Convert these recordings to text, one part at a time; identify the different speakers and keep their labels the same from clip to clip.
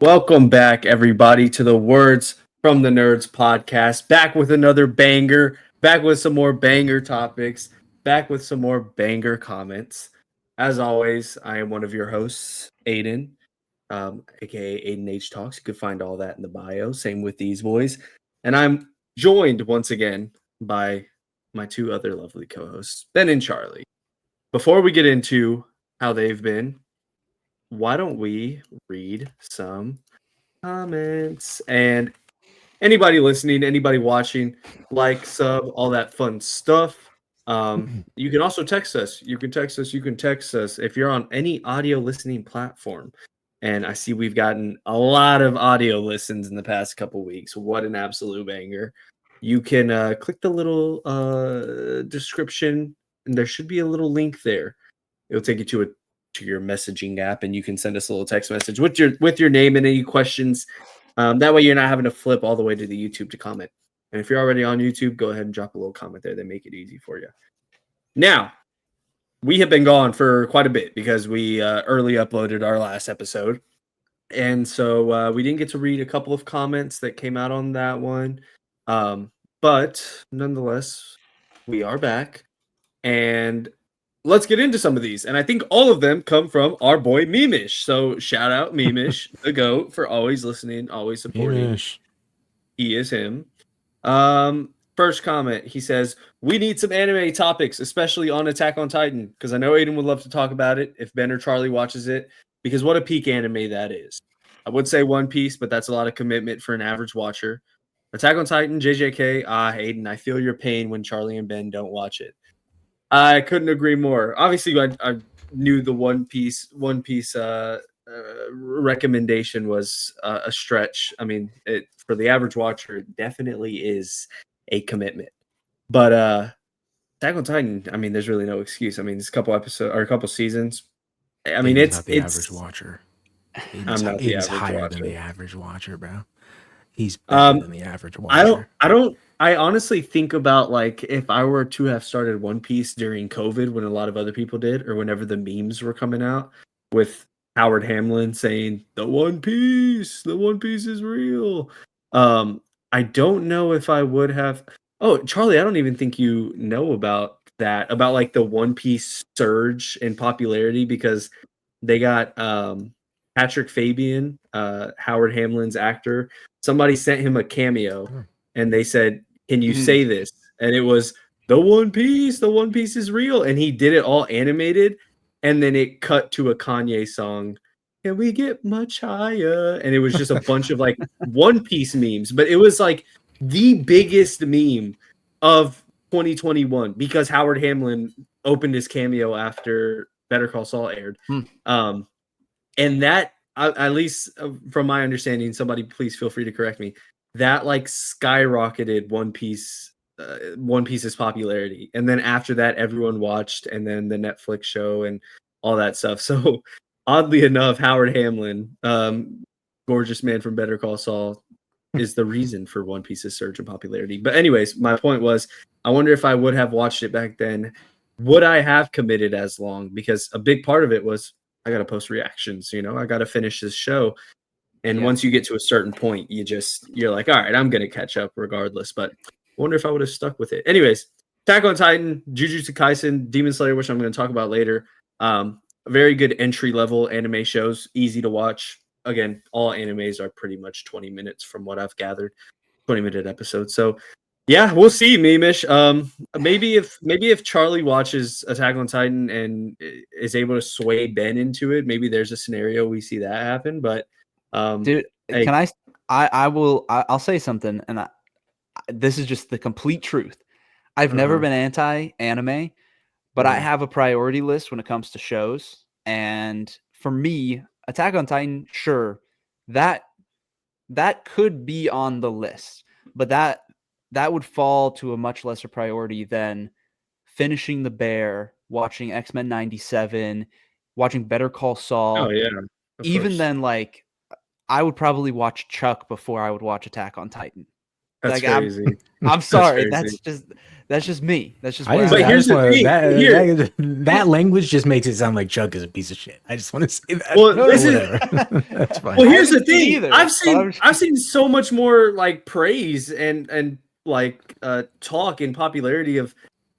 Speaker 1: Welcome back, everybody, to the Words from the Nerds podcast. Back with another banger, back with some more banger topics, back with some more banger comments. As always, I am one of your hosts, Aiden, aka Aiden H Talks. You can find all that in the bio. Same with these boys. And I'm joined once again by my two other lovely co hosts, Ben and Charlie. Before we get into how they've been, why don't we read some comments? And anybody listening, anybody watching, like, sub, all that fun stuff. You can also text us. You can text us if you're on any audio listening platform. And I see we've gotten a lot of audio listens in the past couple weeks. What an absolute banger. You can click the little description, and there should be a little link there. It'll take you to your messaging app, and you can send us a little text message with your name and any questions. That way you're not having to flip all the way to the YouTube to comment. And if you're already on YouTube, go ahead and drop a little comment there. They make it easy for you. Now, we have been gone for quite a bit because we early uploaded our last episode. And so we didn't get to read a couple of comments that came out on that one. But nonetheless, we are back. And let's get into some of these. And I think all of them come from our boy Memish. So shout out Memish, the GOAT, for always listening, always supporting.
Speaker 2: Memish.
Speaker 1: He is him. First comment, he says, we need some anime topics, especially on Attack on Titan, because I know Aiden would love to talk about it if Ben or Charlie watches it, because what a peak anime that is. I would say One Piece, but that's a lot of commitment for an average watcher. Attack on Titan, JJK, Aiden, I feel your pain when Charlie and Ben don't watch it. I couldn't agree more. Obviously, I knew the One Piece recommendation was a stretch. I mean, for the average watcher, it definitely is a commitment. But Attack on Titan, I mean, there's really no excuse. I mean, it's a couple episodes or a couple seasons. I mean,
Speaker 2: Aiden's not the average watcher.
Speaker 1: I'm not the average
Speaker 2: higher
Speaker 1: watcher.
Speaker 2: than the average watcher, bro. He's better than the average watcher.
Speaker 1: I honestly think about, like, if I were to have started One Piece during COVID when a lot of other people did, or whenever the memes were coming out with Howard Hamlin saying the One Piece is real. I don't know if I would have. Oh, Charlie, I don't even think you know about that, about like the One Piece surge in popularity, because they got Patrick Fabian, Howard Hamlin's actor. Somebody sent him a cameo, and they said, can you say this? And it was the One Piece is real. And he did it all animated. And then it cut to a Kanye song. Can we get much higher? And it was just a bunch of like One Piece memes. But it was like the biggest meme of 2021 because Howard Hamlin opened his cameo after Better Call Saul aired. And that, at least from my understanding, somebody please feel free to correct me, that like skyrocketed One Piece's popularity. And then after that, everyone watched, and then the Netflix show and all that stuff. So oddly enough, Howard Hamlin, gorgeous man from Better Call Saul, is the reason for One Piece's surge in popularity. But anyways, my point was, I wonder if I would have watched it back then, would I have committed as long? Because a big part of it was, I got to post reactions, I got to finish this show. And once you get to a certain point, you're like, all right, I'm going to catch up regardless. But I wonder if I would have stuck with it. Anyways, Attack on Titan, Jujutsu Kaisen, Demon Slayer, which I'm going to talk about later. Very good entry-level anime shows, easy to watch. Again, all animes are pretty much 20 minutes from what I've gathered, 20-minute episodes. So, yeah, we'll see, Memish. Maybe if Charlie watches Attack on Titan and is able to sway Ben into it, maybe there's a scenario we see that happen. But
Speaker 3: dude,
Speaker 1: hey.
Speaker 3: can I'll say something, and this is just the complete truth. I've never been anti-anime, but I have a priority list when it comes to shows. And for me, Attack on Titan, sure, that could be on the list, but that would fall to a much lesser priority than finishing The Bear, watching X-Men 97, watching Better Call Saul.
Speaker 1: Oh, yeah.
Speaker 3: Even then, like, I would probably watch Chuck before I would watch Attack on Titan.
Speaker 1: That's
Speaker 3: Like
Speaker 1: crazy.
Speaker 3: I'm sorry.
Speaker 1: crazy.
Speaker 3: That's just me. That's just
Speaker 2: I
Speaker 3: where
Speaker 2: just,
Speaker 3: I'm
Speaker 1: But
Speaker 3: at.
Speaker 2: I
Speaker 1: here's
Speaker 2: just
Speaker 1: the
Speaker 2: want
Speaker 1: thing.
Speaker 2: that language just makes it sound like Chuck is a piece of shit. I just want to say that.
Speaker 1: Well,
Speaker 3: No,
Speaker 1: this
Speaker 3: no,
Speaker 1: is
Speaker 2: Whatever. That's fine.
Speaker 1: well.
Speaker 3: I
Speaker 1: Here's the
Speaker 3: haven't seen
Speaker 1: thing.
Speaker 3: either,
Speaker 1: I've
Speaker 3: but
Speaker 1: seen I've seen so much more like praise and like talk and popularity of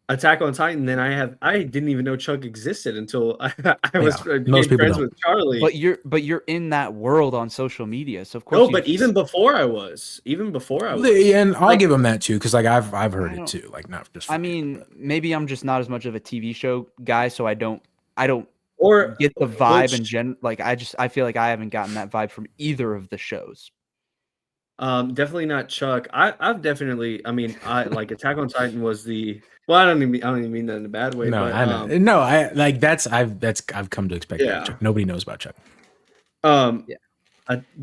Speaker 1: Attack on Titan than I have. I didn't even know Chuck existed until I
Speaker 2: Yeah, most
Speaker 1: became
Speaker 2: people
Speaker 1: friends
Speaker 2: don't.
Speaker 1: with Charlie.
Speaker 3: but you're in that world on social media, so of course
Speaker 1: No,
Speaker 3: you
Speaker 1: but even before I was,
Speaker 2: And I'll
Speaker 1: like,
Speaker 2: give him that too, because like I've heard
Speaker 3: I
Speaker 2: it
Speaker 3: don't.
Speaker 2: too, like not just
Speaker 3: I
Speaker 2: from you,
Speaker 3: mean,
Speaker 2: but
Speaker 3: maybe I'm just not as much of a TV show guy, so I don't
Speaker 1: or
Speaker 3: get the vibe and
Speaker 1: which
Speaker 3: like I feel like I haven't gotten that vibe from either of the shows.
Speaker 1: definitely not Chuck. I've definitely. I mean, I like Attack on Titan was the. Well, I don't even mean that in a bad way,
Speaker 2: no,
Speaker 1: but
Speaker 2: I know. No, I like I've come to expect that with
Speaker 1: yeah.
Speaker 2: Chuck. Nobody knows about Chuck.
Speaker 1: Um,
Speaker 3: Yeah.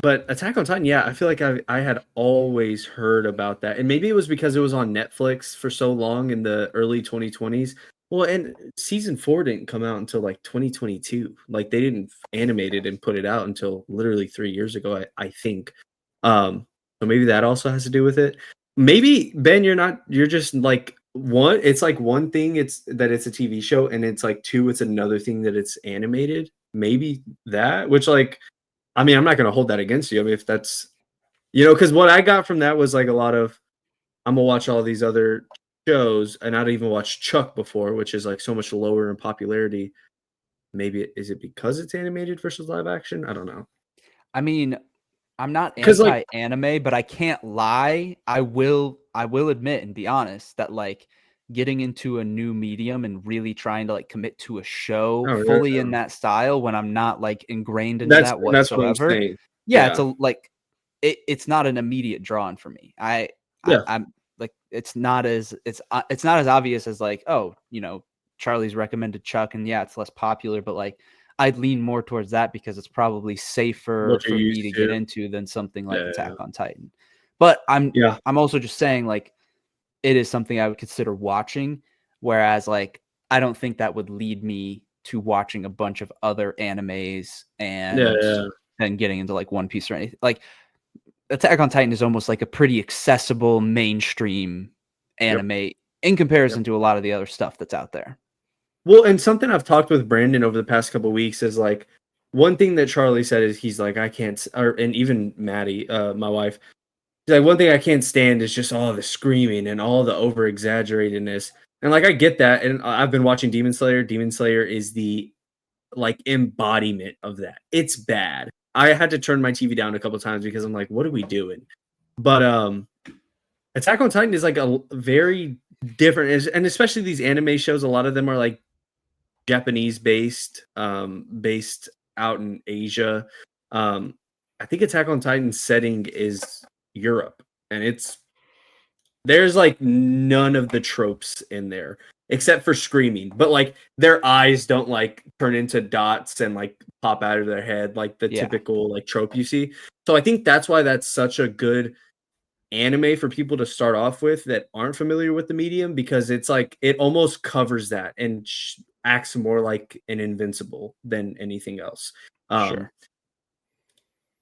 Speaker 1: but Attack on Titan, yeah, I feel like I had always heard about that, and maybe it was because it was on Netflix for so long in the early 2020s. Well, and season 4 didn't come out until like 2022. Like they didn't animate it and put it out until literally 3 years ago, I think. So maybe that also has to do with it. Maybe Ben, you're just like one. It's like one thing, it's that it's a TV show, and it's like two, it's another thing that it's animated. Maybe that, which like I mean, I'm not gonna hold that against you. I mean, if that's because what I got from that was like a lot of I'm gonna watch all these other shows, and I'd even watched Chuck before, which is like so much lower in popularity. Maybe is it because it's animated versus live action? I don't know.
Speaker 3: I mean, I'm not
Speaker 1: Because like,
Speaker 3: anti-anime, but I can't lie. I will admit and be honest that like getting into a new medium and really trying to like commit to a show
Speaker 1: oh
Speaker 3: fully
Speaker 1: yeah,
Speaker 3: in that style when I'm not like ingrained into
Speaker 1: that's
Speaker 3: that
Speaker 1: that's what I'm
Speaker 3: whatsoever.
Speaker 1: saying.
Speaker 3: Yeah, it's
Speaker 1: Yeah,
Speaker 3: a like it's not an immediate draw on for me.
Speaker 1: yeah,
Speaker 3: I'm like it's not as obvious as like, oh, Charlie's recommended Chuck and yeah, it's less popular, but like I'd lean more towards that because it's probably safer
Speaker 1: what you're
Speaker 3: for me to
Speaker 1: used
Speaker 3: get
Speaker 1: to.
Speaker 3: into than something like
Speaker 1: Yeah,
Speaker 3: Attack on Titan. But
Speaker 1: yeah,
Speaker 3: I'm also just saying like it is something I would consider watching, whereas like I don't think that would lead me to watching a bunch of other animes
Speaker 1: yeah,
Speaker 3: and
Speaker 1: yeah.
Speaker 3: then getting into like One Piece or anything. Like Attack on Titan is almost like a pretty accessible mainstream
Speaker 1: Yep,
Speaker 3: anime in
Speaker 1: yep.
Speaker 3: comparison to a lot of the other stuff that's out there.
Speaker 1: Well, and something I've talked with Brandon over the past couple weeks is like one thing that Charlie said is he's like I can't, and even Maddie, my wife. Like one thing I can't stand is just all the screaming and all the over exaggeratedness. And like I get that, and I've been watching Demon Slayer. Demon Slayer is the like embodiment of that. It's bad. I had to turn my TV down a couple times because I'm like, what are we doing? But Attack on Titan is like a very different, and especially these anime shows. A lot of them are like Japanese based, based out in Asia. Um, I think Attack on Titan's setting is Europe, and there's like none of the tropes in there except for screaming, but like their eyes don't like turn into dots and like pop out of their head like the
Speaker 3: Yeah,
Speaker 1: typical like trope you see. So I think that's why that's such a good anime for people to start off with that aren't familiar with the medium, because it's like it almost covers that and acts more like an Invincible than anything else. Um,
Speaker 3: sure.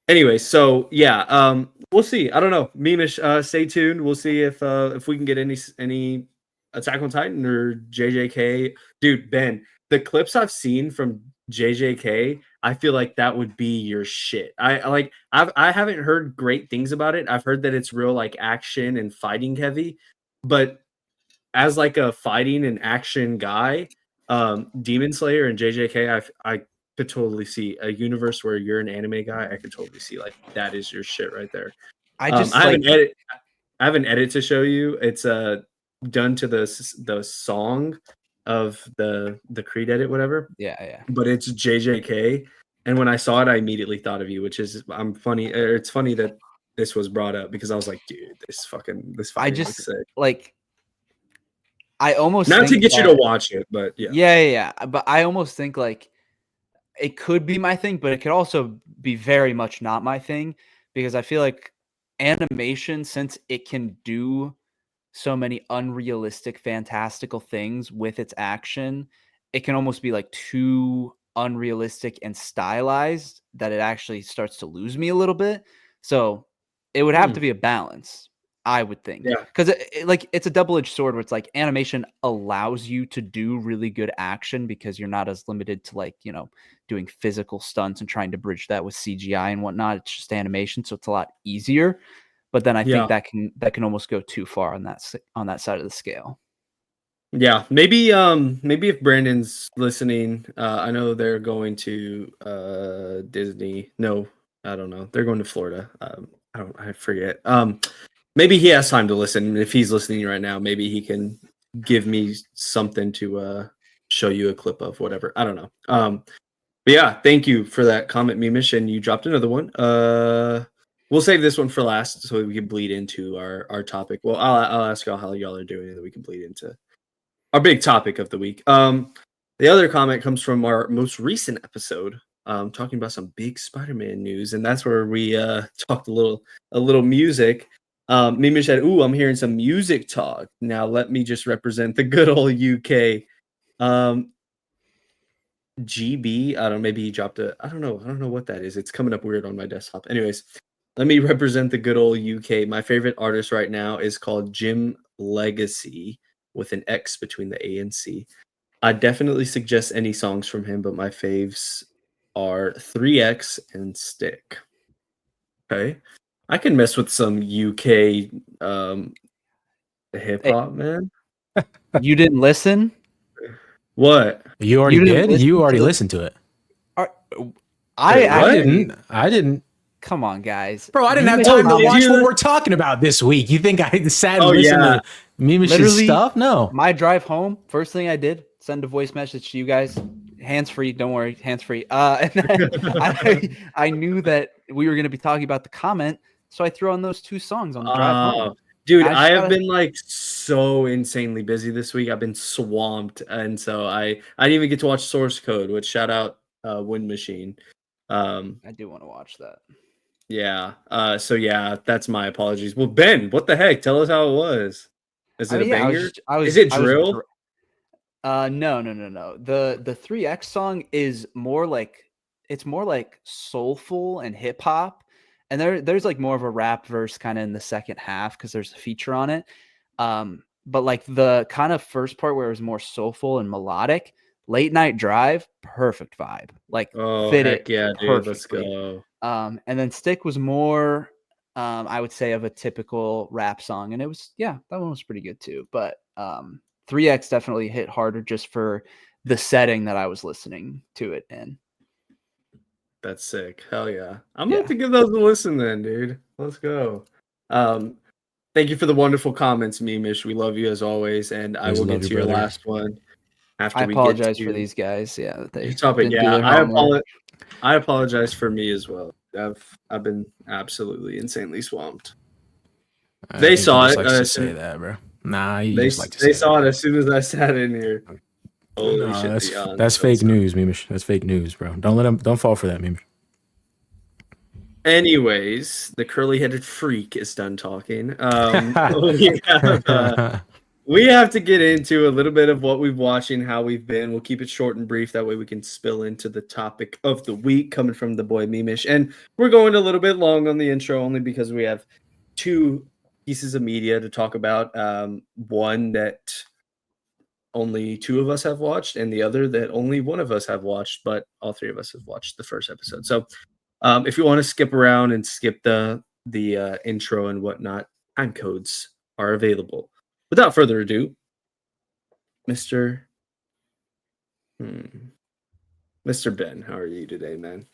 Speaker 1: Anyway, so yeah, we'll see. I don't know. Mimish, stay tuned. We'll see if we can get any Attack on Titan or JJK. Dude, Ben, the clips I've seen from JJK, I feel like that would be your shit. I haven't heard great things about it. I've heard that it's real like action and fighting heavy, but as like a fighting and action guy, Demon Slayer and JJK, I could totally see a universe where you're an anime guy. I could totally see like that is your shit right there.
Speaker 3: I
Speaker 1: Um, I
Speaker 3: just
Speaker 1: have
Speaker 3: like
Speaker 1: an edit. I have an edit to show you. It's done to the song of the Creed edit, whatever.
Speaker 3: yeah.
Speaker 1: But it's JJK, and when I saw it, I immediately thought of you, which is I'm funny. It's funny that this was brought up because I was like, dude, this
Speaker 3: I
Speaker 1: fighting looks
Speaker 3: just
Speaker 1: sick.
Speaker 3: like I almost
Speaker 1: Not to
Speaker 3: think
Speaker 1: get you to
Speaker 3: that
Speaker 1: watch it, but yeah.
Speaker 3: yeah, but I almost think like it could be my thing, but it could also be very much not my thing because I feel like animation, since it can do so many unrealistic, fantastical things with its action, it can almost be like too unrealistic and stylized that it actually starts to lose me a little bit. So it would have
Speaker 1: Hmm.
Speaker 3: to be a balance. I would think.
Speaker 1: Yeah.
Speaker 3: Because like it's a double-edged sword where it's like animation allows you to do really good action because you're not as limited to like, doing physical stunts and trying to bridge that with CGI and whatnot. It's just animation, so it's a lot easier. But then I think that can almost go too far on that side of the scale.
Speaker 1: Yeah, maybe if Brandon's listening, I know they're going to Disney. No, I don't know. They're going to Florida. I forget. Maybe he has time to listen. If he's listening right now, maybe he can give me something to show you a clip of whatever. I don't know. But yeah, thank you for that comment, Mimish, and you dropped another one. We'll save this one for last so we can bleed into our topic. Well, I'll ask y'all how y'all are doing, and then we can bleed into our big topic of the week. The other comment comes from our most recent episode, talking about some big Spider-Man news, and that's where we talked a little music. Mimi said, "Ooh, I'm hearing some music talk. Now let me just represent the good old UK." GB, I don't know, maybe he dropped I don't know what that is. It's coming up weird on my desktop. Anyways, let me represent the good old UK. My favorite artist right now is called Jim Legacy, with an X between the A and C. I definitely suggest any songs from him, but my faves are 3X and Stick. Okay. I can mess with some UK hip hop, man.
Speaker 3: You didn't listen?
Speaker 1: What?
Speaker 2: You already did? You already listened to it.
Speaker 3: I
Speaker 2: didn't.
Speaker 3: Come on, guys.
Speaker 2: Bro, I didn't have time to watch what we're talking about this week. You think I sat and listened to Mimish's stuff? No.
Speaker 3: My drive home, first thing I did, send a voice message to you guys. Hands-free, don't worry, hands-free. And then I knew that we were going to be talking about the comment, so I threw on those two songs on the drive home.
Speaker 1: Dude, I have been like so insanely busy this week. I've been swamped, and so I didn't even get to watch Source Code, which shout out Wind Machine.
Speaker 3: I do want to watch that.
Speaker 1: Yeah. So yeah, that's my apologies. Well, Ben, what the heck? Tell us how it was. Is it a banger? Is it drill?
Speaker 3: No. The 3X song is more like soulful and hip hop. And there's like more of a rap verse kind of in the second half because there's a feature on it. But like the kind of first part where it was more soulful and melodic, Late Night Drive, perfect vibe. Like fit it.
Speaker 1: Yeah, dude, let's go.
Speaker 3: And then Stick was more, I would say, of a typical rap song. And it was, that one was pretty good too. But 3X definitely hit harder just for the setting that I was listening to it in.
Speaker 1: That's sick. Hell yeah. I'm going to give those a listen then, dude. Let's go. Thank you for the wonderful comments, Mimish. We love you as always. And I will get to your last one after we get to...
Speaker 3: I apologize for these guys. Yeah.
Speaker 1: I apologize for me as well. I've been absolutely insanely swamped. They saw it.
Speaker 2: Like to say that, bro. Nah,
Speaker 1: they saw it as soon as I sat in here. Holy shit!
Speaker 2: That's fake news, Mimish. That's fake news, bro. Don't fall for that, Mimish.
Speaker 1: Anyways, the curly-headed freak is done talking. We have to get into a little bit of what we've watched and how we've been. We'll keep it short and brief. That way we can spill into the topic of the week coming from the boy Mimish. And we're going a little bit long on the intro only because we have two pieces of media to talk about. One that only two of us have watched and the other that only one of us have watched, but all three of us have watched the first episode. So if you want to skip around and skip the intro and whatnot, time codes are available. Without further ado, Mr. Ben, how are you today, man?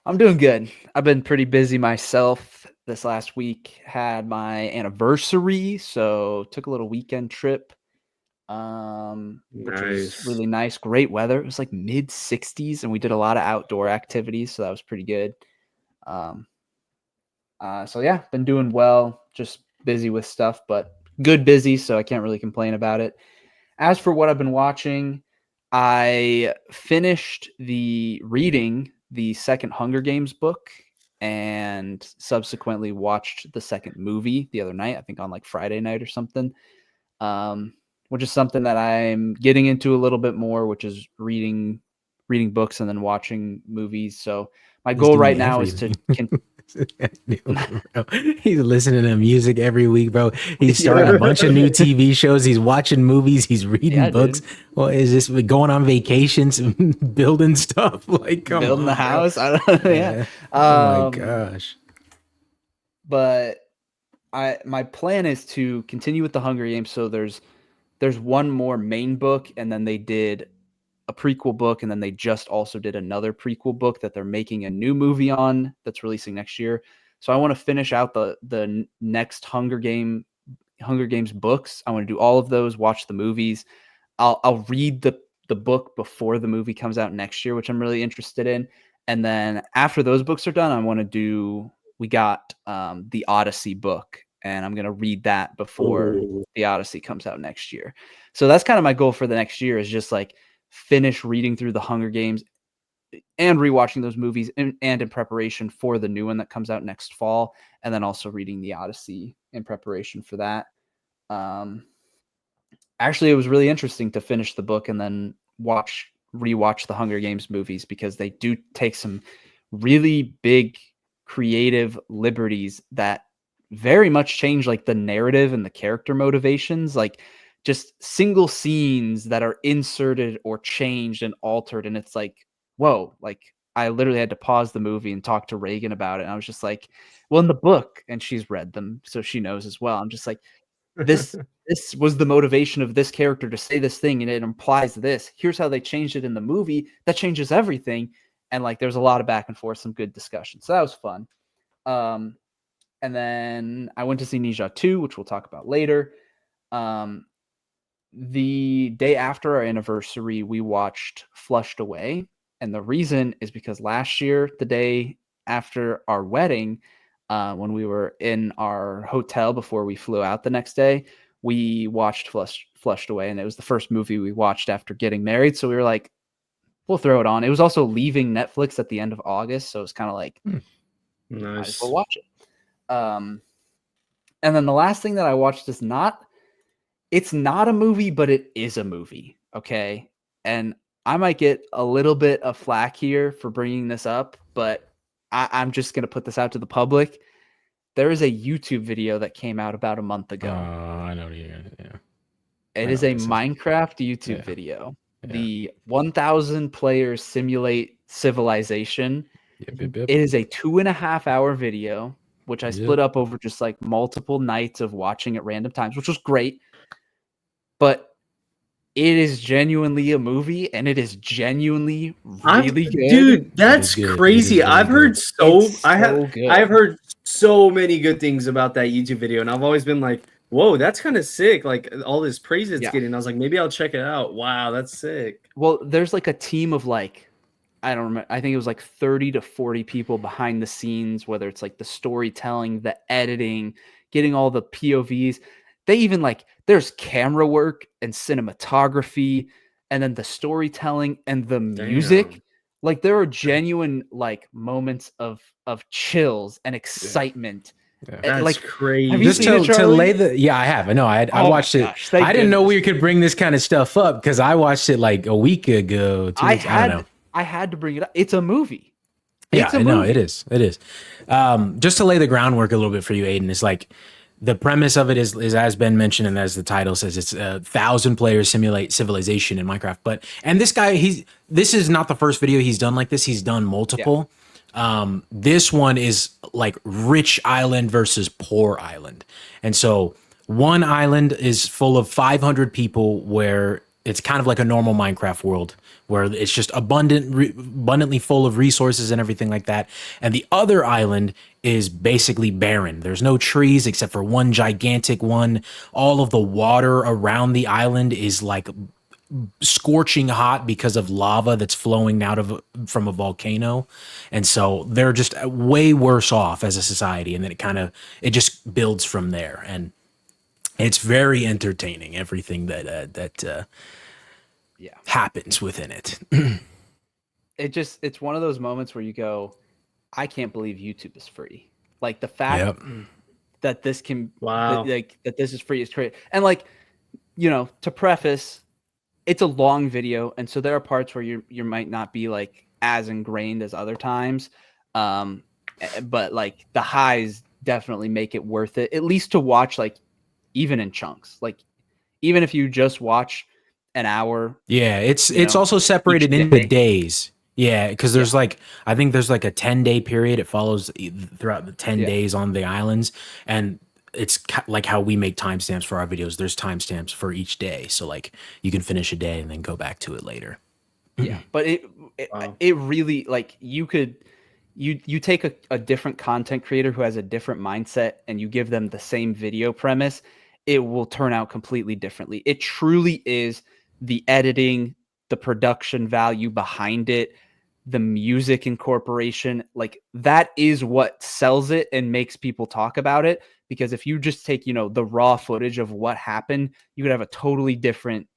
Speaker 3: I'm doing good. I've been pretty busy myself this last week. Had my anniversary, so took a little weekend trip, which was really nice. Great weather. It was like mid 60s, and we did a lot of outdoor activities, so that was pretty good. So yeah, been doing well. Just busy with stuff, but good busy, so I can't really complain about it. As for what I've been watching, I finished reading the second Hunger Games book and subsequently watched the second movie the other night, I think on like Friday night or something, which is something that I'm getting into a little bit more, which is reading books and then watching movies. So my goal right now is to
Speaker 2: He's listening to music every week, bro. He's starting a bunch of new TV shows. He's watching movies. He's reading books. Dude. Well, is this going on vacations, building stuff? Like, come
Speaker 3: building
Speaker 2: on,
Speaker 3: the house? Bro. I don't know. Yeah.
Speaker 2: Oh my gosh.
Speaker 3: But my plan is to continue with the Hunger Games. So there's one more main book, and then they did a prequel book, and then they just also did another prequel book that they're making a new movie on that's releasing next year. So I want to finish out the next Hunger Games books. I want to do all of those, watch the movies. I'll read the book before the movie comes out next year, which I'm really interested in. And then after those books are done, I want to do, we got the Odyssey book, and I'm going to read that before the Odyssey comes out next year. So that's kind of my goal for the next year, is just like finish reading through the Hunger Games and rewatching those movies and in preparation for the new one that comes out next fall. And then also reading the Odyssey in preparation for that. Actually, it was really interesting to finish the book and then rewatch the Hunger Games movies, because they do take some really big creative liberties that very much change like the narrative and the character motivations, like just single scenes that are inserted or changed and altered. And it's like, whoa, like I literally had to pause the movie and talk to Reagan about it. And I was just like, well, in the book, and she's read them, so she knows as well. I'm just like, this was the motivation of this character to say this thing, and it implies this. Here's how they changed it in the movie. That changes everything. And like, there's a lot of back and forth, some good discussion. So that was fun. And then I went to see NE ZHA 2, which we'll talk about later. The day after our anniversary, we watched Flushed Away. And the reason is because last year, the day after our wedding, when we were in our hotel before we flew out the next day, we watched Flushed Away. And it was the first movie we watched after getting married. So we were like, we'll throw it on. It was also leaving Netflix at the end of August. So it was kind of like, might as well watch it. And then the last thing that I watched is it's not a movie, but it is a movie. Okay. And I might get a little bit of flack here for bringing this up, but I'm just going to put this out to the public. There is a YouTube video that came out about a month ago.
Speaker 2: I know. Yeah.
Speaker 3: It is a Minecraft YouTube video. Yeah. The 1,000 players simulate civilization. Yep. It is a 2.5 hour video, which I split up over just like multiple nights of watching at random times, which was great. But it is genuinely a movie, and it is genuinely really good.
Speaker 1: Dude, that's crazy. I've heard I've heard so many good things about that YouTube video, and I've always been like, whoa, that's kind of sick. Like all this praise it's getting. I was like, maybe I'll check it out. Wow, that's sick.
Speaker 3: Well, there's like a team of like, I don't remember. I think it was like 30 to 40 people behind the scenes, whether it's like the storytelling, the editing, getting all the POVs. They even like, there's camera work and cinematography, and then the storytelling and the music. Damn. Like there are genuine like moments of chills and excitement.
Speaker 1: Yeah. That's like
Speaker 2: crazy. Have you just to lay the I have. I know. I watched it. I didn't know we could bring this kind of stuff up because I watched it like a week ago. I don't know.
Speaker 3: I had to bring it up. It's a movie.
Speaker 2: No, it is. It is. Just to lay the groundwork a little bit for you, Aiden, is like the premise of it is as Ben mentioned, and as the title says, it's 1,000 players simulate civilization in Minecraft. And this guy, this is not the first video he's done like this. He's done multiple. Yeah. This one is like rich island versus poor island. And so one island is full of 500 people where it's kind of like a normal Minecraft world where it's just abundantly full of resources and everything like that. And the other island is basically barren. There's no trees except for one gigantic one. All of the water around the island is like scorching hot because of lava that's flowing out from a volcano. And so they're just way worse off as a society. And then it just builds from there. And it's very entertaining, everything that happens within it.
Speaker 3: It's one of those moments where you go, I can't believe YouTube is free. Like the fact that this can, that this is free is crazy. And like, to preface, it's a long video. And so there are parts where you might not be like as ingrained as other times. but like the highs definitely make it worth it, at least to watch, like even in chunks. Like even if you just watch an hour.
Speaker 2: Yeah, it's
Speaker 3: you know,
Speaker 2: also separated
Speaker 3: each
Speaker 2: into
Speaker 3: day.
Speaker 2: days. Yeah, because there's
Speaker 3: Yeah.
Speaker 2: like I think there's like a 10-day period. It follows throughout the 10
Speaker 3: Yeah.
Speaker 2: days on the islands, and it's like how we make timestamps for our videos. There's timestamps for each day, so like you can finish a day and then go back to it later.
Speaker 3: Yeah, but it really, like, you could you take a different content creator who has a different mindset and you give them the same video premise, it will turn out completely differently. It truly is the editing, the production value behind it, the music incorporation, like that is what sells it and makes people talk about it. Because if you just take, the raw footage of what happened, you could have a totally different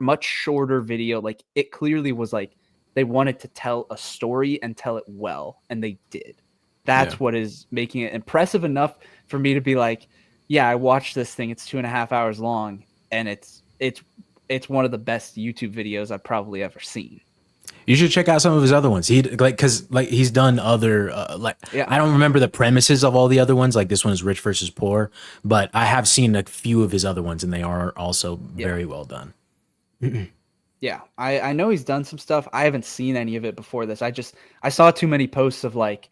Speaker 3: much shorter video. Like it clearly was like they wanted to tell a story and tell it well, and they did. That's what is making it impressive enough for me to be like, yeah, I watched this thing. It's 2.5 hours long, and it's one of the best YouTube videos I've probably ever seen.
Speaker 2: You should check out some of his other ones. Because he's done other I don't remember the premises of all the other ones. Like this one is rich versus poor, but I have seen a few of his other ones, and they are also very well done.
Speaker 3: Yeah, I know he's done some stuff. I haven't seen any of it before this. I saw too many posts of like,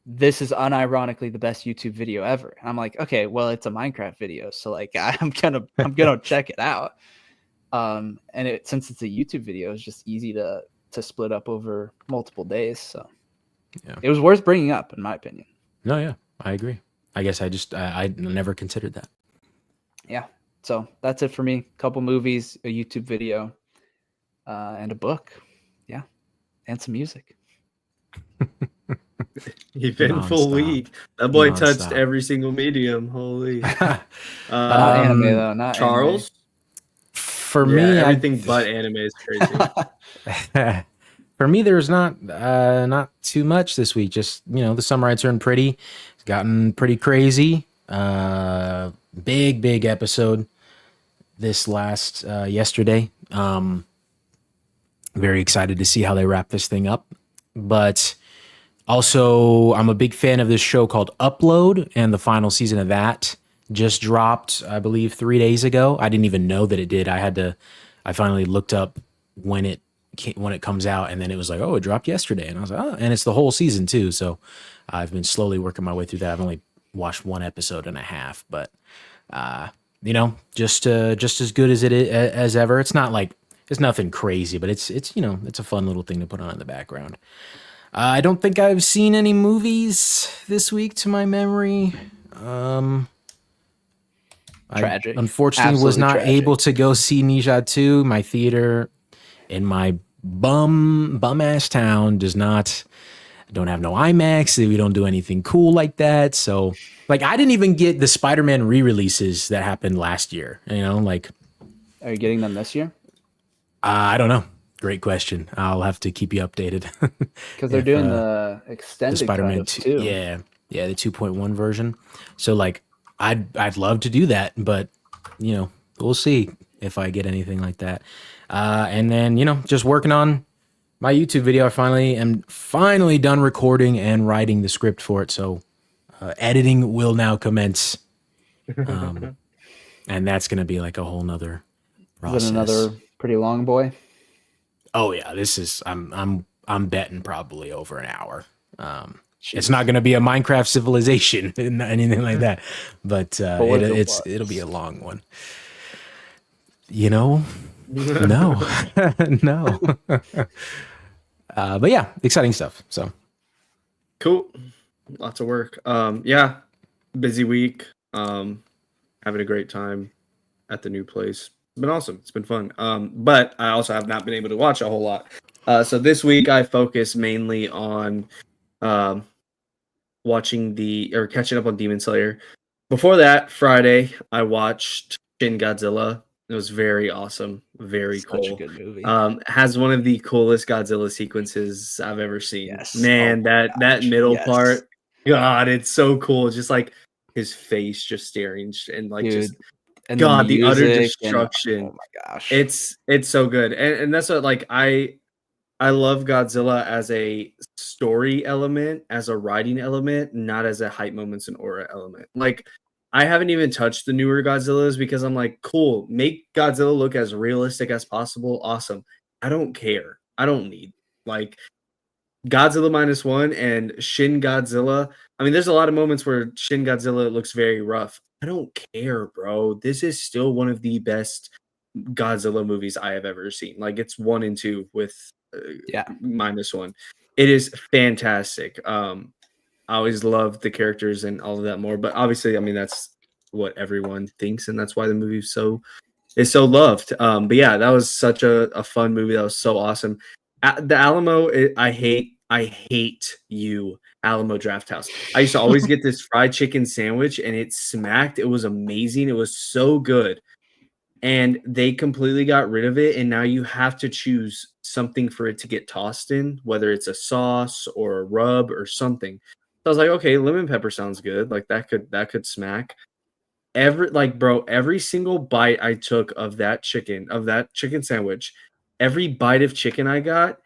Speaker 3: this is unironically the best YouTube video ever. And I'm like, okay, well, it's a Minecraft video, so like I'm gonna check it out. And since it's a YouTube video, it's just easy to split up over multiple days. So it was worth bringing up, in my opinion.
Speaker 2: No, yeah, I agree. I guess I never considered that.
Speaker 3: Yeah. So that's it for me. Couple movies, a YouTube video, and a book. Yeah. And some music.
Speaker 1: Eventful week. That boy touched every single medium. Holy.
Speaker 3: Not anime though. Not
Speaker 1: Charles.
Speaker 3: Anime.
Speaker 2: For me,
Speaker 1: everything but anime is crazy.
Speaker 2: For me, there's not too much this week. Just the summer I turned pretty. It's gotten pretty crazy. Big episode this last yesterday. Very excited to see how they wrap this thing up. But also, I'm a big fan of this show called Upload, and the final season of that just dropped, I believe, 3 days ago. I didn't even know that it did. I finally looked up when it comes out, and then it was like, oh, it dropped yesterday, and I was like, oh, and it's the whole season too. So I've been slowly working my way through that. I've only watched 1 episode and a half, but just as good as it is as ever. It's not like it's nothing crazy, but it's it's a fun little thing to put on in the background. I don't think I've seen any movies this week to my memory.
Speaker 3: Tragic.
Speaker 2: I unfortunately was not able to go see NE ZHA 2. My theater in my bum ass town don't have no IMAX. We don't do anything cool like that. So like I didn't even get the Spider-Man re-releases that happened last year. Like,
Speaker 3: are you getting them this year?
Speaker 2: I don't know. Great question. I'll have to keep you updated.
Speaker 3: Because they're doing the extended the Spider-Man 2.
Speaker 2: Yeah, the 2.1 version. So like I'd love to do that, but we'll see if I get anything like that. And then just working on my YouTube video. I am finally done recording and writing the script for it. So editing will now commence, and that's gonna be like a whole nother process.
Speaker 3: Is it another pretty long boy?
Speaker 2: Oh yeah, this is I'm betting probably over an hour. It's not going to be a Minecraft civilization, anything like that, but it'll be a long one. No, no. But yeah, exciting stuff. So
Speaker 1: cool, lots of work. Yeah, busy week. Having a great time at the new place. It's been awesome. It's been fun. But I also have not been able to watch a whole lot. So this week I focus mainly on catching up on Demon Slayer. Before that, Friday, I watched Shin Godzilla. It was very awesome. Very cool.
Speaker 3: Such a good movie.
Speaker 1: Has one of the coolest Godzilla sequences I've ever seen.
Speaker 3: Yes.
Speaker 1: Man, that middle part, God, it's so cool. Just like his face just staring and like just
Speaker 3: and
Speaker 1: God, the utter destruction.
Speaker 3: Oh my gosh.
Speaker 1: It's so good. And that's what like I I love Godzilla as a story element, as a writing element, not as a hype moments and aura element. Like, I haven't even touched the newer Godzillas because I'm like, cool, make Godzilla look as realistic as possible. Awesome. I don't care. I don't need like Godzilla minus one and Shin Godzilla. I mean, there's a lot of moments where Shin Godzilla looks very rough. I don't care, bro. This is still one of the best Godzilla movies I have ever seen. Like it's 1 and 2 with minus one. It is fantastic. I always loved the characters and all of that more, but obviously, I mean that's what everyone thinks, and that's why the movie is so loved. But yeah, that was such a fun movie. That was so awesome. The Alamo, I hate you, Alamo Draft House. I used to always get this fried chicken sandwich, and it smacked. It was amazing. It was so good. And they completely got rid of it, and now you have to choose something for it to get tossed in, whether it's a sauce or a rub or something. So I was like, okay, lemon pepper sounds good. Like that could smack. Every single bite I took of that chicken sandwich, every bite of chicken I got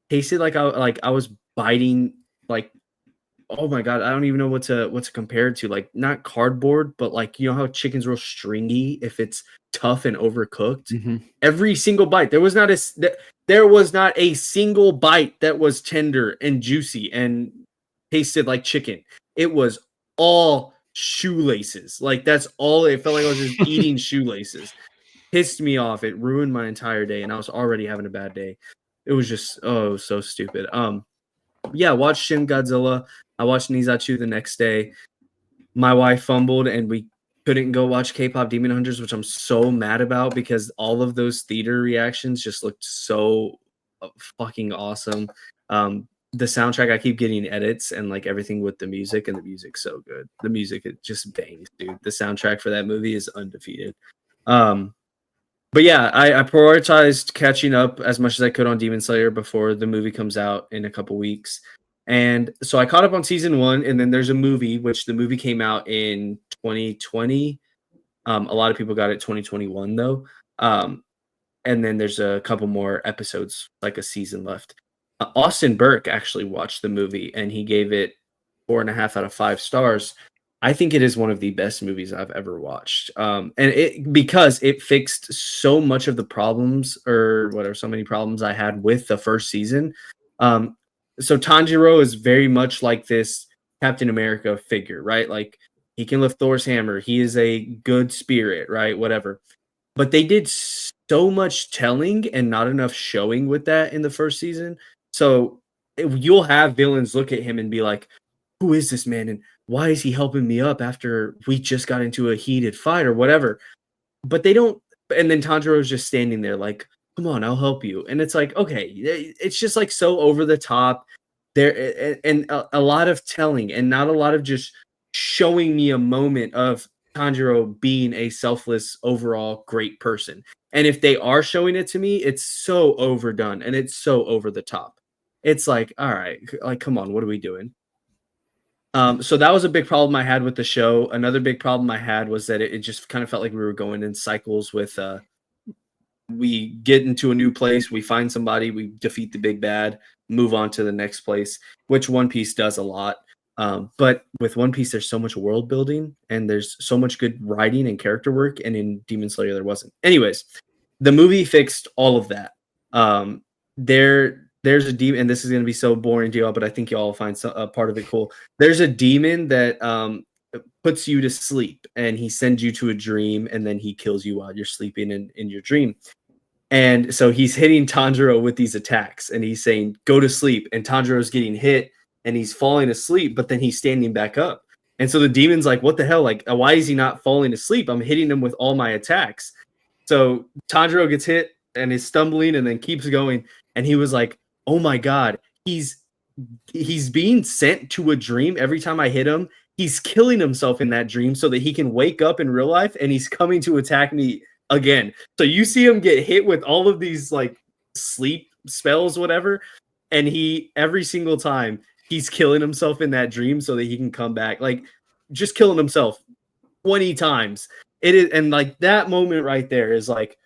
Speaker 1: tasted like I was biting like, oh my god, I don't even know what to compare it to. Like not cardboard, but like you know how chicken's real stringy if it's tough and overcooked.
Speaker 3: Mm-hmm.
Speaker 1: Every single bite, there was not a single bite that was tender and juicy and tasted like chicken. It was all shoelaces. Like that's all it felt like. I was just eating shoelaces. Pissed me off. It ruined my entire day, and I was already having a bad day. It was just so stupid. Yeah, watched Shin Godzilla. I watched NE ZHA the next day. My wife fumbled and we couldn't go watch K-pop Demon Hunters, which I'm so mad about because all of those theater reactions just looked so fucking awesome. The soundtrack, I keep getting edits and like everything with the music, and the music's so good. The music, it just bangs, dude. The soundtrack for that movie is undefeated. But yeah, I prioritized catching up as much as I could on Demon Slayer before the movie comes out in a couple weeks. And so I caught up on season 1, and then there's a movie, which the movie came out in 2020. A lot of people got it 2021 though. And then there's a couple more episodes, like a season left. Austin Burke actually watched the movie, and he gave it 4.5 out of 5 stars. I think it is one of the best movies I've ever watched. And because it fixed so much of the problems or whatever, so many problems I had with the first season. So Tanjiro is very much like this Captain America figure, right? Like he can lift Thor's hammer. He is a good spirit, right? Whatever. But they did so much telling and not enough showing with that in the first season. So you'll have villains look at him and be like, who is this man? And why is he helping me up after we just got into a heated fight or whatever? But they don't. And then Tanjiro's just standing there like, come on, I'll help you. And it's like, okay, it's just like so over the top there, and a lot of telling and not a lot of just showing me a moment of Tanjiro being a selfless overall great person. And if they are showing it to me, it's so overdone and it's so over the top. It's like, all right, like, come on, what are we doing? So that was a big problem I had with the show. Another big problem I had was that it just kind of felt like we were going in cycles with we get into a new place, we find somebody, we defeat the big bad, move on to the next place, which One Piece does a lot. But with One Piece, there's so much world building and there's so much good writing and character work, and in Demon Slayer there wasn't. Anyways, the movie fixed all of that. There's a demon, and this is going to be so boring to y'all, but I think y'all will find a part of it cool. There's a demon that puts you to sleep, and he sends you to a dream, and then he kills you while you're sleeping in your dream. And so he's hitting Tanjiro with these attacks, and he's saying, go to sleep. And Tanjiro's getting hit, and he's falling asleep, but then he's standing back up. And so the demon's like, what the hell? Like, why is he not falling asleep? I'm hitting him with all my attacks. So Tanjiro gets hit and is stumbling and then keeps going. And he was like, oh my God, he's being sent to a dream every time I hit him. He's killing himself in that dream so that he can wake up in real life, and he's coming to attack me again. So you see him get hit with all of these like sleep spells, whatever. And every single time he's killing himself in that dream so that he can come back, like just killing himself 20 times. It is. And like that moment right there is like,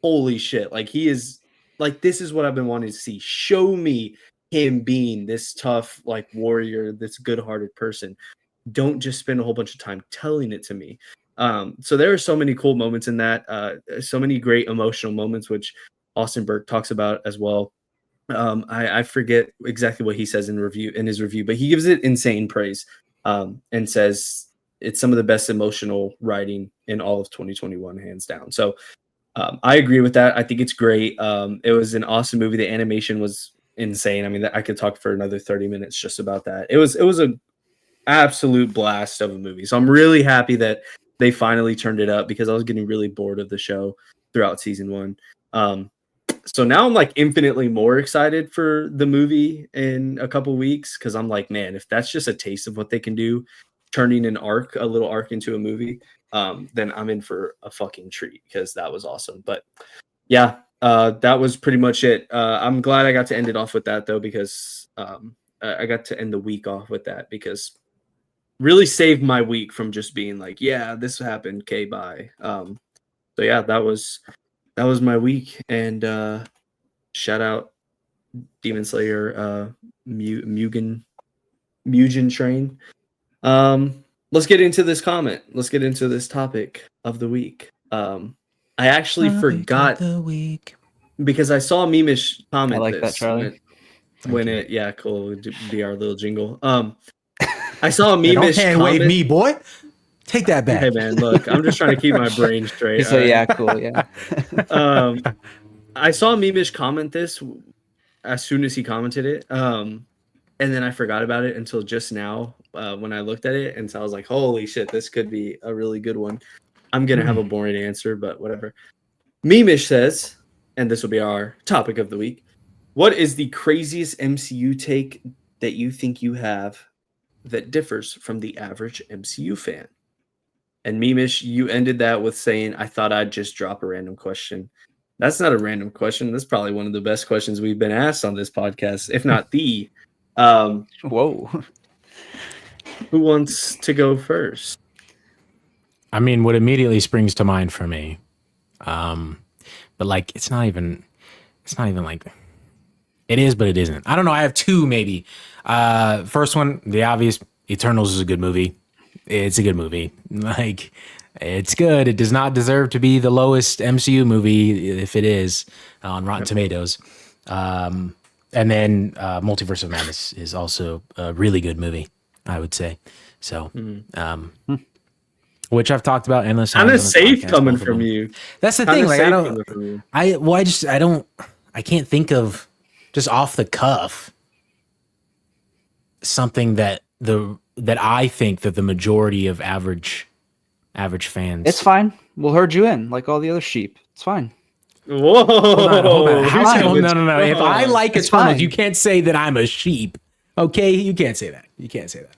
Speaker 1: holy shit. Like he is like, this is what I've been wanting to see. Show me him being this tough, like, warrior, this good-hearted person. Don't just spend a whole bunch of time telling it to me. So there are so many cool moments in that, so many great emotional moments, which Austin Burke talks about as well. I forget exactly what he says in his review, but he gives it insane praise, and says it's some of the best emotional writing in all of 2021, hands down. So I agree with that. I think it's great. It was an awesome movie. The animation was insane. I mean, I could talk for another 30 minutes just about that. It was a absolute blast of a movie. So I'm really happy that they finally turned it up, because I was getting really bored of the show throughout season 1. So now I'm like infinitely more excited for the movie in a couple weeks, because I'm like, man, if that's just a taste of what they can do, turning a little arc into a movie, then I'm in for a fucking treat, because that was awesome. But yeah, that was pretty much it. I'm glad I got to end it off with that, though, because I got to end the week off with that, because really saved my week from just being like, yeah, this happened, okay, bye. So yeah, that was my week. And shout out Demon Slayer, Mugen Train. Let's get into this comment. Let's get into this topic of the week. I actually forgot
Speaker 2: the week,
Speaker 1: because I saw Mimish comment
Speaker 3: I like
Speaker 1: this
Speaker 3: that, Charlie.
Speaker 1: when it, yeah, cool, it'd be our little jingle. I saw a
Speaker 2: Hey, don't
Speaker 1: Mimish
Speaker 2: hand wave
Speaker 1: comment.
Speaker 2: me, boy. Take that back.
Speaker 1: Hey man, look, I'm just trying to keep my brain straight.
Speaker 3: So yeah, cool, yeah.
Speaker 1: I saw Mimish comment this as soon as he commented it, and then I forgot about it until just now when I looked at it, and so I was like, holy shit, this could be a really good one. I'm gonna have a boring answer, but whatever. Mimish says, and this will be our topic of the week, what is the craziest MCU take that you think you have that differs from the average MCU fan? And Mimish, you ended that with saying, I thought I'd just drop a random question. That's not a random question. That's probably one of the best questions we've been asked on this podcast, if not the.
Speaker 3: Whoa.
Speaker 1: Who wants to go first?
Speaker 2: I mean, what immediately springs to mind for me, but like, it's not even like, it is, but it isn't. I don't know. I have two, maybe. First one, the obvious, Eternals is a good movie. It's a good movie. Like, it's good. It does not deserve to be the lowest MCU movie, if it is, on Rotten Tomatoes. And then Multiverse of Madness is also a really good movie, I would say. So, which I've talked about endless times.
Speaker 1: Kind of safe coming from you.
Speaker 2: That's the thing. Like, I can't think of, just off the cuff, something that I think that the majority of average fans.
Speaker 3: It's fine. We'll herd you in like all the other sheep. It's fine.
Speaker 1: Whoa!
Speaker 2: Hold on. No. If I like
Speaker 3: It's
Speaker 2: Eternals,
Speaker 3: fine.
Speaker 2: you can't say that I'm a sheep. Okay, you can't say that.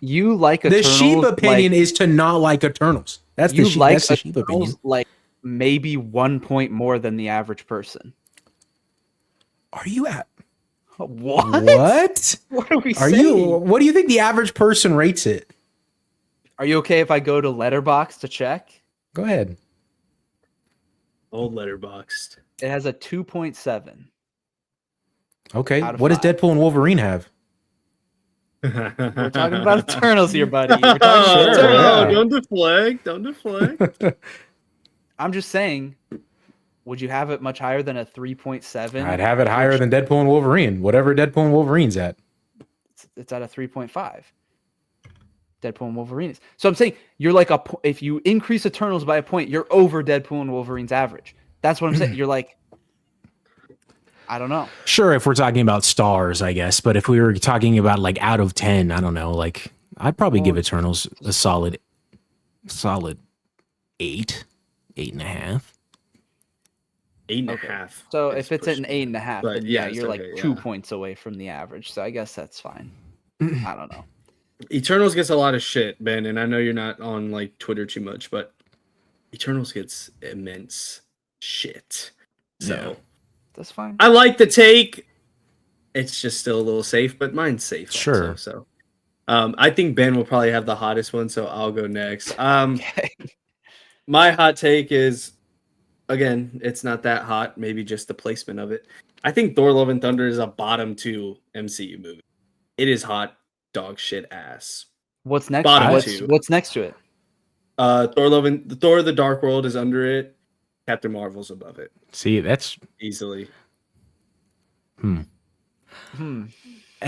Speaker 3: You like
Speaker 2: The
Speaker 3: Eternals,
Speaker 2: sheep opinion
Speaker 3: like,
Speaker 2: is to not like Eternals. That's
Speaker 3: you
Speaker 2: the sheep.
Speaker 3: like
Speaker 2: That's the sheep opinion.
Speaker 3: Eternals like maybe 1 point more than the average person.
Speaker 2: Are you at
Speaker 3: What? What are we saying?
Speaker 2: What do you think the average person rates it?
Speaker 3: Are you okay if I go to Letterboxd to check?
Speaker 2: Go ahead.
Speaker 1: Old Letterboxd.
Speaker 3: It has a 2.7.
Speaker 2: Okay.
Speaker 3: Out of
Speaker 2: What does
Speaker 3: 5.
Speaker 2: Deadpool and Wolverine have?
Speaker 3: We're talking about Eternals here, buddy. We're talking
Speaker 1: Oh,
Speaker 3: about Eternals.
Speaker 1: don't deflect.
Speaker 3: I'm just saying, would you have it much higher than a 3.7?
Speaker 2: I'd have it higher than Deadpool and Wolverine. Whatever Deadpool and Wolverine's at.
Speaker 3: It's at a 3.5. Deadpool and Wolverine is. So I'm saying you're like if you increase Eternals by a point, you're over Deadpool and Wolverine's average. That's what I'm saying. You're like, I don't know.
Speaker 2: Sure, if we're talking about stars, I guess. But if we were talking about like out of 10, I don't know. Like, I'd probably give Eternals a solid 8, 8.5.
Speaker 1: 8.5.
Speaker 3: So if it's at an 8.5,
Speaker 1: But
Speaker 3: then
Speaker 1: yes,
Speaker 3: you're like
Speaker 1: okay,
Speaker 3: 2
Speaker 1: yeah.
Speaker 3: points away from the average. So I guess that's fine. I don't know.
Speaker 1: Eternals gets a lot of shit, Ben, and I know you're not on like Twitter too much, but Eternals gets immense shit. So
Speaker 2: Yeah.
Speaker 3: That's fine.
Speaker 1: I like the take. It's just still a little safe, but mine's safe.
Speaker 2: Sure.
Speaker 1: Also, so I think Ben will probably have the hottest one, so I'll go next.
Speaker 3: Okay.
Speaker 1: My hot take is, again, it's not that hot. Maybe just the placement of it. I think Thor: Love and Thunder is a bottom 2 MCU movie. It is hot dog shit ass.
Speaker 3: What's next?
Speaker 1: Bottom 2.
Speaker 3: What's next to it?
Speaker 1: Thor: The Dark World is under it. Captain Marvel's above it.
Speaker 2: See, that's
Speaker 1: easily.
Speaker 2: I need to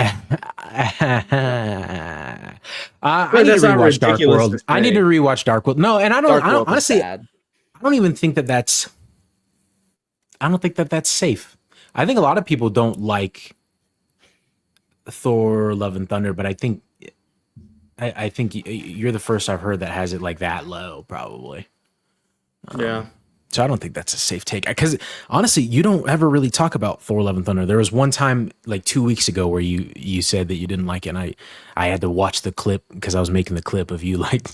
Speaker 2: rewatch Dark World. I need to rewatch Dark World. No, and I don't honestly. I don't even think that's. I don't think that's safe. I think a lot of people don't like Thor: Love and Thunder, but I think you're the first I've heard that has it like that low, probably.
Speaker 1: Yeah.
Speaker 2: So I don't think that's a safe take, because honestly, you don't ever really talk about Thor: Love and Thunder. There was one time like 2 weeks ago where you said that you didn't like it, and I had to watch the clip because I was making the clip of you like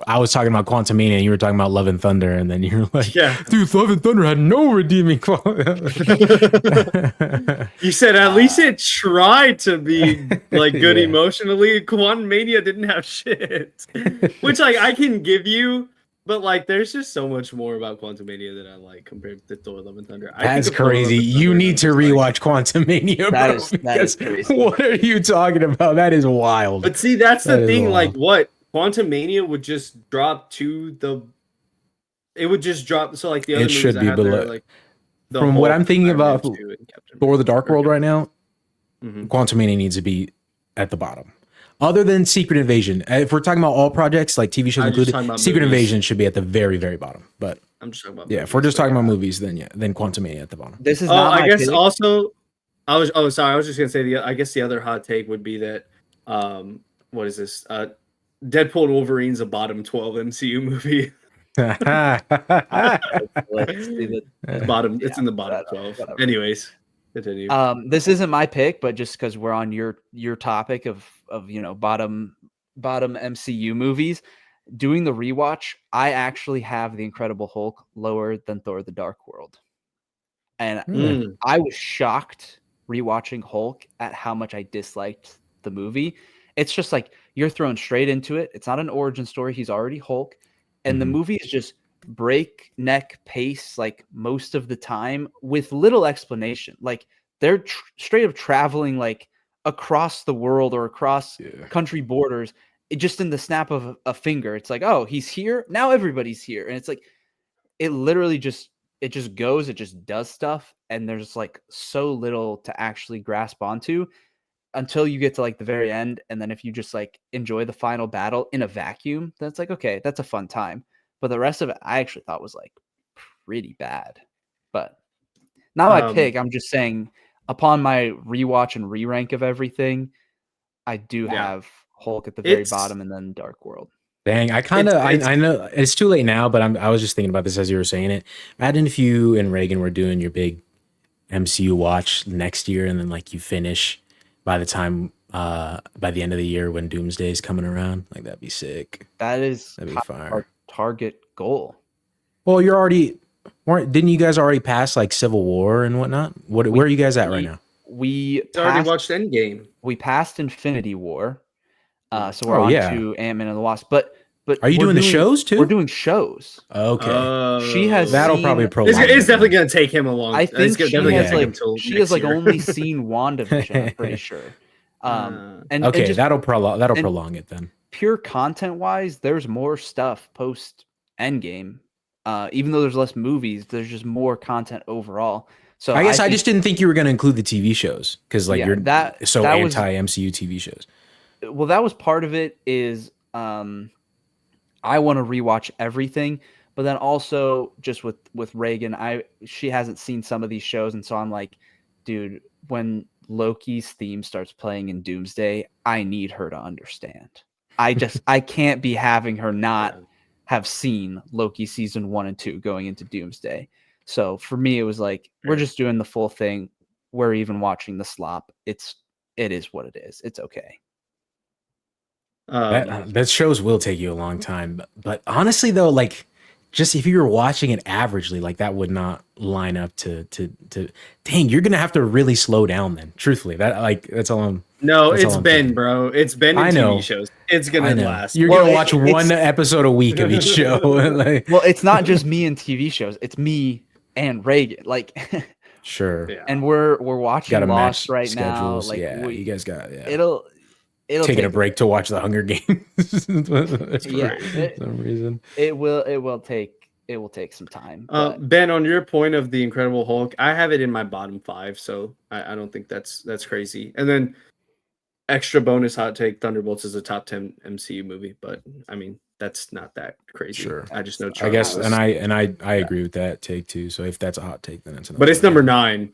Speaker 2: I was talking about Quantumania and you were talking about Love and Thunder, and then you're like,
Speaker 1: yeah,
Speaker 2: dude, Love and Thunder had no redeeming quality.
Speaker 1: You said at least it tried to be like good emotionally. Quantumania didn't have shit, which like I can give you. But like, there's just so much more about Quantumania that I like compared to Thor: Love and Thunder.
Speaker 2: That's crazy. You need to rewatch Quantumania, bro. That is crazy. What are you talking about? That is wild.
Speaker 1: But see, that's the thing. Like, what Quantumania would just drop to the. It would just drop. So like the other movies
Speaker 2: should be below.
Speaker 1: Like,
Speaker 2: from what I'm thinking about Thor: The Dark World right now, Quantumania needs to be at the bottom. Other than Secret Invasion, if we're talking about all projects, like TV shows included, Secret Invasion should be at the very, very bottom. But
Speaker 1: I'm just talking about
Speaker 2: if we're just talking about movies, then Quantumania at the bottom.
Speaker 3: This is not
Speaker 1: I guess pick. Also, I was just gonna say I guess the other hot take would be that what is this? Deadpool and Wolverine's a bottom 12 MCU movie. Bottom, it's in the bottom 12. Whatever. Anyways. Continue.
Speaker 3: This isn't my pick, but just because we're on your topic of bottom MCU movies, doing the rewatch, I actually have the Incredible Hulk lower than Thor: The Dark World, and I was shocked rewatching Hulk at how much I disliked the movie. It's just like you're thrown straight into it. It's not an origin story. He's already Hulk, and the movie is just breakneck pace like most of the time with little explanation. Like they're straight up traveling like across the world or across country borders, just in the snap of a finger. It's like, oh, he's here now, everybody's here, and it's like it literally just goes, it just does stuff, and there's like so little to actually grasp onto until you get to like the very end. And then if you just like enjoy the final battle in a vacuum, that's like, okay, that's a fun time. But the rest of it, I actually thought was like pretty bad. But not my pick. I'm just saying, upon my rewatch and re-rank of everything, I do have Hulk at the very bottom and then Dark World.
Speaker 2: Dang, I know it's too late now, but I was just thinking about this as you were saying it. Imagine if you and Reagan were doing your big MCU watch next year, and then like you finish by the time by the end of the year when Doomsday is coming around. Like that'd be sick.
Speaker 3: That'd
Speaker 2: be fire.
Speaker 3: Our target goal.
Speaker 2: Well, didn't you guys already pass like Civil War and whatnot? Where are you guys at right now?
Speaker 3: We
Speaker 1: already watched Endgame.
Speaker 3: We passed Infinity War. So we're on to Ant-Man and the Wasp. But
Speaker 2: are you doing the shows too?
Speaker 3: We're doing shows.
Speaker 2: Okay.
Speaker 3: She has
Speaker 2: probably prolong.
Speaker 1: It's definitely going to take him a long time.
Speaker 3: I think she has only seen WandaVision, I'm pretty sure.
Speaker 2: That'll prolong it then.
Speaker 3: Pure content wise, there's more stuff post Endgame. Even though there's less movies, there's just more content overall. So
Speaker 2: I guess I just didn't think you were going to include the TV shows because you're anti MCU TV shows.
Speaker 3: Well, that was part of it. Is I want to rewatch everything, but then also just with Reagan, she hasn't seen some of these shows, and so I'm like, dude, when Loki's theme starts playing in Doomsday, I need her to understand. I can't be having her not have seen Loki season 1 and 2 going into Doomsday. So for me, it was like, we're just doing the full thing. We're even watching the slop. It is what it is. It's okay.
Speaker 2: That shows will take you a long time. But honestly, though, like, just if you were watching it averagely, like that would not line up to dang, you're gonna have to really slow down then. Truthfully, that's all I'm.
Speaker 1: No, it's Ben, bro. It's Ben in TV shows. It's gonna last.
Speaker 2: You're gonna watch one episode a week of each show.
Speaker 3: Well, it's not just me and TV shows. It's me and Reagan. Like,
Speaker 2: Sure.
Speaker 1: Yeah.
Speaker 3: And we're watching
Speaker 2: Got to
Speaker 3: Lost
Speaker 2: match
Speaker 3: right
Speaker 2: schedules.
Speaker 3: now. Like
Speaker 2: you guys got
Speaker 3: it'll
Speaker 2: taking
Speaker 3: take
Speaker 2: a break to watch the Hunger Games. That's
Speaker 3: Yeah,
Speaker 2: for some reason.
Speaker 3: it will take some time. But
Speaker 1: Ben, on your point of the Incredible Hulk, I have it in my bottom 5, so I don't think that's crazy. And then extra bonus hot take: Thunderbolts is a top 10 MCU movie, but I mean that's not that crazy.
Speaker 2: Sure.
Speaker 1: I just know.
Speaker 2: I guess,
Speaker 1: Charles
Speaker 2: and I agree with that take too. So if that's a hot take, then it's
Speaker 1: but it's number 9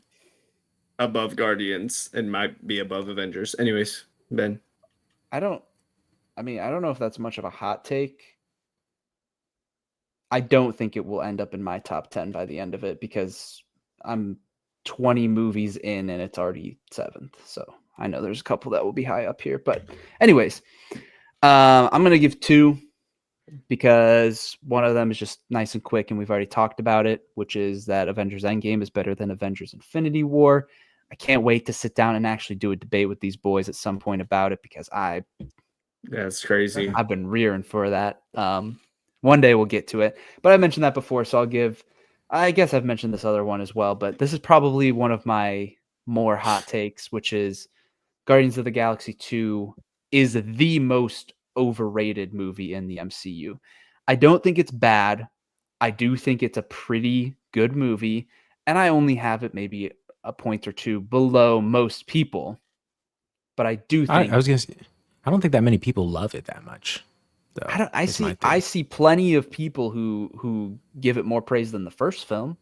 Speaker 1: above Guardians and might be above Avengers. Anyways, Ben.
Speaker 3: I don't know if that's much of a hot take. I don't think it will end up in my top 10 by the end of it because I'm 20 movies in and it's already 7th. So I know there's a couple that will be high up here. But anyways, I'm going to give 2 because one of them is just nice and quick and we've already talked about it, which is that Avengers Endgame is better than Avengers Infinity War. I can't wait to sit down and actually do a debate with these boys at some point about it because
Speaker 1: That's crazy.
Speaker 3: I've been rearing for that. One day we'll get to it, but I mentioned that before, so I guess I've mentioned this other one as well, but this is probably one of my more hot takes, which is Guardians of the Galaxy 2 is the most overrated movie in the MCU. I don't think it's bad. I do think it's a pretty good movie, and I only have it maybe a point or 2 below most people, but I do think
Speaker 2: I was gonna say, I don't think that many people love it that much. Though,
Speaker 3: I see plenty of people who give it more praise than the first film.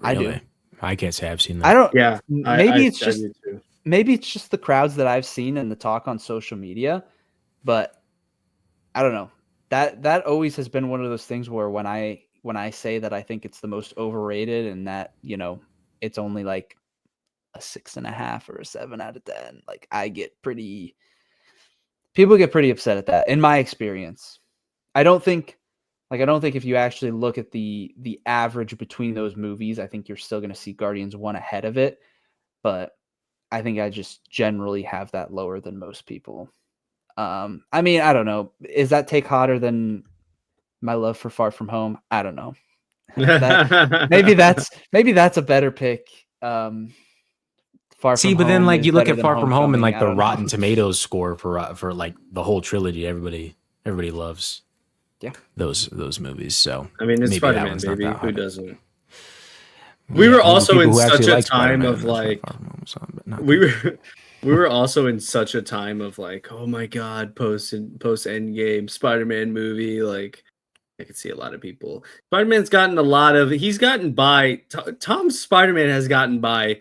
Speaker 2: Really?
Speaker 3: I do.
Speaker 2: I can't say I've seen that.
Speaker 3: I don't.
Speaker 1: Yeah.
Speaker 3: Maybe it's just the crowds that I've seen and the talk on social media, but I don't know. That always has been one of those things where when I say that I think it's the most overrated and that it's only like a 6.5 or a 7 out of 10, like people get pretty upset at that in my experience. I don't think if you actually look at the average between those movies, I think you're still going to see Guardians 1 ahead of it, but I think I just generally have that lower than most people. I mean, I don't know. Is that take hotter than my love for Far From Home? I don't know. Maybe that's a better pick.
Speaker 2: Far From Home. Then like you look at Far From Home and like the Rotten Tomatoes score for like the whole trilogy, everybody loves.
Speaker 3: Yeah,
Speaker 2: those movies. So
Speaker 1: I mean, it's Spider-Man, baby. Who doesn't? We
Speaker 2: Yeah,
Speaker 1: were also in such a
Speaker 2: like
Speaker 1: time
Speaker 2: Spider-Man,
Speaker 1: of like we were also in such a time of like, oh my god, post Endgame Spider-Man movie. Like, I could see a lot of people. Spider-Man's gotten he's gotten by. Tom's Spider-Man has gotten by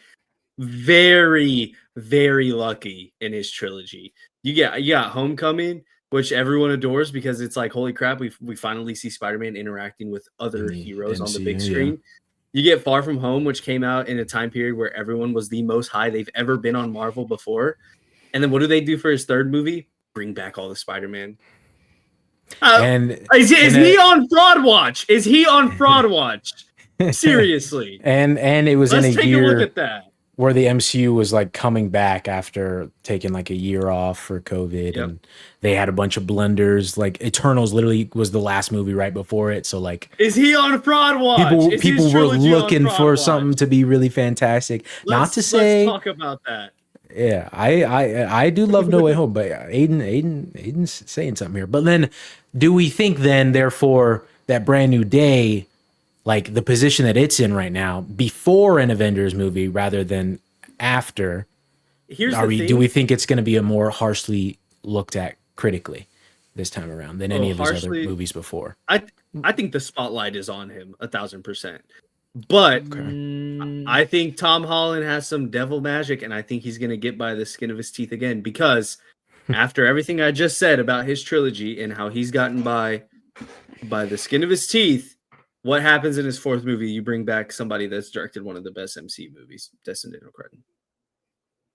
Speaker 1: very, very lucky in his trilogy. You got Homecoming, which everyone adores because it's like, holy crap, we finally see Spider-Man interacting with other heroes on the big screen. You get Far From Home, which came out in a time period where everyone was the most high they've ever been on Marvel before. And then what do they do for his third movie? Bring back all the Spider-Man. Is he on Fraud Watch? Is he on Fraud Watch? Seriously.
Speaker 2: And it was
Speaker 1: Let's
Speaker 2: in a
Speaker 1: take
Speaker 2: year
Speaker 1: a look at that.
Speaker 2: Where the MCU was like coming back after taking like a year off for COVID, and they had a bunch of blunders. Like Eternals literally was the last movie right before it. So like,
Speaker 1: is he on Fraud Watch?
Speaker 2: People were looking for something to be really fantastic. Let's talk
Speaker 1: about that.
Speaker 2: Yeah, I do love No Way Home, but Aiden's saying something here. But then, do we think then, therefore, that Brand New Day, like the position that it's in right now, before an Avengers movie rather than after, do we think it's going to be a more harshly looked at critically this time around than any of his other movies before?
Speaker 1: I think the spotlight is on him 1,000%. But I think Tom Holland has some devil magic, and I think he's going to get by the skin of his teeth again, because after everything I just said about his trilogy and how he's gotten by the skin of his teeth, what happens in his fourth movie? You bring back somebody that's directed one of the best MCU movies, Destin Daniel Cretton,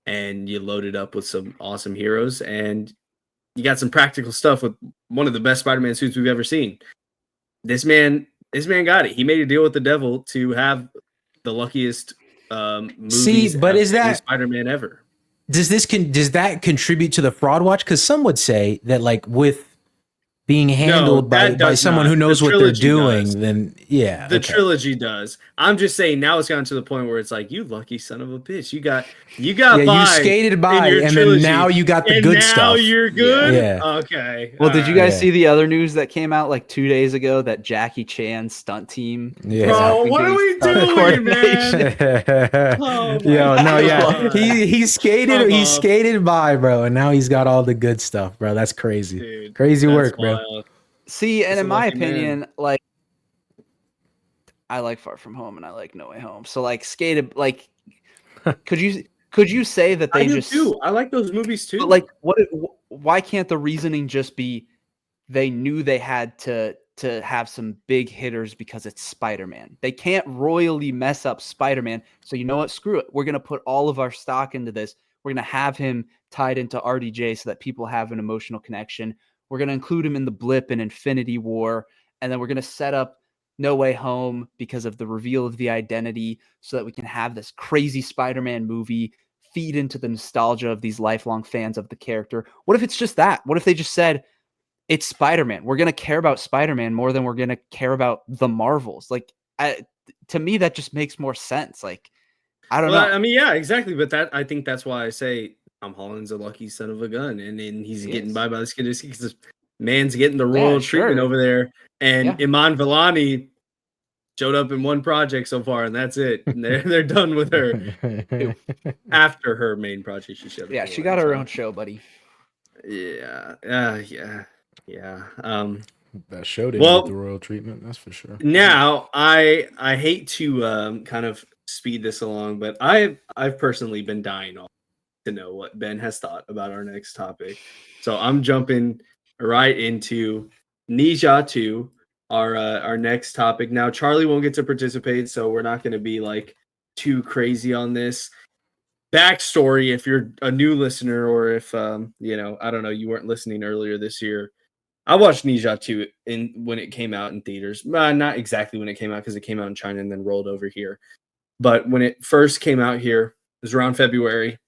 Speaker 1: and you load it up with some awesome heroes, and you got some practical stuff with one of the best Spider-Man suits we've ever seen. This man got it. He made a deal with the devil to have the luckiest movies
Speaker 2: is that
Speaker 1: Spider-Man ever?
Speaker 2: Does that contribute to the Fraud Watch? Because some would say that, like, with being handled by
Speaker 1: does
Speaker 2: someone
Speaker 1: not.
Speaker 2: who knows
Speaker 1: The
Speaker 2: what they're
Speaker 1: trilogy
Speaker 2: doing,
Speaker 1: does.
Speaker 2: then yeah.
Speaker 1: The
Speaker 2: okay.
Speaker 1: trilogy does. I'm just saying now it's gotten to the point where it's like, you lucky son of a bitch. You got
Speaker 2: Yeah,
Speaker 1: by
Speaker 2: you skated
Speaker 1: in
Speaker 2: by,
Speaker 1: your
Speaker 2: and
Speaker 1: trilogy,
Speaker 2: then now you got the
Speaker 1: and
Speaker 2: good
Speaker 1: now
Speaker 2: stuff.
Speaker 1: you're good?
Speaker 2: Yeah.
Speaker 1: Okay.
Speaker 3: Well,
Speaker 1: all
Speaker 3: did you
Speaker 1: right.
Speaker 3: guys
Speaker 2: Yeah.
Speaker 3: see the other news that came out like 2 days ago that Jackie Chan's stunt team
Speaker 2: Yeah.
Speaker 3: is
Speaker 1: Bro,
Speaker 3: helping
Speaker 1: what are
Speaker 3: doing
Speaker 1: we
Speaker 3: stunt
Speaker 1: doing, man?
Speaker 3: coordination?
Speaker 1: Oh my
Speaker 2: Yo, no, yeah.
Speaker 1: God.
Speaker 2: He
Speaker 1: Come
Speaker 2: skated by, bro, and now he's got all the good stuff, bro. That's crazy.
Speaker 1: Dude,
Speaker 2: Crazy
Speaker 1: that's
Speaker 2: work, bro.
Speaker 1: wild.
Speaker 3: See, and
Speaker 1: He's a
Speaker 3: in my
Speaker 1: lucky man.
Speaker 3: opinion, like I like Far From Home and I like No Way Home. So like skated like could you say that
Speaker 1: I
Speaker 3: they
Speaker 1: do
Speaker 3: just
Speaker 1: too. I like those movies too.
Speaker 3: but like why can't the reasoning just be they knew they had to have some big hitters because it's Spider-Man. They can't royally mess up Spider-Man. So you know what? Screw it. We're going to put all of our stock into this. We're going to have him tied into RDJ so that people have an emotional connection. We're going to include him in the blip in Infinity War. And then we're going to set up No Way Home because of the reveal of the identity so that we can have this crazy Spider-Man movie feed into the nostalgia of these lifelong fans of the character. What if it's just that? What if they just said, it's Spider-Man. We're going to care about Spider-Man more than we're going to care about the Marvels. Like, to me, that just makes more sense. Like, I don't know.
Speaker 1: I mean, yeah, exactly. But I think that's why I say Tom Holland's a lucky son of a gun, and he's getting by the skin of his teeth because this man's getting the royal treatment over there. And Iman Vellani showed up in one project so far, and that's it. And they're done with her. After her main project, she showed up.
Speaker 3: Yeah, she got her own show, buddy.
Speaker 1: Yeah. Yeah.
Speaker 2: That show didn't get the royal treatment, that's for sure.
Speaker 1: Now, I hate to kind of speed this along, but I've personally been dying to know what Ben has thought about our next topic. So I'm jumping right into NE ZHA 2, our next topic. Now, Charlie won't get to participate, so we're not going to be like too crazy on this. Backstory, if you're a new listener or if I don't know, you weren't listening earlier this year, I watched NE ZHA 2 when it came out in theaters. Not exactly when it came out because it came out in China and then rolled over here. But when it first came out here, it was around February.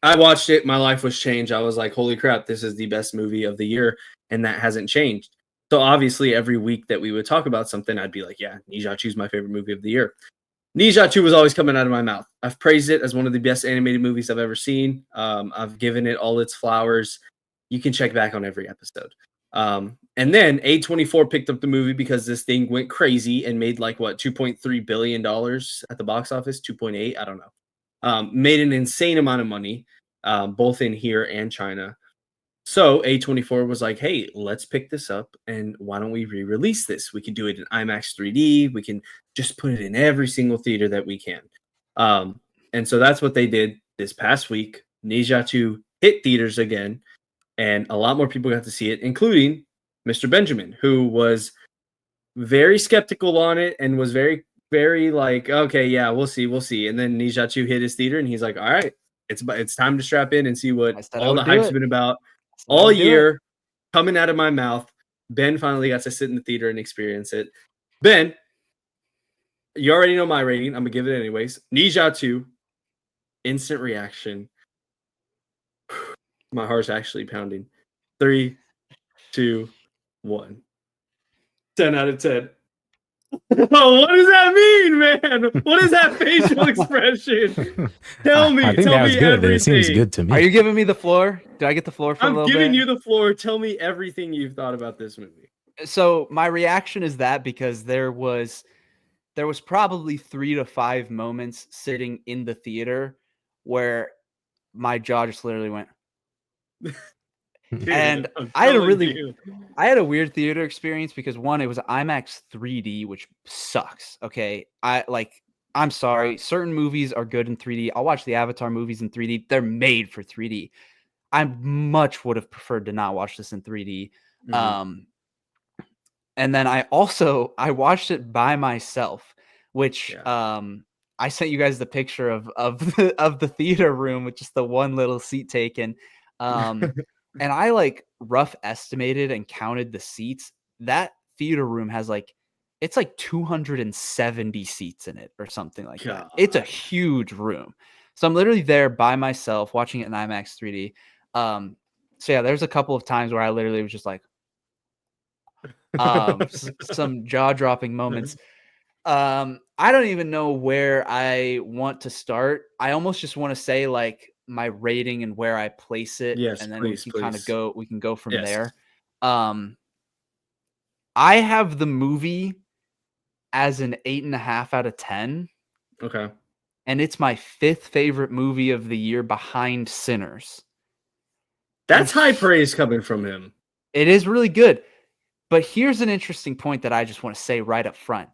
Speaker 1: I watched it. My life was changed. I was like, holy crap, this is the best movie of the year. And that hasn't changed. So obviously every week that we would talk about something, I'd be like, yeah, NE ZHA 2 is my favorite movie of the year. NE ZHA 2 was always coming out of my mouth. I've praised it as one of the best animated movies I've ever seen. I've given it all its flowers. You can check back on every episode. And then A24 picked up the movie because this thing went crazy and made like what $2.3 billion at the box office, 2.8, I don't know. Made an insane amount of money, both in here and China. So A24 was like, hey, let's pick this up and why don't we re-release this? We can do it in IMAX 3D. We can just put it in every single theater that we can. And so that's what they did this past week. NE ZHA 2 hit theaters again. And a lot more people got to see it, including Mr. Benjamin, who was very skeptical on it and was very, very like, okay, yeah, we'll see. And then NE ZHA 2 hit his theater, and he's like, all right, it's time to strap in and see what all the hype's been about all year coming out of my mouth. Ben finally got to sit in the theater and experience it. Ben, you already know my rating. I'm going to give it anyways. NE ZHA 2, instant reaction. My heart's actually pounding. 3, 2, 1. 10 out of 10. Oh, what does that mean, man? What is that facial expression? Tell me.
Speaker 2: I think
Speaker 1: tell
Speaker 2: that was
Speaker 1: me
Speaker 2: good.
Speaker 1: everything.
Speaker 2: It seems good to me.
Speaker 3: Are you giving me the floor? Do I get the floor for a little bit?
Speaker 1: I'm giving you the floor. Tell me everything you've thought about this movie.
Speaker 3: So my reaction is that because there was probably 3 to 5 moments sitting in the theater where my jaw just literally went. Dude, and I had a weird theater experience because one, it was IMAX 3D, which sucks. Okay. I'm sorry. Certain movies are good in 3D. I'll watch the Avatar movies in 3D. They're made for 3D. I much would have preferred to not watch this in 3D. Mm-hmm. And then I watched it by myself, which I sent you guys the picture of the theater room with just the one little seat taken. And I like rough estimated and counted the seats. That theater room has it's like 270 seats in it or something like that. It's a huge room. So I'm literally there by myself watching it in IMAX 3D. So yeah, there's a couple of times where I literally was just like, Some jaw-dropping moments. I don't even know where I want to start. I almost just want to say like my rating and where I place it,
Speaker 1: Yes,
Speaker 3: and then
Speaker 1: please,
Speaker 3: we can
Speaker 1: please.
Speaker 3: go from
Speaker 1: Yes.
Speaker 3: there. I have the movie as an 8.5 out of 10.
Speaker 1: Okay.
Speaker 3: And it's my 5th favorite movie of the year behind Sinners.
Speaker 1: That's
Speaker 3: And
Speaker 1: high praise coming from him.
Speaker 3: It is really good. But here's an interesting point that I just want to say right up front.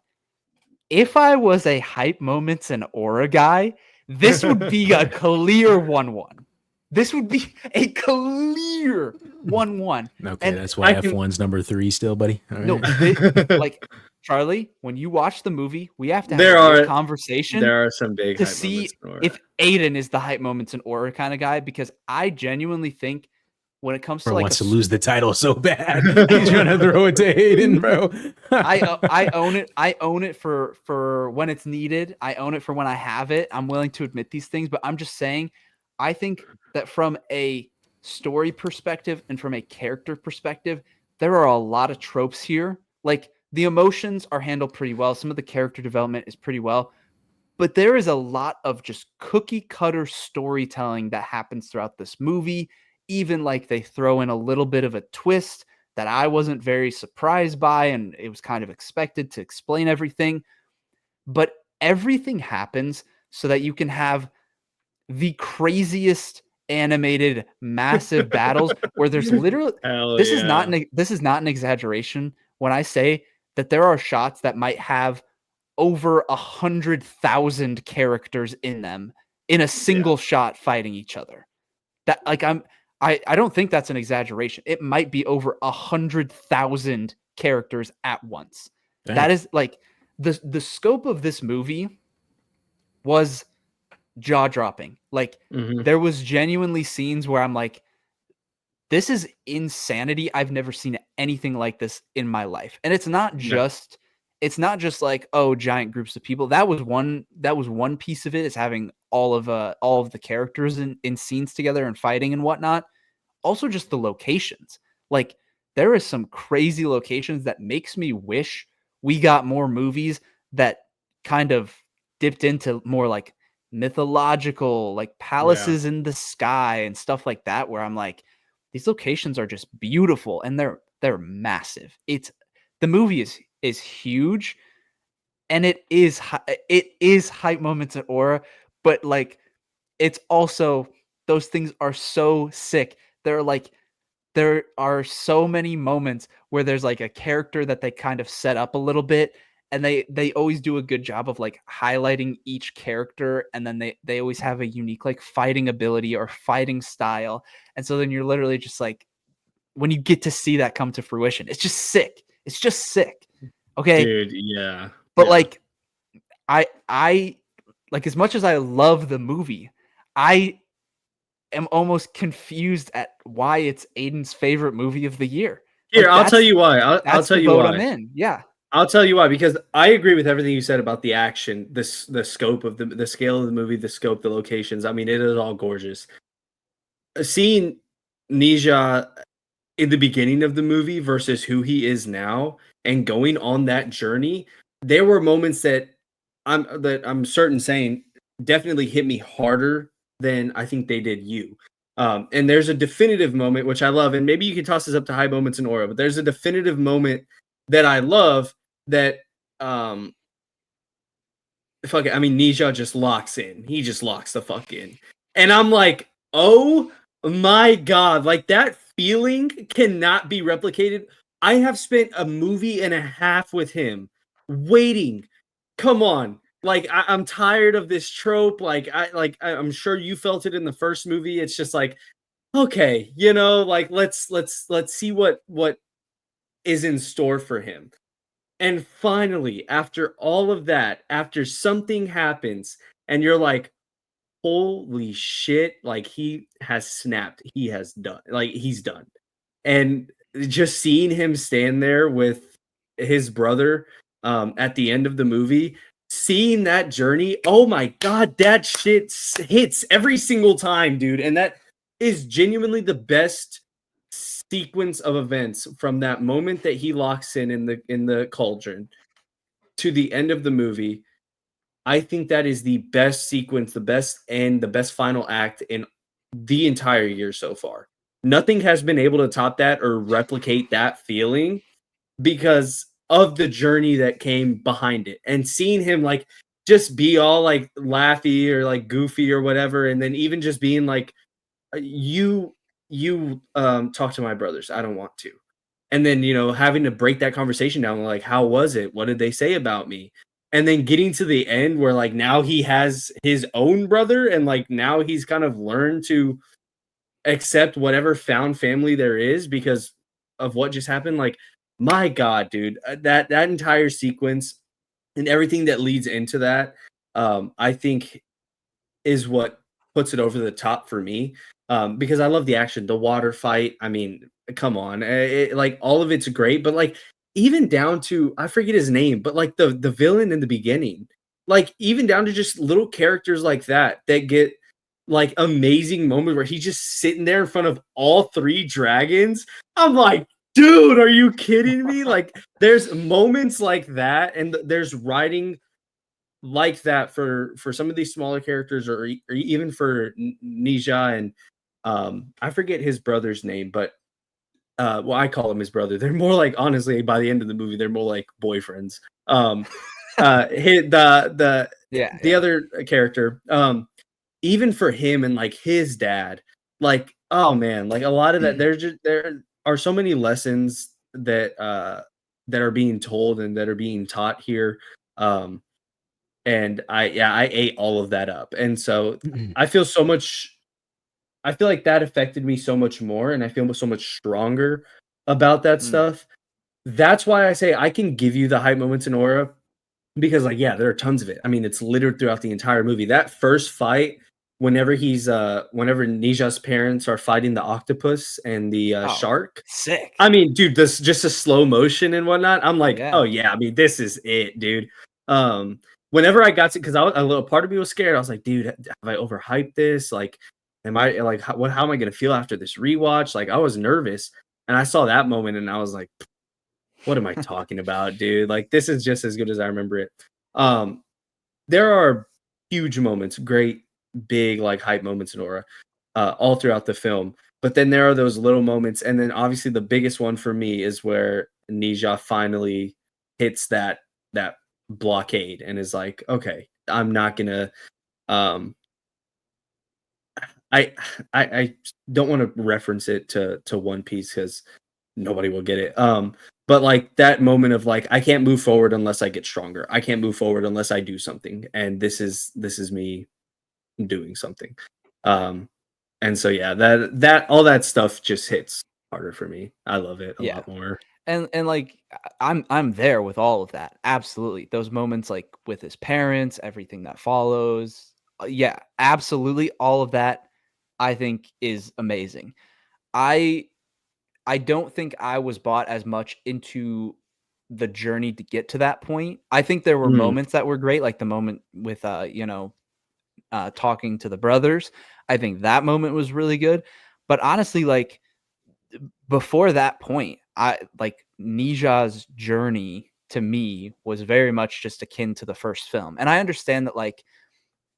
Speaker 3: If I was a hype moments and aura guy, this would be a clear 1-1. This would be a clear 1-1.
Speaker 2: Okay,
Speaker 3: And
Speaker 2: that's why F1's number 3 still, buddy. All
Speaker 3: no,
Speaker 2: right.
Speaker 3: like Charlie, when you watch the movie, we have to have
Speaker 1: There
Speaker 3: a
Speaker 1: are-
Speaker 3: real conversation
Speaker 1: There are some big
Speaker 3: to
Speaker 1: hype
Speaker 3: see
Speaker 1: moments in aura.
Speaker 3: if Aiden is the hype moments and aura kind of guy, because I genuinely think when it comes to
Speaker 2: Bro
Speaker 3: like
Speaker 2: wants to lose the title so bad. He's trying to throw it to Aiden, bro.
Speaker 3: I own it. I own it for when it's needed. I own it for when I have it. I'm willing to admit these things, but I'm just saying, I think that from a story perspective and from a character perspective, there are a lot of tropes here. Like the emotions are handled pretty well. Some of the character development is pretty well, but there is a lot of just cookie cutter storytelling that happens throughout this movie. Even like they throw in a little bit of a twist that I wasn't very surprised by, and it was kind of expected to explain everything. But everything happens so that you can have the craziest animated massive battles where there's literally this is not an exaggeration when I say that there are shots that might have over 100,000 characters in them in a single shot fighting each other. That like I don't think that's an exaggeration. It might be over 100,000 characters at once.
Speaker 2: Dang.
Speaker 3: That is like the scope of this movie was jaw-dropping. Like there was genuinely scenes where I'm like, this is insanity. I've never seen anything like this in my life. And it's not just like, oh, giant groups of people. That was one piece of it, is having all of the characters in scenes together and fighting and whatnot. Also just the locations. Like there is some crazy locations that makes me wish we got more movies that kind of dipped into more like mythological, like palaces in the sky and stuff like that, where I'm like, these locations are just beautiful and they're massive. The movie is huge, and it is hype moments and aura, but like it's also, those things are so sick. There are so many moments where there's like a character that they kind of set up a little bit, and they always do a good job of like highlighting each character, and then they always have a unique like fighting ability or fighting style. And so then you're literally just like, when you get to see that come to fruition, it's just sick. It's just sick. Okay.
Speaker 1: Dude, yeah.
Speaker 3: But like I like, as much as I love the movie, I am almost confused at why it's Aiden's favorite movie of the year.
Speaker 1: Here,
Speaker 3: Like,
Speaker 1: I'll tell you why. I'll tell you why.
Speaker 3: I'm in. Yeah.
Speaker 1: I'll tell you why, because I agree with everything you said about the action, the scope of the scale of the movie, the scope, the locations. I mean, it is all gorgeous. Seeing NE ZHA in the beginning of the movie versus who he is now, and going on that journey, there were moments that I'm certain saying definitely hit me harder than I think they did you. And there's a definitive moment which I love, and maybe you can toss this up to high moments in aura, but there's a definitive moment that I love that fuck it. I mean, NE ZHA just locks in. He just locks the fuck in. And I'm like, oh my God, like that feeling cannot be replicated. I have spent a movie and a half with him waiting. Come on. Like I'm tired of this trope. I'm sure you felt it in the first movie. It's just like, okay, like let's see what is in store for him. And finally, after all of that, after something happens and you're like, holy shit, like he has snapped. He has done. Like he's done. And just seeing him stand there with his brother at the end of the movie, seeing that journey, oh my God, that shit hits every single time, dude. And that is genuinely the best sequence of events from that moment that he locks in the cauldron to the end of the movie, I think that is the best sequence, the best end, the best final act in the entire year so far. Nothing has been able to top that or replicate that feeling because of the journey that came behind it. And seeing him like just be all like laughy or like goofy or whatever, and then even just being like, you talk to my brothers. I don't want to. And then, having to break that conversation down, like, how was it? What did they say about me? And then getting to the end where like now he has his own brother and like now he's kind of learned to accept whatever found family there is because of what just happened. Like, my God, dude, that entire sequence and everything that leads into that, I think is what puts it over the top for me. Because I love the action, the water fight. I mean, come on, like all of it's great, but like even down to I forget his name, but like the villain in the beginning, like even down to just little characters like that get like amazing moment where he's just sitting there in front of all three dragons. I'm like, dude, are you kidding me? Like, there's moments like that, and there's writing like that for some of these smaller characters, or even for Nija and I forget his brother's name, but well, I call him his brother. They're more like honestly by the end of the movie, they're more like boyfriends. The
Speaker 3: Yeah.
Speaker 1: other character, even for him and like his dad, like oh man, like a lot of that. There are so many lessons that are being told and that are being taught here. And I ate all of that up. And so I feel so much I feel like that affected me so much more and I feel so much stronger about that stuff. That's why I say I can give you the hype moments in Aura because like yeah, there are tons of it. I mean, it's littered throughout the entire movie. That first fight whenever whenever Nija's parents are fighting the octopus and the shark.
Speaker 3: Sick.
Speaker 1: I mean, dude, this just a slow motion and whatnot. I'm like,
Speaker 3: Yeah.
Speaker 1: oh yeah, I mean, this is it, dude. Whenever I got to, because a little part of me was scared. I was like, dude, have I overhyped this? Like, am I like, how am I gonna feel after this rewatch? Like, I was nervous, and I saw that moment, and I was like, what am I talking about, dude? Like, this is just as good as I remember it. There are huge moments, great, big, like hype moments in Aura, all throughout the film. But then there are those little moments, and then obviously the biggest one for me is where Nija finally hits that blockade and is like, okay, I'm not gonna. Um, I don't want to reference it to One Piece because nobody will get it. But like that moment of like, I can't move forward unless I get stronger. I can't move forward unless I do something, and this is me doing something. And so yeah, that all that stuff just hits harder for me. I love it a lot more.
Speaker 3: And like I'm there with all of that. Absolutely. Those moments like with his parents, everything that follows. Yeah, absolutely all of that I think is amazing. I don't think I was bought as much into the journey to get to that point. I think there were moments that were great, like the moment with talking to the brothers. I think that moment was really good. But honestly, like before that point, I like Nija's journey to me was very much just akin to the first film. And I understand that like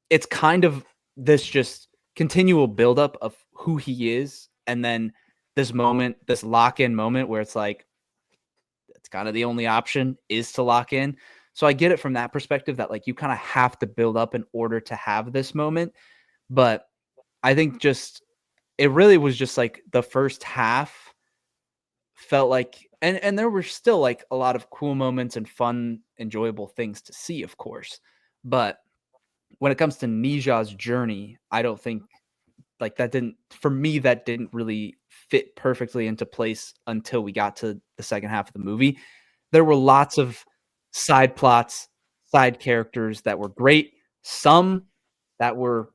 Speaker 3: it's kind of this just continual buildup of who he is, and then this moment, this lock-in moment where it's like it's kind of the only option is to lock in. So I get it from that perspective that like you kind of have to build up in order to have this moment. But I think just it really was just like the first half felt like and there were still like a lot of cool moments and fun, enjoyable things to see, of course. But when it comes to Nija's journey, I don't think like that didn't really fit perfectly into place until we got to the second half of the movie. There were lots of side plots, side characters that were great, some that were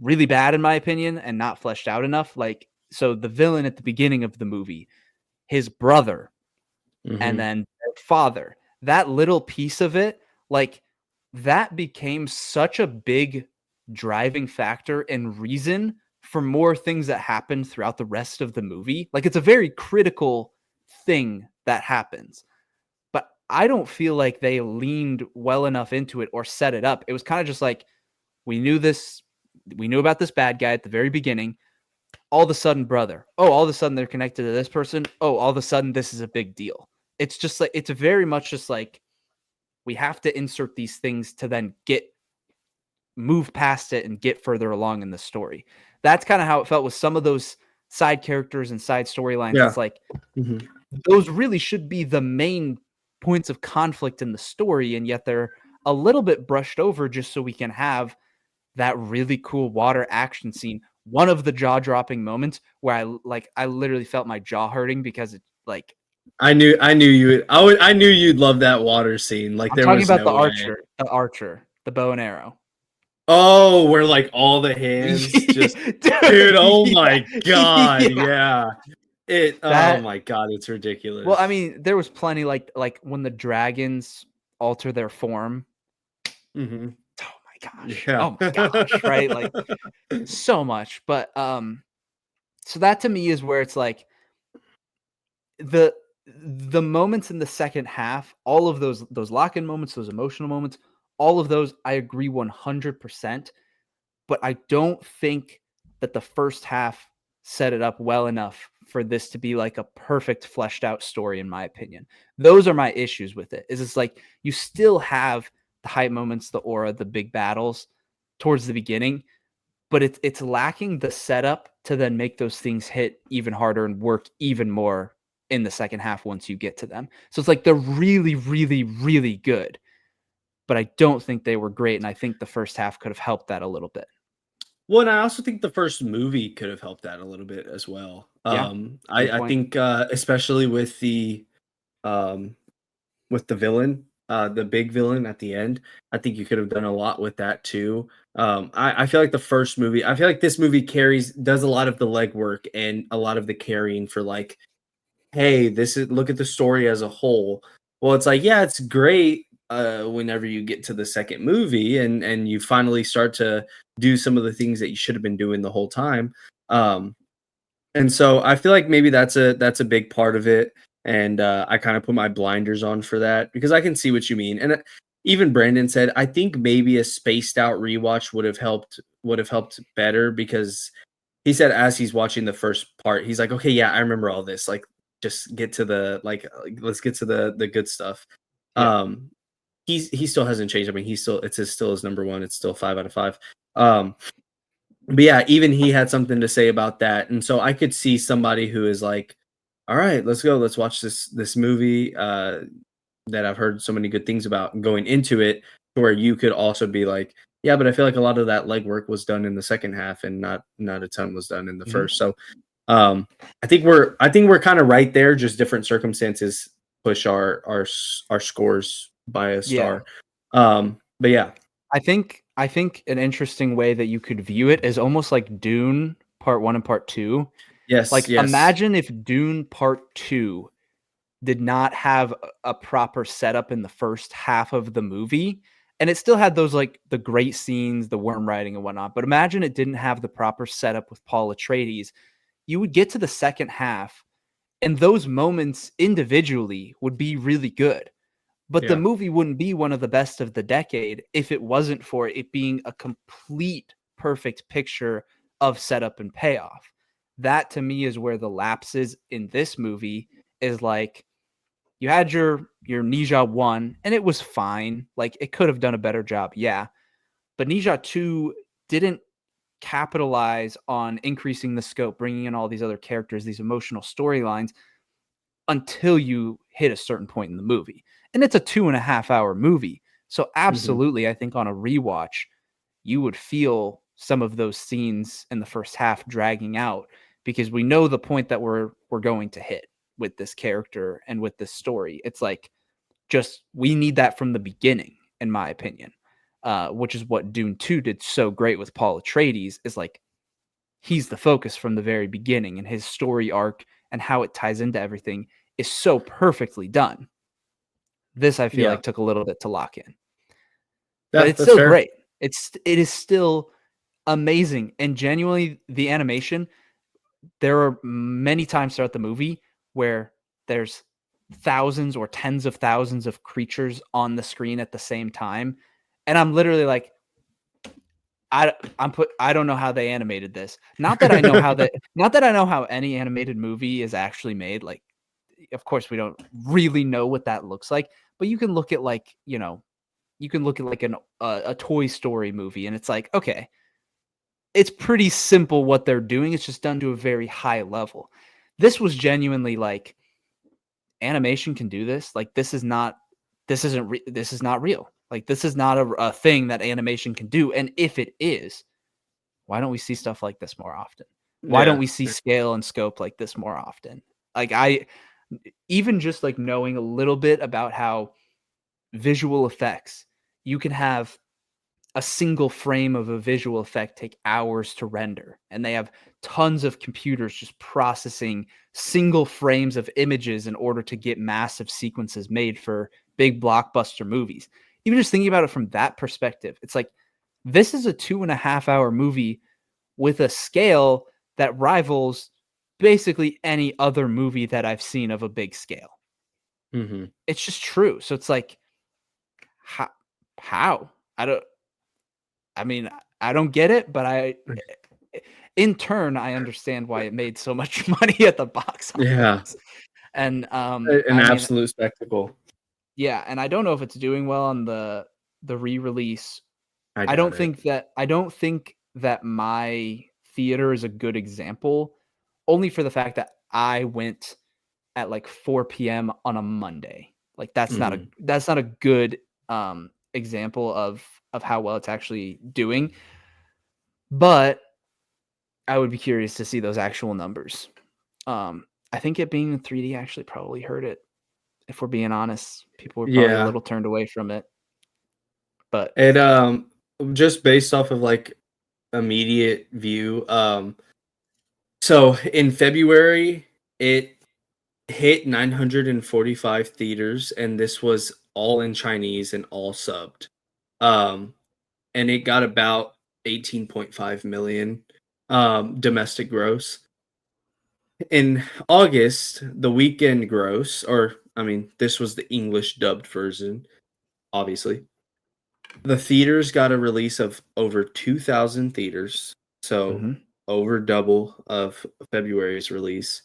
Speaker 3: really bad in my opinion and not fleshed out enough. Like so the villain at the beginning of the movie, his brother, and then their father, that little piece of it, like that became such a big driving factor and reason for more things that happen throughout the rest of the movie. Like, it's a very critical thing that happens. But I don't feel like they leaned well enough into it or set it up. It was kind of just like, we knew about this bad guy at the very beginning. All of a sudden, brother. Oh, all of a sudden they're connected to this person. Oh, all of a sudden this is a big deal. It's just like, it's very much just like, we have to insert these things to then move past it and get further along in the story. That's kind of how it felt with some of those side characters and side storylines.
Speaker 1: Yeah.
Speaker 3: It's like, those really should be the main points of conflict in the story, and yet they're a little bit brushed over just so we can have that really cool water action scene. One of the jaw-dropping moments where I literally felt my jaw hurting because it, like,
Speaker 1: I knew you'd love that water scene. Like,
Speaker 3: I'm
Speaker 1: there
Speaker 3: talking
Speaker 1: was
Speaker 3: about
Speaker 1: no way.
Speaker 3: the archer, the bow and arrow.
Speaker 1: Oh, where like all the hands just dude, oh my god, yeah. Oh my god, it's ridiculous.
Speaker 3: Well, I mean, there was plenty like when the dragons alter their form.
Speaker 1: Mm-hmm.
Speaker 3: Oh my gosh.
Speaker 1: Yeah.
Speaker 3: Oh my gosh, right? Like, so much. But so that to me is where it's like the moments in the second half, all of those lock-in moments, those emotional moments, all of those, I agree 100%. But I don't think that the first half set it up well enough for this to be like a perfect fleshed out story, in my opinion. Those are my issues with it. Is it's like you still have the hype moments, the aura, the big battles towards the beginning, but it's lacking the setup to then make those things hit even harder and work even more in the second half once you get to them. So it's like they're really, really, really good, but I don't think they were great. And I think the first half could have helped that a little bit.
Speaker 1: Well, and I also think the first movie could have helped that a little bit as well.
Speaker 3: Yeah,
Speaker 1: I think especially with the villain, the big villain at the end, I think you could have done a lot with that too. I feel like the first movie, I feel like this movie does a lot of the legwork and a lot of the carrying for like, hey, look at the story as a whole. Well, it's like, yeah, it's great whenever you get to the second movie and you finally start to do some of the things that you should have been doing the whole time. And so I feel like maybe that's a big part of it. And I kind of put my blinders on for that because I can see what you mean. And even Brandon said, I think maybe a spaced out rewatch would have helped better because he said as he's watching the first part, he's like, okay, yeah, I remember all this. Like, just get to the let's get to the good stuff.
Speaker 3: Yeah.
Speaker 1: He still hasn't changed. I mean, still his number one. It's still 5 out of 5. But yeah, even he had something to say about that. And so I could see somebody who is like, all right, let's go. Let's watch this movie that I've heard so many good things about, going into it to where you could also be like, yeah, but I feel like a lot of that legwork was done in the second half and not a ton was done in the first. So I think we're kind of right there, just different circumstances push our scores by a star. But yeah.
Speaker 3: I think an interesting way that you could view it is almost like Dune Part 1 and Part 2.
Speaker 1: Yes.
Speaker 3: Like,
Speaker 1: yes.
Speaker 3: imagine if Dune Part 2 did not have a proper setup in the first half of the movie, and it still had those like the great scenes, the worm riding and whatnot. But imagine it didn't have the proper setup with Paul Atreides. You would get to the second half, and those moments individually would be really good. But the movie wouldn't be one of the best of the decade if it wasn't for it being a complete perfect picture of setup and payoff. That to me is where the lapses in this movie is. Like, you had your NE ZHA 1 and it was fine. Like, it could have done a better job. Yeah. But NE ZHA 2 didn't capitalize on increasing the scope, bringing in all these other characters, these emotional storylines until you hit a certain point in the movie. And it's a 2.5 hour movie. So absolutely, I think on a rewatch, you would feel some of those scenes in the first half dragging out because we know the point that we're going to hit with this character and with this story. It's like, just, we need that from the beginning, in my opinion, which is what Dune 2 did so great with Paul Atreides, is like, he's the focus from the very beginning, and his story arc and how it ties into everything is so perfectly done. This, I feel like, took a little bit to lock in. But it's still great. It is still amazing. And genuinely, the animation, there are many times throughout the movie where there's thousands or tens of thousands of creatures on the screen at the same time. And I'm literally like, I don't know how they animated this. Not that I know how any animated movie is actually made. Like, of course, we don't really know what that looks like, but you can look at like, you can look at like a Toy Story movie, and it's like, okay, it's pretty simple what they're doing. It's just done to a very high level. This was genuinely like, animation can do this. Like, this is not real. Like, this is not a thing that animation can do. And if it is, why don't we see stuff like this more often? Why don't we see scale and scope like this more often? Like, even just like knowing a little bit about how visual effects, you can have a single frame of a visual effect take hours to render, and they have tons of computers just processing single frames of images in order to get massive sequences made for big blockbuster movies. Even just thinking about it from that perspective, it's like, this is a 2.5 hour movie with a scale that rivals basically any other movie that I've seen of a big scale.
Speaker 1: Mm-hmm.
Speaker 3: It's just true. So it's like, how? I mean, I don't get it, but in turn, I understand why it made so much money at the box office.
Speaker 1: Yeah.
Speaker 3: And
Speaker 1: An absolute spectacle.
Speaker 3: Yeah, and I don't know if it's doing well on the re-release.
Speaker 1: I
Speaker 3: don't think that my theater is a good example, only for the fact that I went at like 4 p.m. on a Monday. Like, that's not a good example of how well it's actually doing. But I would be curious to see those actual numbers. I think it being in 3D actually probably hurt it. If we're being honest, people were probably a little turned away from it. But
Speaker 1: it just based off of like immediate view, so in February it hit 945 theaters, and this was all in Chinese and all subbed. And it got about 18.5 million domestic gross. In August, the weekend gross, or I mean, this was the English dubbed version, obviously. The theaters got a release of over 2,000 theaters, so over double of February's release,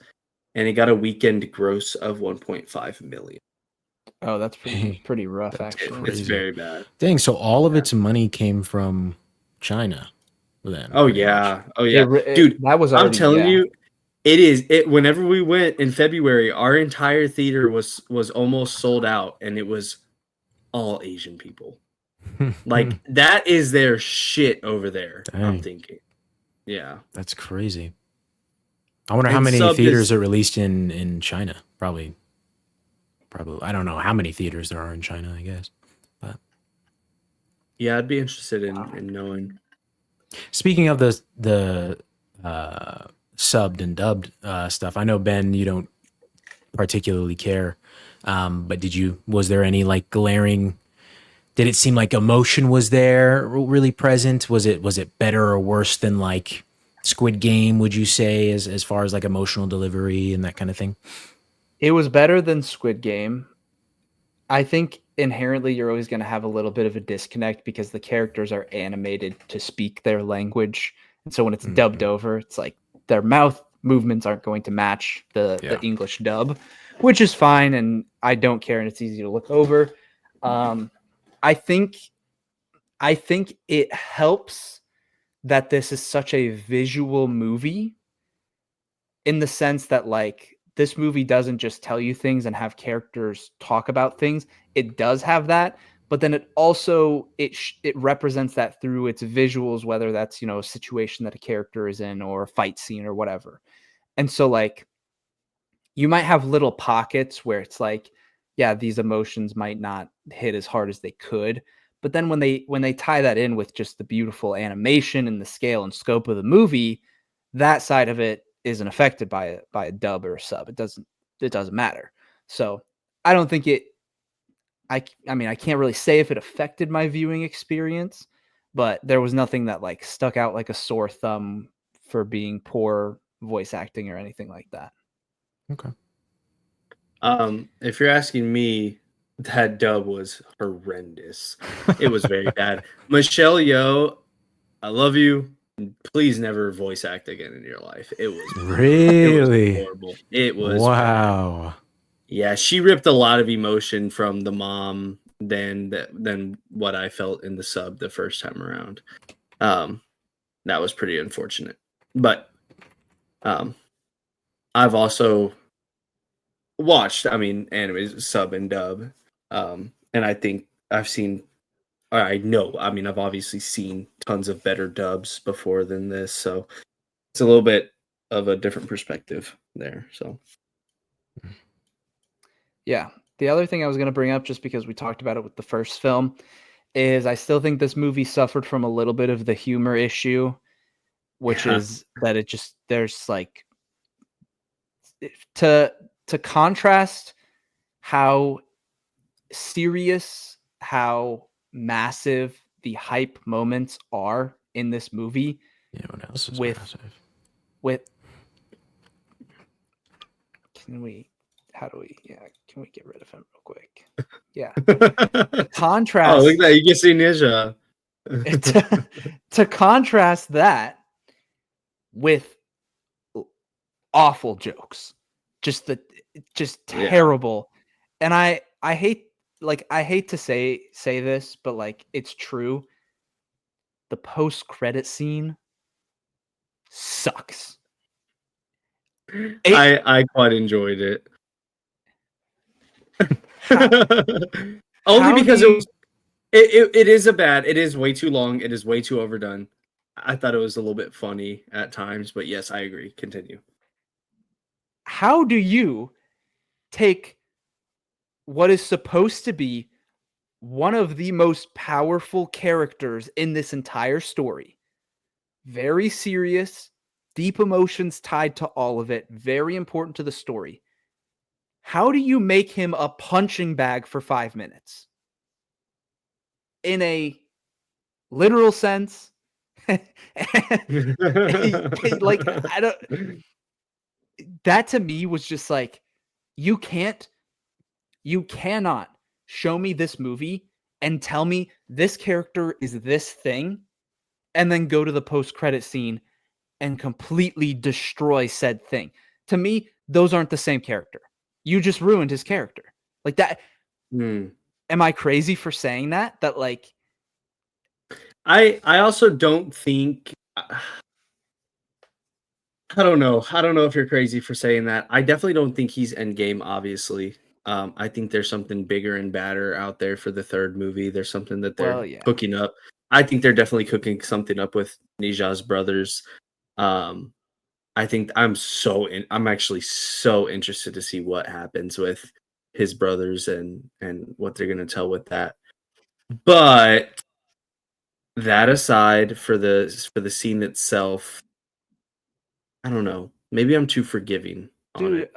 Speaker 1: and it got a weekend gross of 1.5 million.
Speaker 3: Oh, that's pretty rough, actually.
Speaker 1: It's very bad.
Speaker 2: Dang, so all of its money came from China then.
Speaker 1: Oh yeah. Oh yeah. Dude,
Speaker 3: that was
Speaker 1: I'm telling you, it whenever we went in February, our entire theater was almost sold out, and it was all Asian people. Like, that is their shit over there. Dang. I'm thinking. Yeah.
Speaker 2: That's crazy. I wonder how many theaters are released in China. Probably I don't know how many theaters there are in China, I guess. But
Speaker 1: yeah, I'd be interested in knowing.
Speaker 2: Speaking of the subbed and dubbed stuff, I know, Ben, you don't particularly care, but was there any like glaring, did it seem like emotion was there really present? Was it better or worse than like Squid Game, would you say, as far as like emotional delivery and that kind of thing?
Speaker 3: It was better than Squid Game. I think inherently you're always going to have a little bit of a disconnect because the characters are animated to speak their language. And so when it's dubbed over, it's like their mouth movements aren't going to match the English dub, which is fine. And I don't care. And it's easy to look over. I think it helps that this is such a visual movie, in the sense that like this movie doesn't just tell you things and have characters talk about things. It does have that, but then it also it represents that through its visuals, whether that's, a situation that a character is in or a fight scene or whatever. And so like you might have little pockets where it's like, yeah, these emotions might not hit as hard as they could, but then when they tie that in with just the beautiful animation and the scale and scope of the movie, that side of it isn't affected by a dub or a sub. It doesn't matter. So I don't think I mean, I can't really say if it affected my viewing experience, but there was nothing that like stuck out like a sore thumb for being poor voice acting or anything like that.
Speaker 2: Okay.
Speaker 1: If you're asking me, that dub was horrendous. It was very bad. Michelle Yeoh, I love you. Please never voice act again in your life. It was
Speaker 2: Really
Speaker 1: horrible. It was bad.
Speaker 2: wow.
Speaker 1: Yeah, she ripped a lot of emotion from the mom than what I felt in the sub the first time around. That was pretty unfortunate. But I've also watched, anime sub and dub. And I think I've seen, or I know, I've obviously seen tons of better dubs before than this. So it's a little bit of a different perspective there. So,
Speaker 3: yeah. The other thing I was going to bring up, just because we talked about it with the first film, is I still think this movie suffered from a little bit of the humor issue, which is that it just, there's like, to contrast how serious, how massive the hype moments are in this movie.
Speaker 2: Yeah, what else is
Speaker 3: with
Speaker 2: massive?
Speaker 3: Can we get rid of him real quick? Yeah. The contrast.
Speaker 1: Oh, look at that. You can see NE ZHA.
Speaker 3: to contrast that with awful jokes, just terrible. And I hate to say this, but like it's true. The post-credit scene sucks.
Speaker 1: I quite enjoyed it. Only because it is way too long. It is way too overdone. I thought it was a little bit funny at times, but yes, I agree. Continue.
Speaker 3: How do you take what is supposed to be one of the most powerful characters in this entire story, very serious, deep emotions tied to all of it, very important to the story. How do you make him a punching bag for 5 minutes? In a literal sense, like I don't. That to me was just like, you cannot show me this movie and tell me this character is this thing, and then go to the post-credit scene and completely destroy said thing. To me, those aren't the same character. You just ruined his character. Like that. Am I crazy for saying that? That like,
Speaker 1: I also don't think. I don't know. I don't know if you're crazy for saying that. I definitely don't think he's endgame. Obviously, I think there's something bigger and badder out there for the third movie. There's something that they're cooking up. I think they're definitely cooking something up with NE ZHA's brothers. I think I'm actually so interested to see what happens with his brothers and what they're gonna tell with that. But that aside, for the scene itself, I don't know. Maybe I'm too forgiving on it.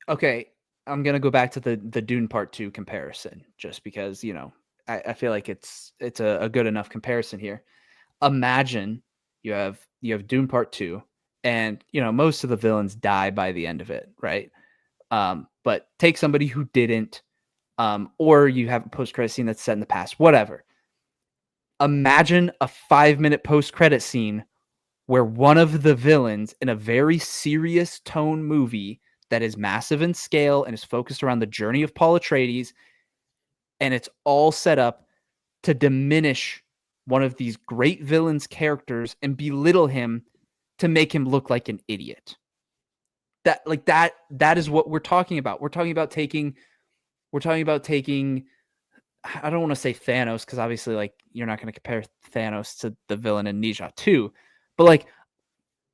Speaker 3: Okay, I'm gonna go back to the Dune Part 2 comparison, just because I feel like it's a good enough comparison here. Imagine you have Dune Part 2, and most of the villains die by the end of it, right? But take somebody who didn't, or you have a post-credit scene that's set in the past, whatever. Imagine a 5-minute post-credit scene where one of the villains in a very serious tone movie that is massive in scale and is focused around the journey of Paul Atreides, and it's all set up to diminish one of these great villains' characters and belittle him to make him look like an idiot. That is what we're talking about. We're talking about taking I don't want to say Thanos, because obviously like you're not going to compare Thanos to the villain in NE ZHA 2, but like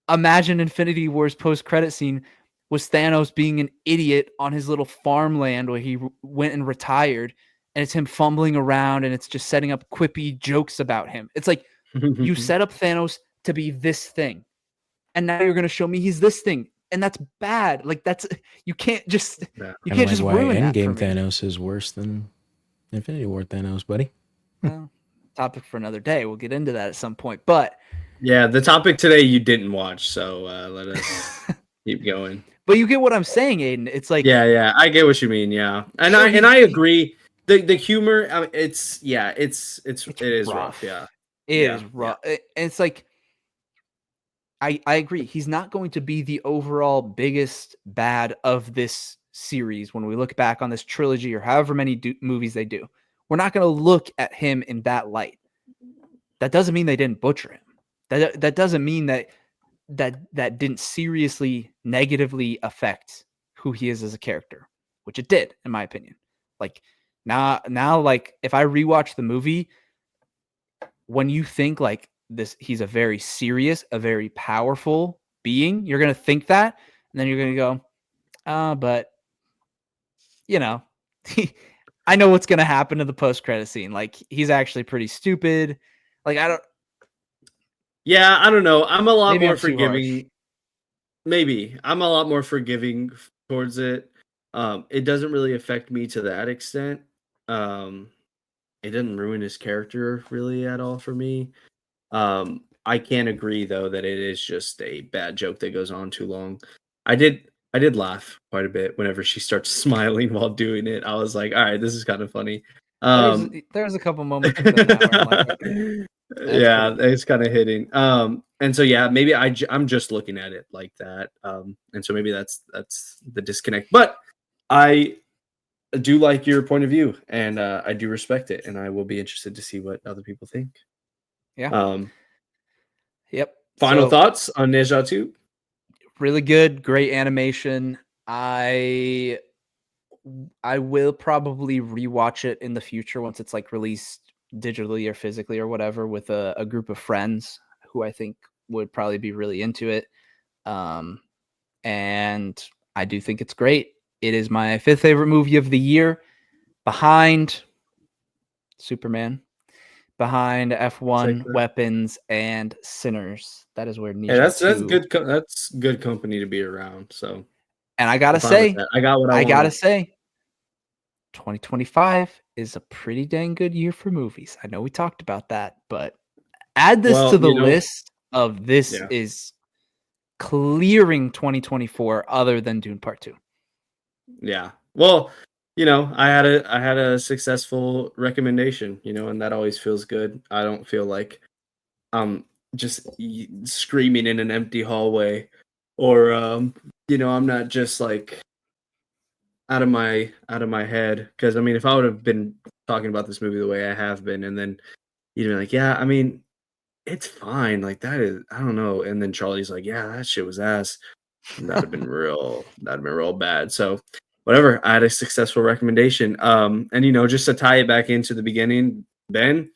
Speaker 3: imagine Infinity War's post-credit scene was Thanos being an idiot on his little farmland where he went and retired, and it's him fumbling around, and it's just setting up quippy jokes about him. It's like you set up Thanos to be this thing, and now you're going to show me he's this thing, and that's bad. Like you can't just ruin that.
Speaker 2: Endgame Thanos is worse than Infinity War Thanos, buddy.
Speaker 3: Well, topic for another day. We'll get into that at some point. But
Speaker 1: yeah, the topic today you didn't watch, so let us keep going.
Speaker 3: But you get what I'm saying, Aiden. It's like
Speaker 1: Yeah, I get what you mean. Yeah, and
Speaker 3: sure,
Speaker 1: I agree. The humor, I mean, it is rough. Yeah,
Speaker 3: It is rough. And it's like I agree. He's not going to be the overall biggest bad of this series when we look back on this trilogy or however many movies they do. We're not going to look at him in that light. That doesn't mean they didn't butcher him. That doesn't mean that didn't seriously negatively affect who he is as a character, which it did, in my opinion. Like now, like if I rewatch the movie, when you think like this, he's a very serious, a very powerful being, you're going to think that, and then you're going to go, but you know, I know what's going to happen to the post-credit scene. Like he's actually pretty stupid. Like I
Speaker 1: don't know. I'm a lot more
Speaker 3: I'm
Speaker 1: forgiving. Maybe I'm a lot more forgiving towards it. It doesn't really affect me to that extent. It didn't ruin his character really at all for me. I can agree though that it is just a bad joke that goes on too long. I did laugh quite a bit whenever she starts smiling while doing it. I was like, all right, this is kind of funny.
Speaker 3: There's a couple moments within that where I'm like, okay,
Speaker 1: yeah, it's kind of hitting. And so yeah, maybe I'm just looking at it like that. And so maybe that's the disconnect. But I do like your point of view, and I do respect it, and I will be interested to see what other people think.
Speaker 3: Yeah. Yep.
Speaker 1: Final thoughts on Ne ZHA 2?
Speaker 3: Really good, great animation. I will probably rewatch it in the future once it's like released digitally or physically or whatever with a group of friends who I think would probably be really into it. And I do think it's great. It is my 5th favorite movie of the year, behind Superman, behind F1, Weapons, and Sinners. That is where Ne ZHA 2.
Speaker 1: That's good. That's good company to be around. So,
Speaker 3: and I gotta say,
Speaker 1: I got what I
Speaker 3: gotta say, 2025 is a pretty dang good year for movies. I know we talked about that, but add this to the list of this is clearing 2024 other than Dune Part 2.
Speaker 1: Yeah. Well, I had a successful recommendation, and that always feels good. I don't feel like I'm just screaming in an empty hallway, or I'm not just like out of my head. Because I mean, if I would have been talking about this movie the way I have been, and then you'd be like, yeah, I mean, it's fine. Like that is, I don't know. And then Charlie's like, yeah, that shit was ass. That'd have been real bad. So whatever, I had a successful recommendation. And just to tie it back into the beginning, Ben,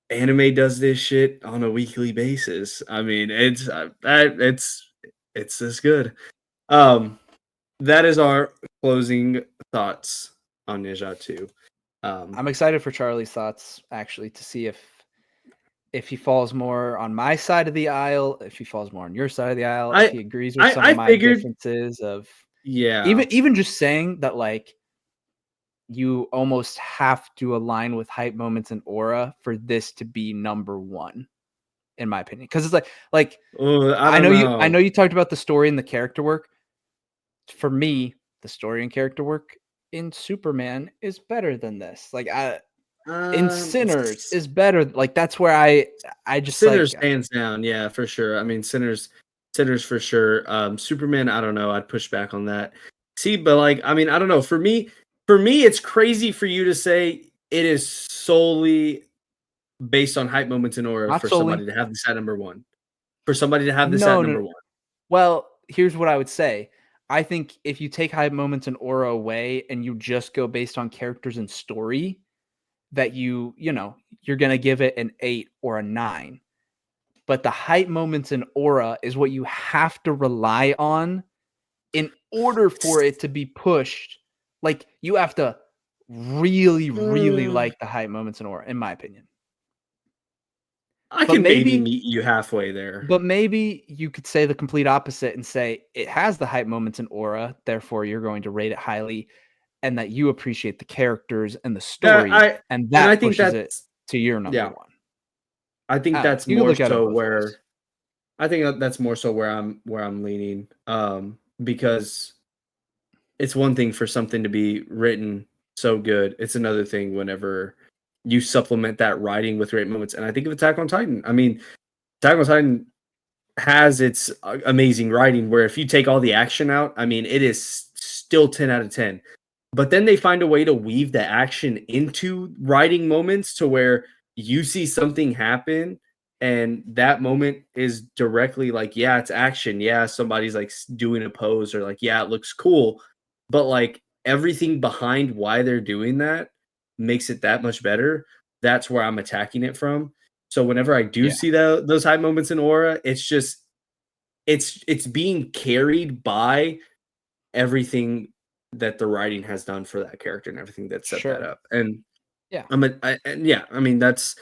Speaker 1: anime does this shit on a weekly basis. I mean, it's this good. That is our closing thoughts on Ne ZHA 2.
Speaker 3: I'm excited for Charlie's thoughts, actually, to see if he falls more on my side of the aisle, if he falls more on your side of the aisle, if he agrees with some of my differences of even just saying that, like, you almost have to align with hype moments and aura for this to be number one, in my opinion. Because it's like I know you talked about the story and the character work. For me, the story and character work in Superman is better than this. Like in Sinners is better. Like that's where I just
Speaker 1: Sinners hands down, yeah, for sure. I mean, Sinners for sure. Superman, I don't know. I'd push back on that. See, but like, I mean, I don't know. For me, it's crazy for you to say it is solely based on hype moments and aura for somebody to have this at number one. For somebody to have this at number one.
Speaker 3: Well, here's what I would say. I think if you take hype moments and aura away and you just go based on characters and story, that you're going to give it an 8 or a 9. But the hype moments and aura is what you have to rely on in order for it to be pushed. Like you have to really, really like the hype moments and aura, in my opinion.
Speaker 1: I can maybe meet you halfway there.
Speaker 3: But maybe you could say the complete opposite and say it has the hype moments and aura, therefore you're going to rate it highly, and that you appreciate the characters and the story, and I think pushes it to your number one?
Speaker 1: I think that's
Speaker 3: you can
Speaker 1: more
Speaker 3: look at it
Speaker 1: so
Speaker 3: both
Speaker 1: where
Speaker 3: ways.
Speaker 1: I think that's more so where I'm leaning, because it's one thing for something to be written so good. It's another thing whenever you supplement that writing with great moments. And I think of Attack on Titan. I mean, Attack on Titan has its amazing writing where if you take all the action out, I mean, it is still 10 out of 10. But then they find a way to weave the action into writing moments to where you see something happen and that moment is directly like, yeah, it's action. Yeah, somebody's like doing a pose or like, yeah, it looks cool. But like everything behind why they're doing that makes it that much better. That's where I'm attacking it from. So whenever I do
Speaker 3: Yeah,
Speaker 1: see those high moments in Aura, it's just it's being carried by everything that the writing has done for that character and everything that set that
Speaker 3: sure.
Speaker 1: up. And
Speaker 3: Yeah,
Speaker 1: I mean that's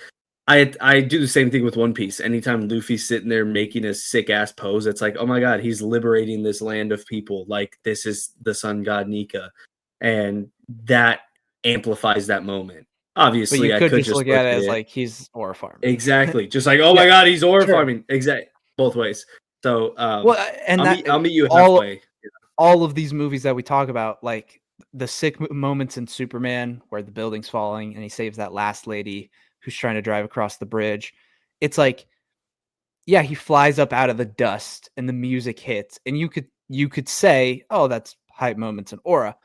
Speaker 1: I do the same thing with One Piece. Anytime Luffy's sitting there making a sick ass pose, it's like, oh my god, he's liberating this land of people. Like this is the sun god Nika, and that amplifies that moment.
Speaker 3: but you
Speaker 1: Obviously, I
Speaker 3: could
Speaker 1: could
Speaker 3: just
Speaker 1: just
Speaker 3: look
Speaker 1: look
Speaker 3: at it
Speaker 1: at
Speaker 3: as
Speaker 1: it
Speaker 3: like he's ore farming.
Speaker 1: exactly, just like, oh my
Speaker 3: Yeah,
Speaker 1: god, he's ore
Speaker 3: sure.
Speaker 1: farming. Exact both ways. So
Speaker 3: Well, and
Speaker 1: I'll meet you
Speaker 3: all
Speaker 1: halfway.
Speaker 3: all of these movies that we talk about, like the sick moments in Superman where the building's falling and he saves that last lady who's trying to drive across the bridge. It's like, yeah, he flies up out of the dust and the music hits, and you could say, oh, that's hype moments in Aura,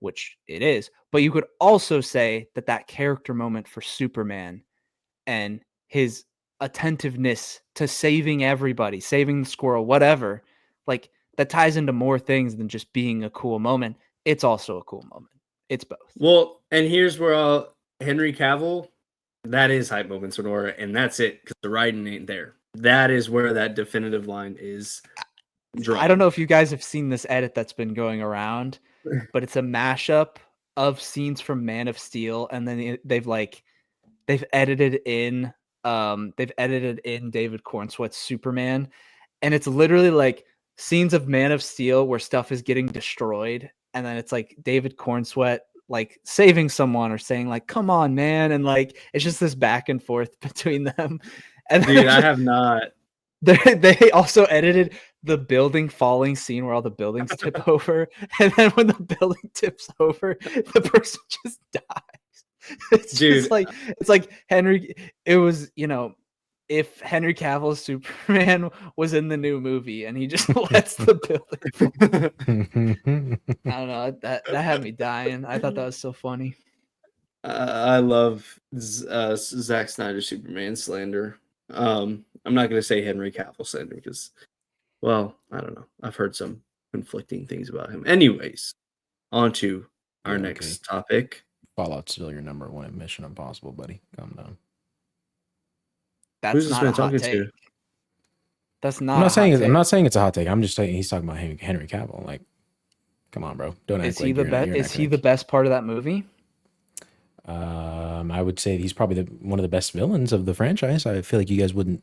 Speaker 3: which it is. But you could also say that that character moment for Superman and his attentiveness to saving everybody, saving the squirrel, whatever, like that ties into more things than just being a cool moment. It's also a cool moment. It's both.
Speaker 1: Well, and here's where Henry Cavill, that is hype moments in Aura, and that's it because the writing ain't there. That is where that definitive line is
Speaker 3: I don't
Speaker 1: drawn.
Speaker 3: know if you guys have seen this edit that's been going around, but it's a mashup of scenes from Man of Steel, and then they've edited in David Cornsweet's Superman, and it's literally like scenes of Man of Steel where stuff is getting destroyed, and then it's like David Cornsweet like saving someone or saying like, "Come on, man," and like it's just this back and forth between them. And
Speaker 1: Dude, I have not.
Speaker 3: they also edited the building falling scene where all the buildings tip over, and then when the building tips over, the person just dies. It's just
Speaker 1: Dude,
Speaker 3: like it's like Henry. It was if Henry Cavill's Superman was in the new movie and he just lets the building fall. I don't know, that had me dying. I thought that was so funny.
Speaker 1: I love Zack Snyder Superman slander. I'm not going to say Henry Cavill slander because, well, I don't know. I've heard some conflicting things about him. Anyways, on to our next topic.
Speaker 2: Fallout's still your number one at Mission Impossible, buddy. Calm down.
Speaker 3: That's
Speaker 1: Who's this
Speaker 3: not a
Speaker 1: man
Speaker 3: hot
Speaker 1: talking
Speaker 3: take.
Speaker 1: to?
Speaker 3: That's
Speaker 2: I'm
Speaker 3: not a
Speaker 2: not
Speaker 3: hot
Speaker 2: saying
Speaker 3: take.
Speaker 2: I'm not saying it's a hot take. I'm just saying he's talking about Henry Cavill. Like, come on, bro. Don't
Speaker 3: Is
Speaker 2: act
Speaker 3: he
Speaker 2: like
Speaker 3: the
Speaker 2: you're
Speaker 3: best?
Speaker 2: not
Speaker 3: Is he
Speaker 2: gonna-
Speaker 3: the best part of that movie?
Speaker 2: I would say he's probably one of the best villains of the franchise. I feel like you guys wouldn't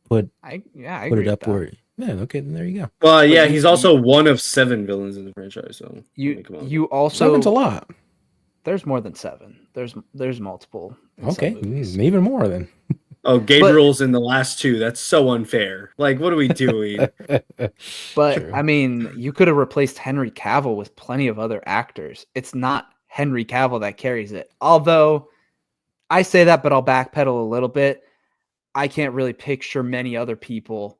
Speaker 2: put
Speaker 3: I
Speaker 2: put
Speaker 3: agree
Speaker 2: it up
Speaker 3: with that.
Speaker 2: where. Yeah, okay, then there you go.
Speaker 1: Well, yeah,
Speaker 3: you-
Speaker 1: he's also one of 7 villains in the franchise. So I mean, come on.
Speaker 3: You also
Speaker 2: Seven's a lot.
Speaker 3: There's more than 7. There's multiple. In some
Speaker 2: Okay,
Speaker 3: movies.
Speaker 2: even more then.
Speaker 1: Oh, Gabriel's in the last 2. That's so unfair. Like, what are we doing?
Speaker 3: But
Speaker 2: True.
Speaker 3: I mean, you could have replaced Henry Cavill with plenty of other actors. It's not Henry Cavill that carries it. Although I say that, but I'll backpedal a little bit. I can't really picture many other people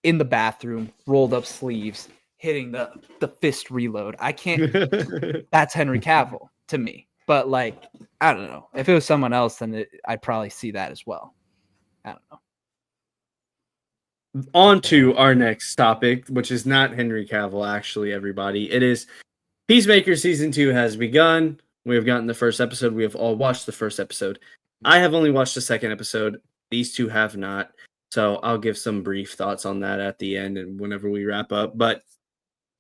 Speaker 3: in the bathroom, rolled up sleeves, hitting the fist reload. I can't. That's Henry Cavill to me. But like, I don't know. If it was someone else, then I'd probably see that as well. I don't know.
Speaker 1: On to our next topic, which is not Henry Cavill, actually, everybody. It is Peacemaker Season 2 has begun. We have gotten the first episode. We have all watched the first episode. I have only watched the second episode. These two have not. So I'll give some brief thoughts on that at the end and whenever we wrap up. But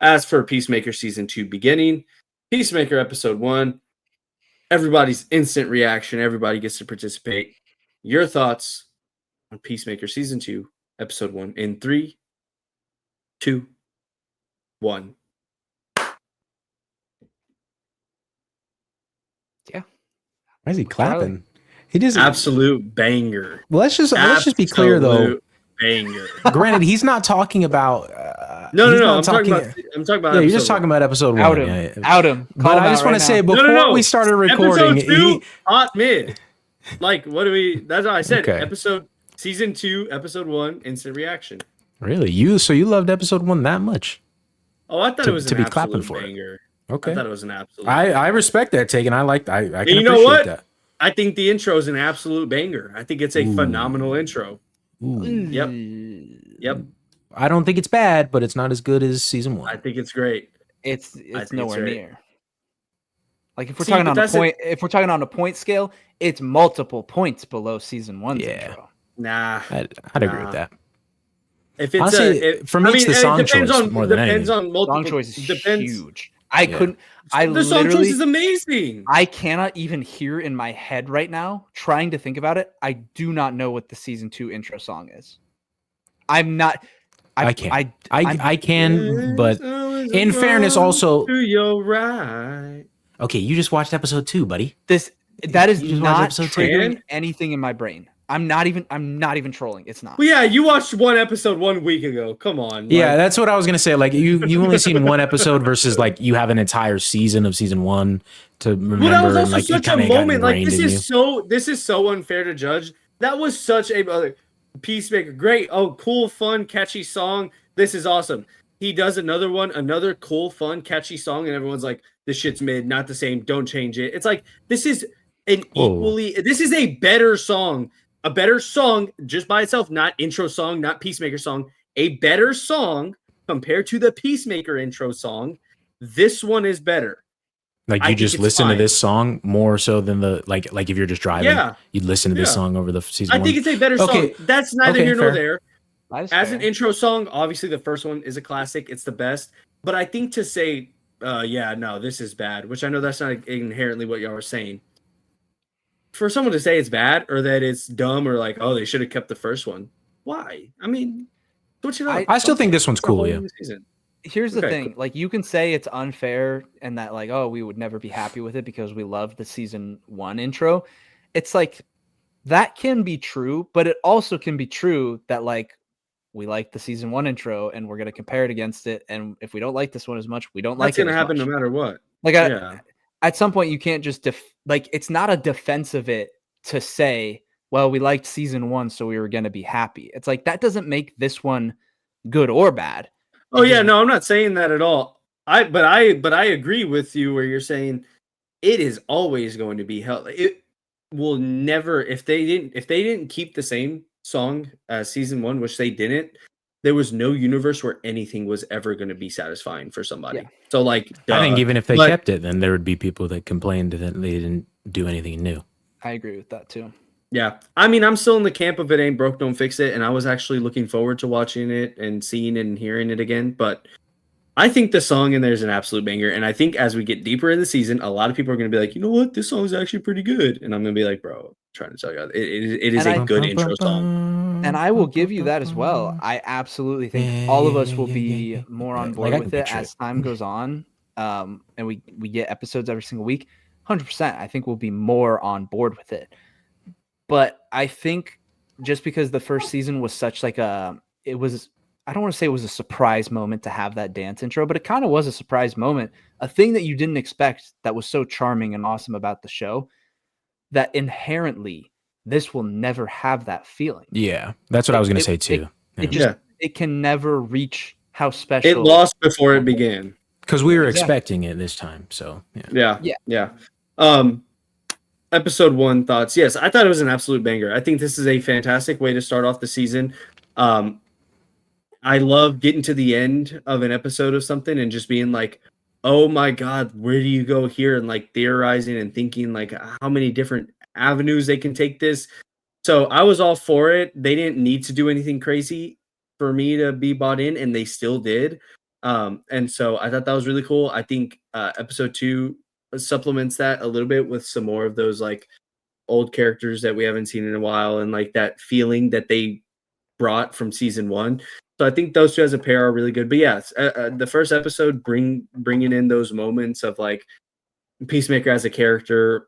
Speaker 1: as for Peacemaker Season 2 beginning, Peacemaker Episode 1, everybody's instant reaction. Everybody gets to participate. Your thoughts on Peacemaker Season 2, Episode 1 in 3, 2, 1.
Speaker 3: Yeah.
Speaker 2: Why is he clapping? He just
Speaker 1: absolute banger.
Speaker 2: Well, let's just be clear though.
Speaker 1: Banger.
Speaker 2: Granted, he's not talking about.
Speaker 1: No. I'm talking about.
Speaker 2: Yeah, you're just talking about episode 1.
Speaker 3: Out him.
Speaker 2: But I just want to say before we started recording,
Speaker 1: episode 2, hot mid. Like, what do we? That's what I said. Okay. Season 2, episode 1, instant reaction.
Speaker 2: Really, so you loved episode 1 that much?
Speaker 1: Oh, I thought it was an absolute banger.
Speaker 2: Okay,
Speaker 1: I thought it was an absolute.
Speaker 2: I respect that take, and I can appreciate
Speaker 1: know what?
Speaker 2: that.
Speaker 1: I think the intro is an absolute banger. I think it's a phenomenal intro.
Speaker 2: Ooh.
Speaker 1: Yep.
Speaker 2: I don't think it's bad, but it's not as good as season 1.
Speaker 1: I think it's great.
Speaker 3: It's nowhere near. Like if we're talking on a point scale, it's multiple points below season 1's intro.
Speaker 2: Nah, I'd agree with that.
Speaker 1: If it's
Speaker 2: honestly, for me, it's the song choice more than anything.
Speaker 3: Song choice is huge. The
Speaker 1: song choice is amazing.
Speaker 3: I cannot even hear in my head right now, trying to think about it. I do not know what the season 2 intro song is. I'm not.
Speaker 2: I can, but in fairness, also.
Speaker 1: To your right.
Speaker 2: Okay, you just watched episode 2, buddy.
Speaker 3: That is not triggering anything in my brain. I'm not even trolling. It's not.
Speaker 1: Well, yeah, you watched one episode 1 week ago. Come on.
Speaker 2: Yeah, that's what I was gonna say. Like you only seen one episode versus like you have an entire season of season 1 to remember.
Speaker 1: Well, that was also
Speaker 2: and, like,
Speaker 1: such a moment. Like this is so unfair to judge. That was such a Peacemaker. Great. Oh, cool, fun, catchy song. This is awesome. He does another cool, fun, catchy song, and everyone's like, "This shit's mid, not the same. Don't change it." It's like this is this is a better song. A better song just by itself, not intro song, not Peacemaker song. A better song compared to the Peacemaker intro song. This one is better.
Speaker 2: Like you just listen to this song more so than the like if you're just driving, you'd listen to this song over the season.
Speaker 1: I think it's a better song. That's neither here nor there. As an intro song, obviously the first one is a classic. It's the best. But I think to say, this is bad, which I know that's not inherently what y'all are saying. For someone to say it's bad or that it's dumb or like, oh, they should have kept the first one. Why? I mean, switch it up.
Speaker 2: I still think this one's cool. Yeah.
Speaker 3: Here's the thing. Cool. Like you can say it's unfair and that like, oh, we would never be happy with it because we love the season 1 intro. It's like that can be true, but it also can be true that like we like the season 1 intro and we're going to compare it against it. And if we don't like this one as much, we don't like it. That's
Speaker 1: going to happen no matter what.
Speaker 3: Like, at some point you can't just it's not a defense of it to say, well, we liked season 1, so we were going to be happy. It's like, that doesn't make this one good or bad.
Speaker 1: Oh yeah. No, I'm not saying that at all. But I agree with you where you're saying it is always going to be held. It will never, if they didn't keep the same song as season 1, which they didn't, there was no universe where anything was ever going to be satisfying for somebody. Yeah. So like,
Speaker 2: I think even if they kept it, then there would be people that complained that they didn't do anything new.
Speaker 3: I agree with that too.
Speaker 1: Yeah. I mean, I'm still in the camp of it ain't broke, don't fix it. And I was actually looking forward to watching it and seeing it and hearing it again. But I think the song in there is an absolute banger. And I think as we get deeper in the season, a lot of people are going to be like, you know what? This song is actually pretty good. And I'm going to be like, bro, I'm trying to tell you, it is a good intro song.
Speaker 3: And I will give you that as well. I absolutely think all of us will be more on board with it as time goes on. And we get episodes every single week. 100%. I think we'll be more on board with it. But I think just because the first season was such like I don't want to say it was a surprise moment to have that dance intro, but it kind of was a surprise moment. A thing that you didn't expect that was so charming and awesome about the show that inherently this will never have that feeling.
Speaker 2: Yeah, that's what I was going to say too.
Speaker 3: It can never reach how special
Speaker 1: it lost before it began
Speaker 2: because we were expecting it this time. So
Speaker 1: yeah. Episode 1 thoughts. Yes, I thought it was an absolute banger. I think this is a fantastic way to start off the season. I love getting to the end of an episode of something and just being like, oh my God, where do you go here? And like theorizing and thinking like how many different avenues they can take this. So I was all for it. They didn't need to do anything crazy for me to be bought in, and they still did. And so I thought that was really cool. I think episode 2 supplements that a little bit with some more of those like old characters that we haven't seen in a while and like that feeling that they brought from season 1. So I think those two as a pair are really good. But yes, the first episode bringing in those moments of like Peacemaker as a character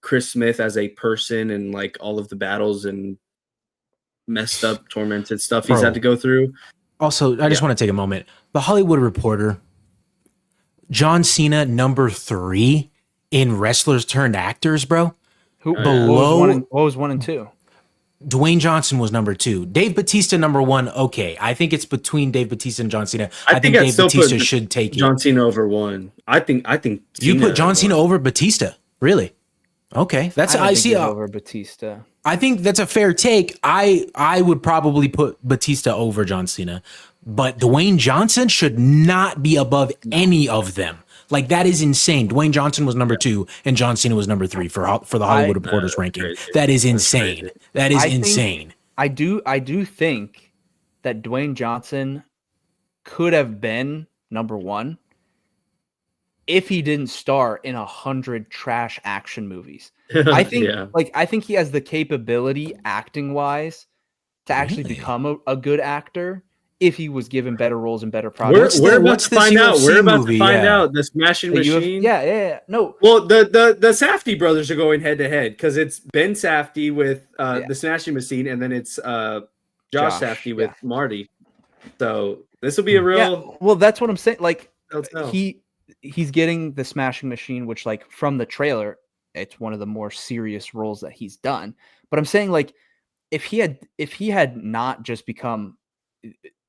Speaker 1: Chris Smith as a person and like all of the battles and messed up, tormented stuff he's had to go through.
Speaker 2: Also, I just want to take a moment. The Hollywood Reporter, John Cena, number 3 in wrestlers turned actors, bro.
Speaker 3: Who
Speaker 2: below
Speaker 3: what was 1 and 2?
Speaker 2: Dwayne Johnson was number 2. Dave Bautista number 1. Okay, I think it's between Dave Bautista and John Cena. I think Dave Bautista should take
Speaker 1: John Cena over 1. I think
Speaker 2: you put John Cena over Bautista. Really? Okay, that's I see
Speaker 3: over Bautista.
Speaker 2: I think that's a fair take. I would probably put Bautista over John Cena, but Dwayne Johnson should not be above any of them. Like, that is insane. Dwayne Johnson was number 2 and John Cena was number 3 for the Hollywood Reporters ranking.
Speaker 1: Crazy.
Speaker 2: That is insane. That is insane.
Speaker 3: I do think that Dwayne Johnson could have been number 1 if he didn't star in 100 trash action movies. I think I think he has the capability acting wise to actually become a good actor if he was given better roles and better projects.
Speaker 1: We're about to find out. We're about to find out. The Smashing Machine.
Speaker 3: No.
Speaker 1: Well, the Safdie brothers are going head to head because it's Ben Safdie with the Smashing Machine, and then it's Josh Safdie with Marty. So this will be a real.
Speaker 3: Yeah, well, that's what I'm saying. Like, he's getting the Smashing Machine, which, like, from the trailer, it's one of the more serious roles that he's done. But I'm saying, like, if he had not just become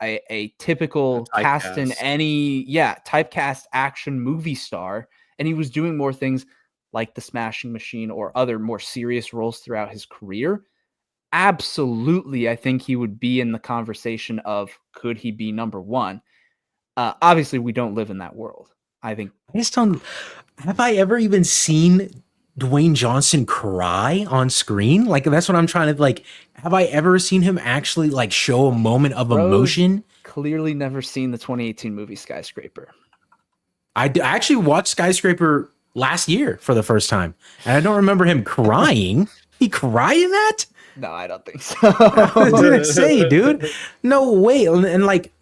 Speaker 3: a typical cast in any typecast action movie star, and he was doing more things like the Smashing Machine or other more serious roles throughout his career, absolutely I think he would be in the conversation of could he be number 1. Obviously we don't live in that world. I think
Speaker 2: I just don't. Have I ever even seen Dwayne Johnson cry on screen? Like, that's what I'm trying to, like, have I ever seen him actually, like, show a moment of emotion?
Speaker 3: Clearly never seen the 2018 movie Skyscraper.
Speaker 2: I actually watched Skyscraper last year for the first time, and I don't remember him crying. He cried in that?
Speaker 3: No, I don't think so.
Speaker 2: I was gonna say, dude, no way. And like,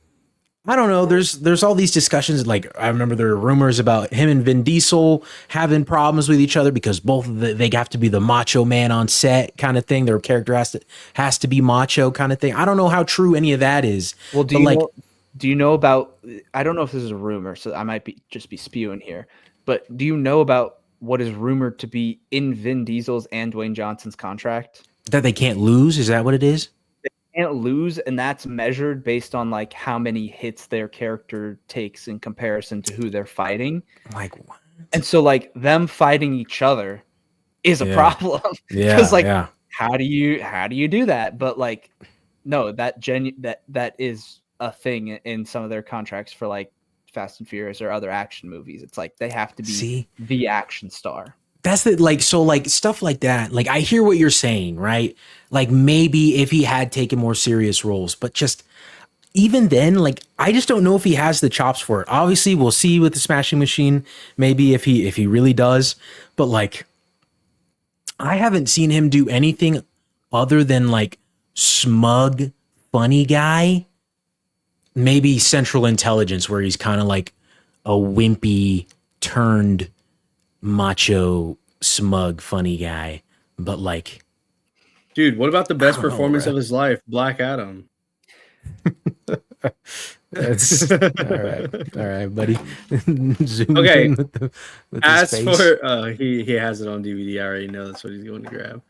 Speaker 2: I don't know. There's all these discussions. Like, I remember there were rumors about him and Vin Diesel having problems with each other because both of they have to be the macho man on set kind of thing. Their character has to be macho kind of thing. I don't know how true any of that is.
Speaker 3: Well, do you know about? I don't know if this is a rumor, so I might just be spewing here. But do you know about what is rumored to be in Vin Diesel's and Dwayne Johnson's contract?
Speaker 2: That they can't lose? Is that what it is?
Speaker 3: Can't lose, and that's measured based on like how many hits their character takes in comparison to who they're fighting.
Speaker 2: Like, what?
Speaker 3: And so like them fighting each other is a problem. Because how do you do that? But like, no, that is a thing in some of their contracts for like Fast and Furious or other action movies. It's like they have to be the action star.
Speaker 2: That's the, like, so like stuff like that. Like, I hear what you're saying, right? Like, maybe if he had taken more serious roles, but just even then, like, I just don't know if he has the chops for it. Obviously, we'll see with the Smashing Machine, maybe if he really does. But like, I haven't seen him do anything other than like smug, funny guy. Maybe Central Intelligence, where he's kind of like a wimpy turned macho, smug, funny guy. But like,
Speaker 1: dude, what about the best performance of his life, Black Adam?
Speaker 2: That's all right, buddy.
Speaker 1: Okay. As for he has it on DVD. I already know that's what he's going to grab.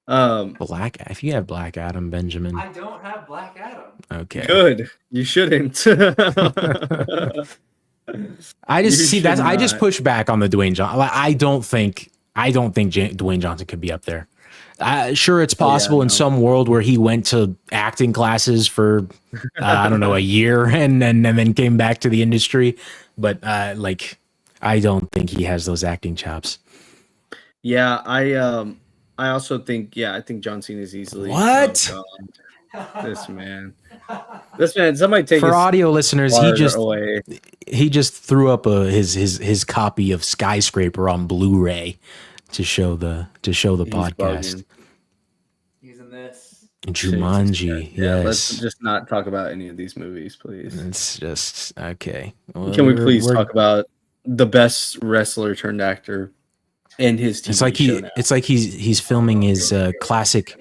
Speaker 2: If you have Black Adam, Benjamin.
Speaker 3: I don't have Black Adam.
Speaker 2: Okay.
Speaker 1: Good. You shouldn't.
Speaker 2: I just push back on the Dwayne Johnson. I don't think Dwayne Johnson could be up there. Sure, it's possible in some world where he went to acting classes for I don't know, a year and then came back to the industry, but like, I don't think he has those acting chops.
Speaker 1: Yeah, I also think I think John Cena is easily
Speaker 2: what.
Speaker 1: This man, somebody take
Speaker 2: for audio listeners.
Speaker 1: Away.
Speaker 2: He just threw up his copy of Skyscraper on Blu-ray to show the podcast.
Speaker 3: He's in this
Speaker 2: Jumanji. Yes.
Speaker 1: Let's just not talk about any of these movies, please.
Speaker 2: It's just okay. Well,
Speaker 1: can we please talk about the best wrestler turned actor and his TV show now.
Speaker 2: It's like he's filming his classic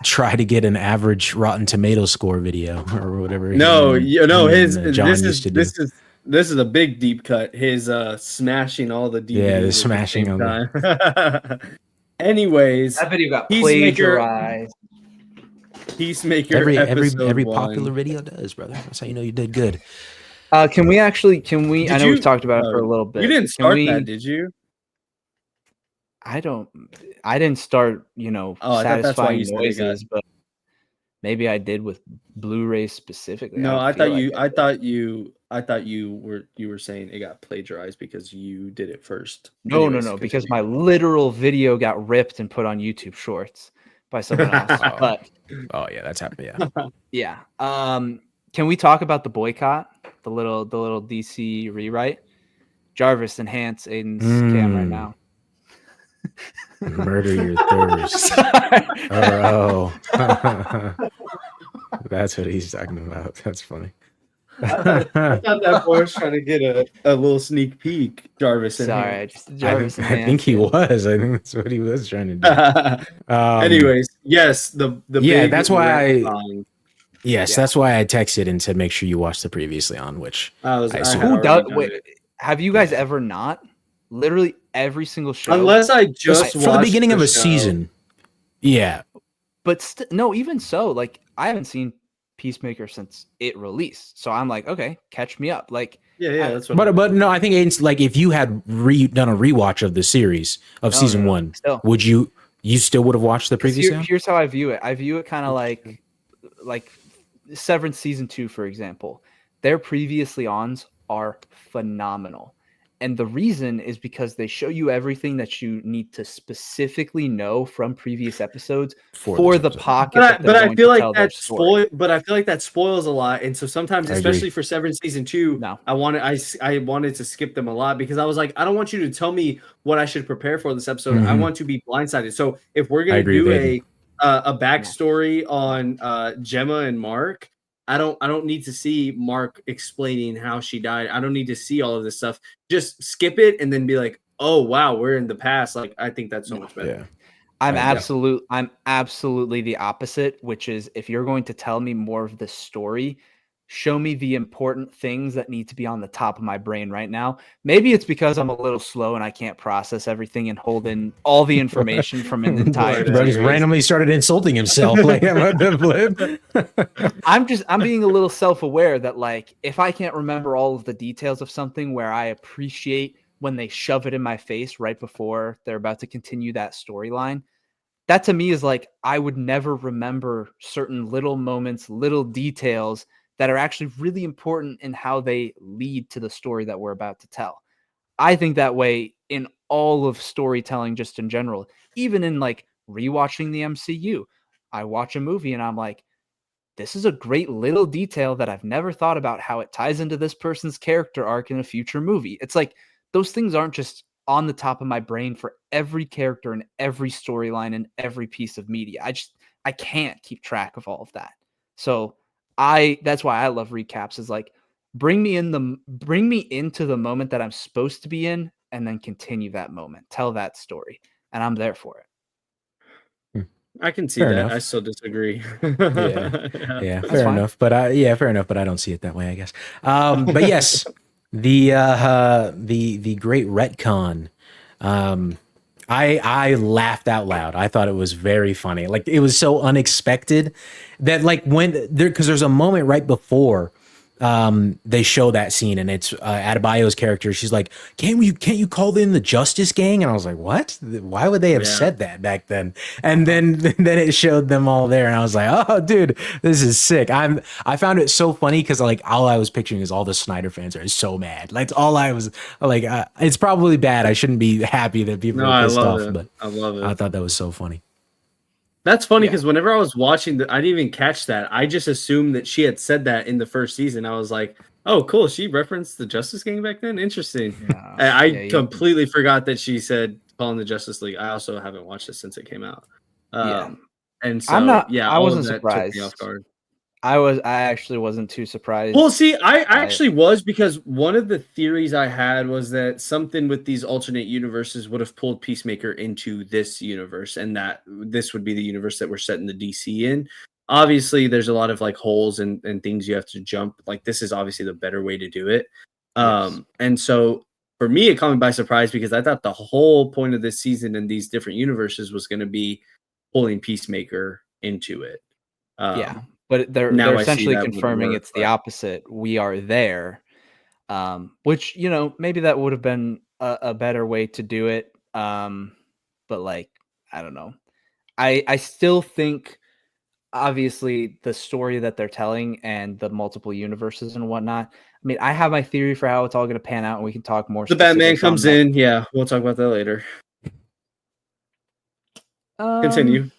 Speaker 2: try to get an average Rotten Tomato score video or whatever.
Speaker 1: This is a big deep cut. His smashing all the DVDs
Speaker 2: the smashing
Speaker 1: at the same time. Anyways,
Speaker 3: that video got plagiarized.
Speaker 1: Peacemaker.
Speaker 2: Every popular video does, brother. That's how you know you did good.
Speaker 3: Can we? I know we've talked about it for a little bit.
Speaker 1: You didn't start that, did you?
Speaker 3: I didn't start, satisfying noises, but maybe I did with Blu-ray specifically.
Speaker 1: No, I thought you were saying it got plagiarized because you did it first.
Speaker 3: No, because my literal video got ripped and put on YouTube Shorts by someone else. But
Speaker 2: yeah, that's happened.
Speaker 3: Yeah. Can we talk about the boycott? The little DC rewrite? Jarvis, enhance Aiden's cam right now.
Speaker 2: Murder your thirst. Oh, that's what he's talking about. That's funny.
Speaker 1: I thought that boy was trying to get a little sneak peek. Jarvis.
Speaker 3: Jarvis.
Speaker 2: I think he was. I think that's what he was trying to do.
Speaker 1: Anyways, yes, the
Speaker 2: that's why that's why I texted and said make sure you watch the previously on. Which
Speaker 3: have you guys ever not? Literally every single show,
Speaker 1: unless I just
Speaker 2: for the beginning of a season. Yeah,
Speaker 3: but no, even so, like I haven't seen Peacemaker since it released, so I'm like, okay, catch me up. Like,
Speaker 1: that's what.
Speaker 2: But no, I think Aiden's like if you had done a rewatch of the series of season 1, would you still would have watched the previous?
Speaker 3: Here's how I view it. I view it kind of like Severance season 2, for example. Their previously ons are phenomenal. And the reason is because they show you everything that you need to specifically know from previous episodes for the pocket.
Speaker 1: But I feel like that spoils a lot. And so sometimes, especially for Severance season 2, I wanted to skip them a lot because I was like, I don't want you to tell me what I should prepare for this episode. I want to be blindsided. So if we're gonna do a backstory on Gemma and Mark, I don't need to see Mark explaining how she died. I don't need to see all of this stuff. Just skip it and then be like, oh wow, we're in the past. Like I think that's so much better.
Speaker 2: Yeah.
Speaker 3: I'm absolutely the opposite, which is if you're going to tell me more of the story, show me the important things that need to be on the top of my brain right now. Maybe it's because I'm a little slow and I can't process everything and hold in all the information from an entire.
Speaker 2: Bro just randomly started insulting himself. Like I'm
Speaker 3: being a little self-aware that like if I can't remember all of the details of something where I appreciate when they shove it in my face right before they're about to continue that storyline, that to me is like I would never remember certain little moments, little details that are actually really important in how they lead to the story that we're about to tell. I think that way in all of storytelling, just in general, even in like rewatching the MCU, I watch a movie and I'm like, this is a great little detail that I've never thought about how it ties into this person's character arc in a future movie. It's like those things aren't just on the top of my brain for every character and every storyline and every piece of media. I can't keep track of all of that. So that's why I love recaps is like bring me into the moment that I'm supposed to be in and then continue that moment, tell that story, and I'm there for it.
Speaker 1: I can see that. Enough. I still disagree.
Speaker 2: Yeah, fair enough. But fair enough. But I don't see it that way, I guess. But yes, the great retcon. I laughed out loud. I thought it was very funny. Like it was so unexpected that like because there's a moment right before they show that scene and it's Adebayo's character. She's like, can't you call in the Justice Gang? And I was like, what? Why would they have said that back then? And then it showed them all there, and I was like, oh, dude, this is sick. I found it so funny because like all I was picturing is all the Snyder fans are so mad. Like all I was like, it's probably bad. I shouldn't be happy that people are pissed off, but
Speaker 1: I love it.
Speaker 2: I thought that was so funny.
Speaker 1: That's funny because whenever I was watching, I didn't even catch that. I just assumed that she had said that in the first season. I was like, oh, cool. She referenced the Justice Gang back then? Interesting. Yeah. I completely forgot that she said calling the Justice League. I also haven't watched it since it came out. And so,
Speaker 3: I wasn't surprised.
Speaker 1: Took me off guard.
Speaker 3: I actually wasn't too surprised.
Speaker 1: Well, see, I actually was, because one of the theories I had was that something with these alternate universes would have pulled Peacemaker into this universe, and that this would be the universe that we're setting the DC in. Obviously, there's a lot of like holes and things you have to jump. Like, this is obviously the better way to do it.
Speaker 3: Yes.
Speaker 1: And so for me, it caught me by surprise, because I thought the whole point of this season and these different universes was going to be pulling Peacemaker into it.
Speaker 3: Yeah, but they're
Speaker 1: now I see
Speaker 3: essentially
Speaker 1: that wouldn't
Speaker 3: confirming
Speaker 1: work,
Speaker 3: it's the
Speaker 1: but-
Speaker 3: opposite. We are there, which maybe that would have been a better way to do it. But like, I don't know. I still think, obviously, the story that they're telling and the multiple universes and whatnot. I mean, I have my theory for how it's all going to pan out, and we can talk more.
Speaker 1: The Batman
Speaker 3: specifics on
Speaker 1: comes
Speaker 3: that.
Speaker 1: in. Yeah, we'll talk about that later. Continue.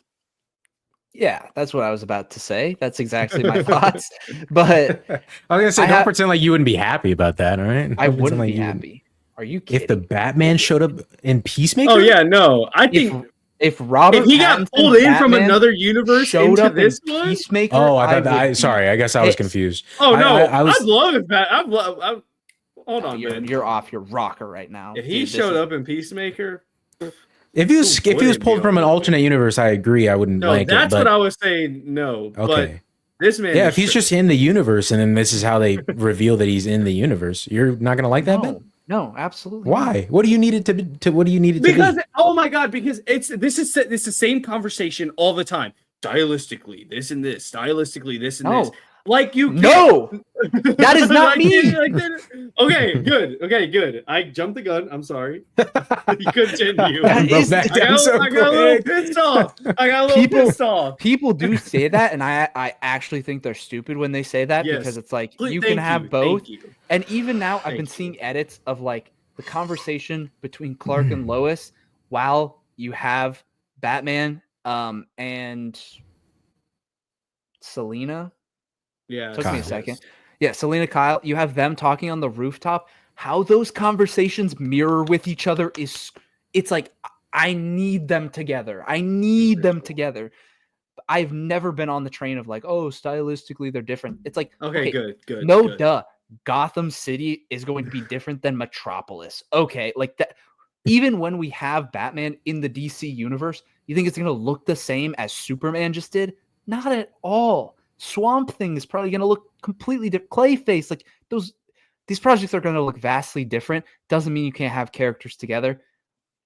Speaker 3: Yeah, that's what I was about to say. That's exactly my thoughts. But
Speaker 2: I was gonna say, don't pretend like you wouldn't be happy about that, all right?
Speaker 3: I
Speaker 2: Don't pretend
Speaker 3: wouldn't
Speaker 2: like
Speaker 3: be
Speaker 2: you wouldn't.
Speaker 3: happy. Are you kidding?
Speaker 2: If the Batman showed up in Peacemaker?
Speaker 1: Oh yeah, no. I think
Speaker 3: if Robert
Speaker 1: if he got
Speaker 3: Pattinson's
Speaker 1: pulled in from
Speaker 3: Batman
Speaker 1: another universe
Speaker 3: showed
Speaker 1: into
Speaker 3: up
Speaker 1: this
Speaker 3: in
Speaker 1: one.
Speaker 3: Peacemaker,
Speaker 2: Oh, I thought
Speaker 3: would be
Speaker 2: sorry. I guess I was
Speaker 3: pissed.
Speaker 2: confused.
Speaker 1: Oh no,
Speaker 2: I was.
Speaker 1: I'd love if that. Hold
Speaker 3: No,
Speaker 1: on,
Speaker 3: you're,
Speaker 1: man.
Speaker 3: you're off your rocker right now.
Speaker 1: If he
Speaker 3: Dude,
Speaker 1: showed up in Peacemaker,
Speaker 2: If he was pulled from an alternate universe, I agree. I wouldn't
Speaker 1: no,
Speaker 2: like it.
Speaker 1: that's
Speaker 2: But
Speaker 1: what I was saying. No, but
Speaker 2: okay.
Speaker 1: this man.
Speaker 2: Yeah,
Speaker 1: is
Speaker 2: if he's
Speaker 1: tripping.
Speaker 2: just in the universe and then this is how they reveal that he's in the universe, you're not gonna like that, Ben?
Speaker 3: No, absolutely.
Speaker 2: Why? What do you need it to be? What do you need it to
Speaker 1: Because
Speaker 2: be?
Speaker 1: oh my god, because it's the same conversation all the time. Stylistically, this and this. Stylistically, this and this. Like you can't.
Speaker 3: That is not me.
Speaker 1: Okay, good. Okay, good. I jumped the gun. I'm sorry. Continue.
Speaker 3: That is-
Speaker 1: I got a little pissed off.
Speaker 3: People do say that, and I actually think they're stupid when they say that,
Speaker 1: Yes.
Speaker 3: because it's like
Speaker 1: Please,
Speaker 3: you can have both.
Speaker 1: Thank you.
Speaker 3: And even now, I've
Speaker 1: Thank
Speaker 3: been
Speaker 1: you.
Speaker 3: seeing edits of like the conversation between Clark and Lois while you have Batman and Selena.
Speaker 1: Yeah.
Speaker 3: Took me a second.
Speaker 1: Yes.
Speaker 3: Yeah, Selena, Kyle, you have them talking on the rooftop. How those conversations mirror with each other it's like, I need them together. Together. I've never been on the train of like, oh, stylistically they're different. It's like,
Speaker 1: Okay, good.
Speaker 3: No,
Speaker 1: good.
Speaker 3: duh. Gotham City is going to be different than Metropolis. Okay, like that. Even when we have Batman in the DC universe, you think it's going to look the same as Superman just did? Not at all. Swamp Thing is probably going to look completely different. Clayface, like these projects are going to look vastly different. Doesn't mean you can't have characters together.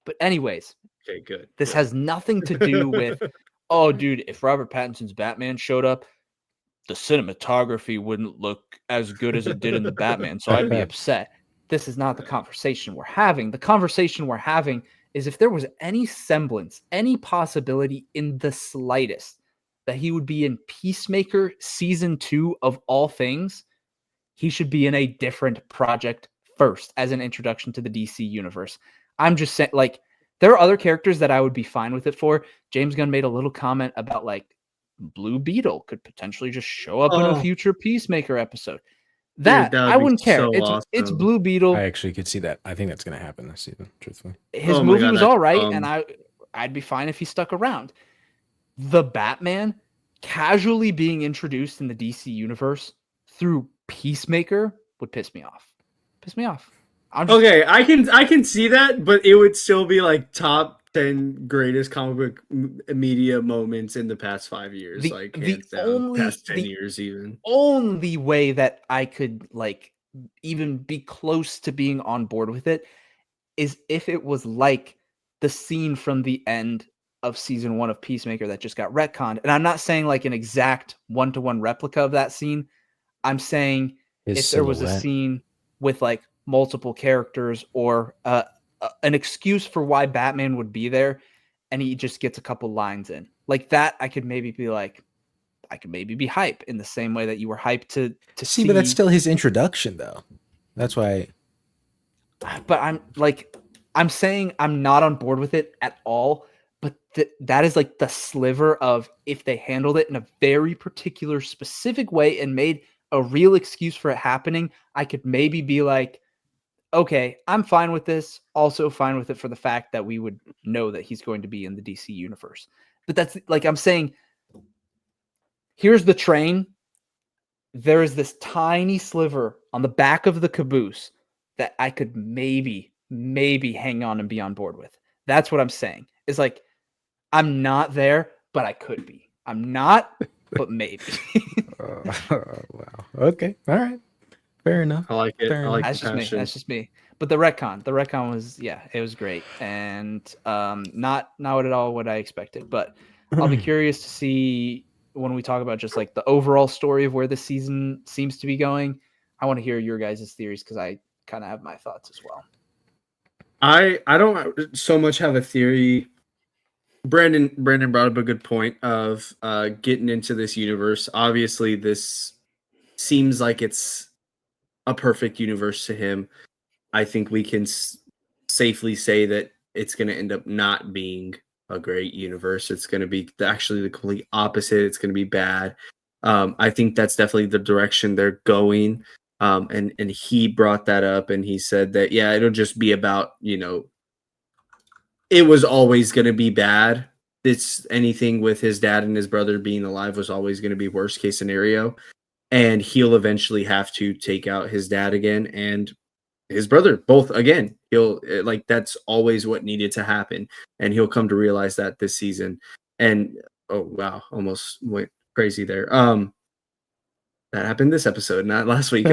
Speaker 3: But anyways,
Speaker 1: Okay, good.
Speaker 3: This has nothing to do with, oh, dude, if Robert Pattinson's Batman showed up, the cinematography wouldn't look as good as it did in the Batman, so I'd be upset. This is not the conversation we're having. The conversation we're having is if there was any semblance, any possibility in the slightest that he would be in Peacemaker season 2 of all things, he should be in a different project first as an introduction to the DC universe. I'm just saying, like, there are other characters that I would be fine with it for. James Gunn made a little comment about like Blue Beetle could potentially just show up in a future Peacemaker episode. That
Speaker 1: Dude,
Speaker 3: I wouldn't care.
Speaker 1: So
Speaker 3: It's Blue Beetle.
Speaker 2: I actually could see that. I think that's going to happen this season, truthfully.
Speaker 3: His movie was all right, and I'd be fine if he stuck around. The Batman casually being introduced in the DC universe through Peacemaker would piss me off.
Speaker 1: Okay, I can see that, but it would still be like top 10 greatest comic book media moments in the past 5 years. Past 10 years even.
Speaker 3: Only way that I could like even be close to being on board with it is if it was like the scene from the end of season 1 of Peacemaker that just got retconned. And I'm not saying like an exact one-to-one replica of that scene. I'm saying there was a scene with like multiple characters or an excuse for why Batman would be there, and he just gets a couple lines in like that, I could maybe be hype in the same way that you were hyped to see.
Speaker 2: But that's still his introduction, though. That's why.
Speaker 3: But I'm saying I'm not on board with it at all. But that is like the sliver of if they handled it in a very particular, specific way and made a real excuse for it happening, I could maybe be like, okay, I'm fine with this. Also fine with it for the fact that we would know that he's going to be in the DC universe. But that's like, I'm saying, here's the train. there is this tiny sliver on the back of the caboose that I could maybe hang on and be on board with. That's what I'm saying. It's like, I'm not there, but I could be. I'm not, but maybe.
Speaker 2: Wow. Okay. All right. Fair enough.
Speaker 1: I like it.
Speaker 2: Fair
Speaker 1: I like
Speaker 3: That's
Speaker 1: the
Speaker 3: just me.
Speaker 1: passion.
Speaker 3: That's just me. But the retcon was, it was great, and not at all what I expected. But I'll be curious to see when we talk about just like the overall story of where the season seems to be going. I want to hear your guys' theories because I kind of have my thoughts as well.
Speaker 1: I don't so much have a theory. Brandon brought up a good point of getting into this universe. Obviously, this seems like it's a perfect universe to him. I think we can safely say that it's going to end up not being a great universe. It's going to be actually the complete opposite. It's going to be bad. I think that's definitely the direction they're going. And he brought that up, and he said that, yeah, it'll just be about, it was always going to be bad. It's anything with his dad and his brother being alive was always going to be worst case scenario. And he'll eventually have to take out his dad again and his brother both again. That's always what needed to happen. And he'll come to realize that this season. And oh wow, almost went crazy there. That happened this episode, not last week.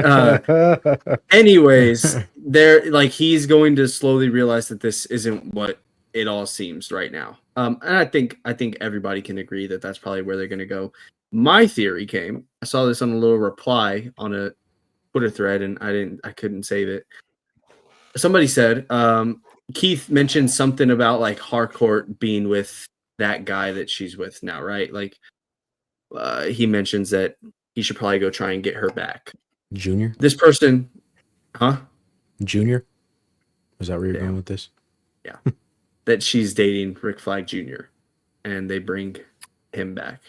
Speaker 1: Anyways, he's going to slowly realize that this isn't what it all seems right now. And I think everybody can agree that that's probably where they're going to go. My theory came. I saw this on a little reply on a Twitter thread, and I couldn't save it. Somebody said Keith mentioned something about like Harcourt being with that guy that she's with now, right? Like he mentions that he should probably go try and get her back.
Speaker 2: Junior?
Speaker 1: This person, huh?
Speaker 2: Junior? Is that where you're going with this?
Speaker 1: Yeah. That she's dating Rick Flag Jr. and they bring him back.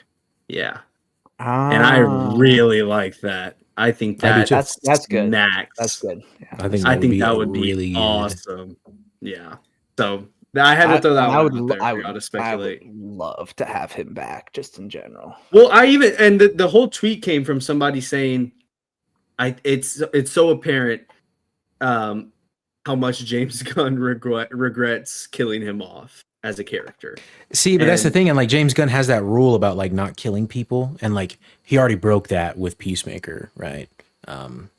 Speaker 1: Yeah. And I really like that. I think that's
Speaker 3: good.
Speaker 1: Max.
Speaker 3: That's good. Yeah.
Speaker 1: I think that would be really awesome. Yeah. So I had to throw that one out there. I would speculate.
Speaker 3: I would love to have him back, just in general.
Speaker 1: Well, the whole tweet came from somebody saying, it's so apparent how much James Gunn regrets killing him off as a character.
Speaker 2: See, but that's the thing, and like James Gunn has that rule about like not killing people, and like he already broke that with Peacemaker, right?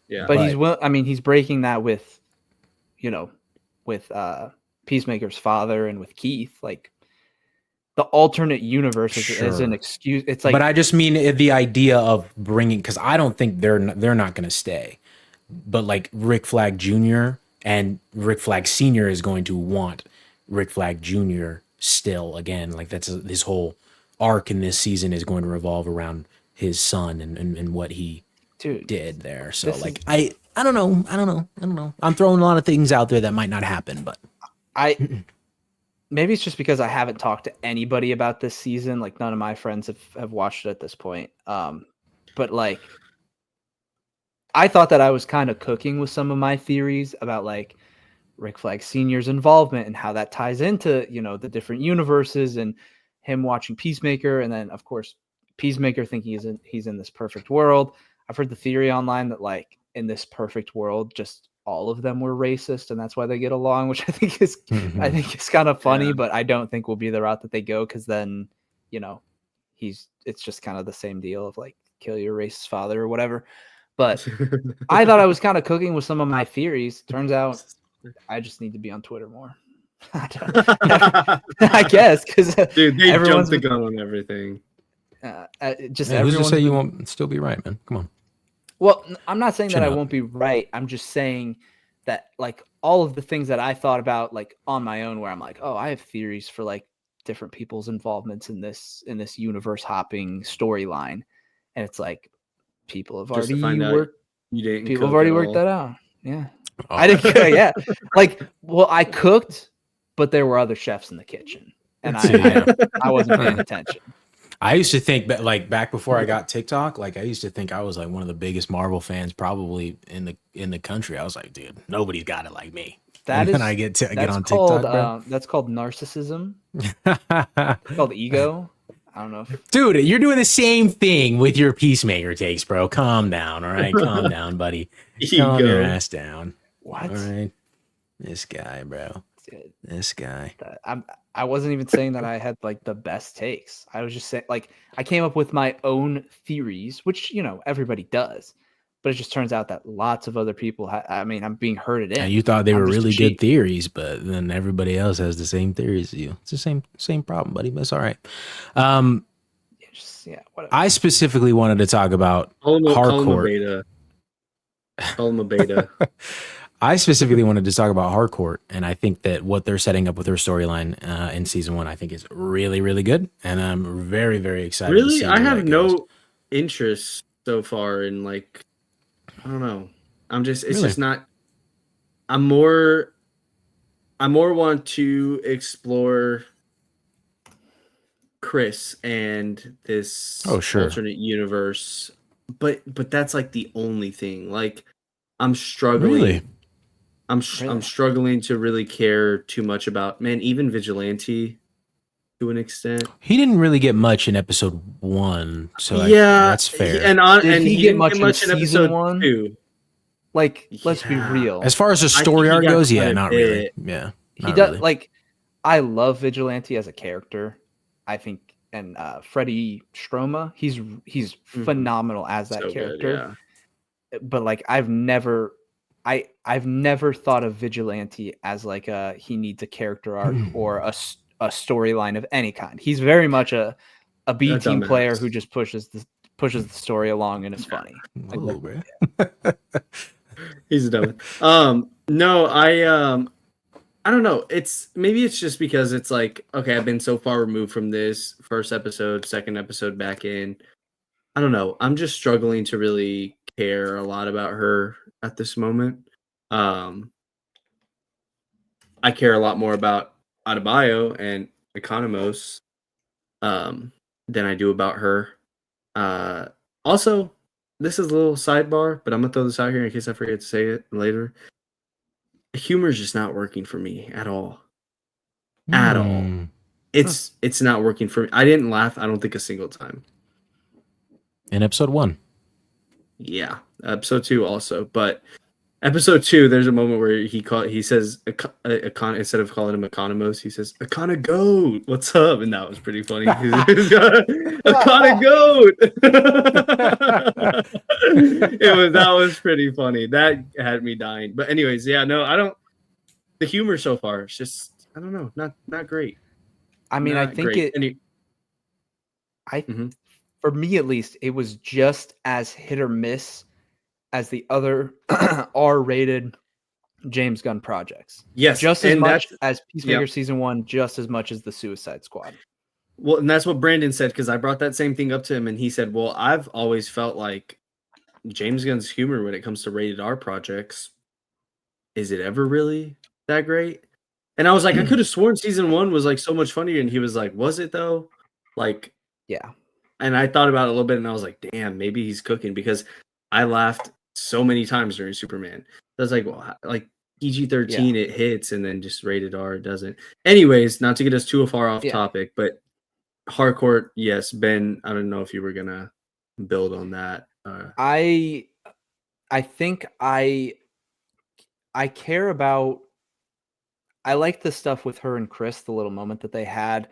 Speaker 1: Yeah,
Speaker 3: but he's breaking that with, with Peacemaker's father and with Keith. Like the alternate universe is an excuse. It's like,
Speaker 2: but I just mean the idea of bringing, because I don't think they're not going to stay, but like Rick Flag Jr. and Rick Flag Sr. is going to want Rick Flag Jr. still again. Like that's his whole arc in this season is going to revolve around his son and what he did there. So like I don't know. I'm throwing a lot of things out there that might not happen, but
Speaker 3: maybe it's just because I haven't talked to anybody about this season. Like none of my friends have watched it at this point. But like I thought that I was kind of cooking with some of my theories about like Rick Flag Sr.'s involvement and how that ties into, the different universes and him watching Peacemaker. And then of course, Peacemaker thinking he's in this perfect world. I've heard the theory online that like in this perfect world, just all of them were racist and that's why they get along, which I think is kind of funny, but I don't think will be the route that they go. Cause then, it's just kind of the same deal of like kill your racist father or whatever. But I thought I was kind of cooking with some of my theories. Turns out I just need to be on Twitter more. I guess because
Speaker 1: dude, they jumped the gun on everything.
Speaker 2: Who's to say you won't still be right, man? Come on.
Speaker 3: Well, I'm not saying that I won't be right. I'm just saying that like all of the things that I thought about like on my own, where I'm like, oh, I have theories for like different people's involvements in this universe hopping storyline, and it's like people have already worked. People have already worked that out. Yeah. Oh. I didn't. Yeah. Like, well, I cooked, but there were other chefs in the kitchen, and I wasn't paying attention.
Speaker 2: I used to think that, like, back before I got TikTok, like I used to think I was like one of the biggest Marvel fans probably in the country. I was like, dude, nobody's got it like me. When I get on TikTok, bro.
Speaker 3: That's called narcissism. It's called ego. I don't know if
Speaker 2: Dude, you're doing the same thing with your Peacemaker takes, bro. Calm down, all right? Calm down, buddy. Calm your
Speaker 1: Ego.
Speaker 2: ass down.
Speaker 3: what.
Speaker 2: All right. This guy, bro. This guy.
Speaker 3: I wasn't even saying that I had like the best takes. I was just saying like I came up with my own theories, which everybody does, but it just turns out that lots of other people. I mean, I'm being herded in.
Speaker 2: And you thought they
Speaker 3: I'm
Speaker 2: were
Speaker 3: just a
Speaker 2: really good
Speaker 3: sheep.
Speaker 2: theories, but then everybody else has the same theories as you. It's the same problem, buddy. But it's all right.
Speaker 3: Whatever.
Speaker 2: I specifically wanted to talk about
Speaker 1: Call him a
Speaker 2: hardcore.
Speaker 1: beta. Call him a beta.
Speaker 2: I specifically wanted to talk about Hardcourt, and I think that what they're setting up with their storyline in season 1, I think is really, really good, and I'm very, very excited. To
Speaker 1: Really,
Speaker 2: see
Speaker 1: I
Speaker 2: where
Speaker 1: have
Speaker 2: that goes.
Speaker 1: no interest so far in like, I don't know. It's
Speaker 2: Really?
Speaker 1: just not. I more want to explore Chris and this alternate universe, but that's like the only thing. Like, I'm struggling.
Speaker 2: Really?
Speaker 1: I'm struggling to really care too much about even Vigilante to an extent.
Speaker 2: He didn't really get much in episode 1, so that's fair.
Speaker 1: He didn't get much in episode
Speaker 3: 1?
Speaker 1: 2.
Speaker 3: Like, let's be real.
Speaker 2: As far as the story arc goes, not really. Yeah,
Speaker 3: he does really. Like, I love Vigilante as a character. I think, and Freddie Stroma, he's phenomenal as that character. Good, But like, I've never thought of Vigilante as like he needs a character arc or a storyline of any kind. He's very much a B team player who just pushes the story along and is funny.
Speaker 1: He's a dumb. No, I don't know. Maybe it's just because it's like, okay, I've been so far removed from this first episode, second episode back in. I don't know. I'm just struggling to really care a lot about her at this moment. I care a lot more about Adebayo and Economos than I do about her. Also, this is a little sidebar, but I'm gonna throw this out here in case I forget to say it later. Humor is just not working for me at all. At all. It's not working for me. I didn't laugh, I don't think, a single time.
Speaker 2: In episode 1.
Speaker 1: Yeah. Episode 2 also. But episode 2, there's a moment where he says instead of calling him Economos, he says Econogoat. What's up? And that was pretty funny. Econogoat. That was pretty funny. That had me dying. But anyways, yeah, no, I don't. The humor so far, it's just, I don't know, not great.
Speaker 3: I mean, I think for me at least, it was just as hit or miss as the other R-rated James Gunn projects.
Speaker 1: Yes,
Speaker 3: just as much as Peacemaker season 1, just as much as the Suicide Squad.
Speaker 1: Well, and that's what Brandon said, because I brought that same thing up to him, and he said, well, I've always felt like James Gunn's humor when it comes to rated R projects, is it ever really that great? And I was like, I could have sworn season 1 was like so much funnier, and he was like, was it though? Like, yeah. And I thought about it a little bit, and I was like, damn, maybe he's cooking, because I laughed so many times during Superman. I was like, well, like PG-13 it hits, and then just rated R it doesn't. Anyways, not to get us too far off topic, but Hardcourt, yes. Ben, I don't know if you were gonna build on that.
Speaker 3: I think I care about. I like the stuff with her and Chris, the little moment that they had,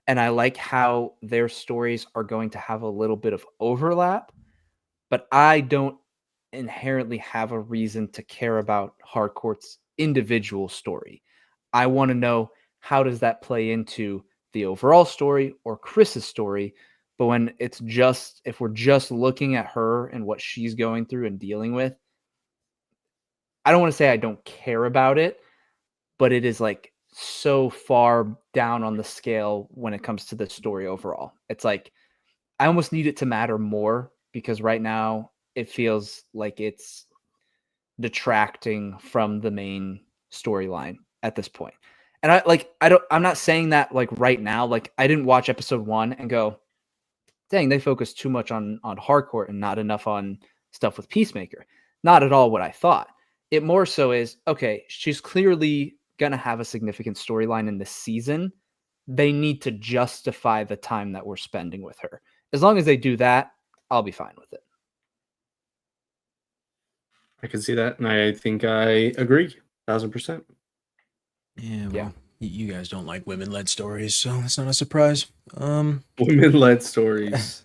Speaker 3: and I like how their stories are going to have a little bit of overlap, but I don't inherently have a reason to care about Hardcourt's individual story. I want to know, how does that play into the overall story or Chris's story? But when it's just, if we're just looking at her and what she's going through and dealing with, I don't want to say I don't care about it, but it is like so far down on the scale when it comes to the story overall. It's like, I almost need it to matter more, because right now it feels like it's detracting from the main storyline at this point. And I'm not saying that like right now, like I didn't watch episode 1 and go, dang, they focused too much on Hardcourt and not enough on stuff with Peacemaker. Not at all what I thought. It more so is, okay, she's clearly going to have a significant storyline in this season. they need to justify the time that we're spending with her. As long as they do that, I'll be fine with it.
Speaker 1: I can see that, and I think I agree 1,000%.
Speaker 2: Yeah, well, you guys don't like women-led stories, so that's not a surprise.
Speaker 1: Women-led stories.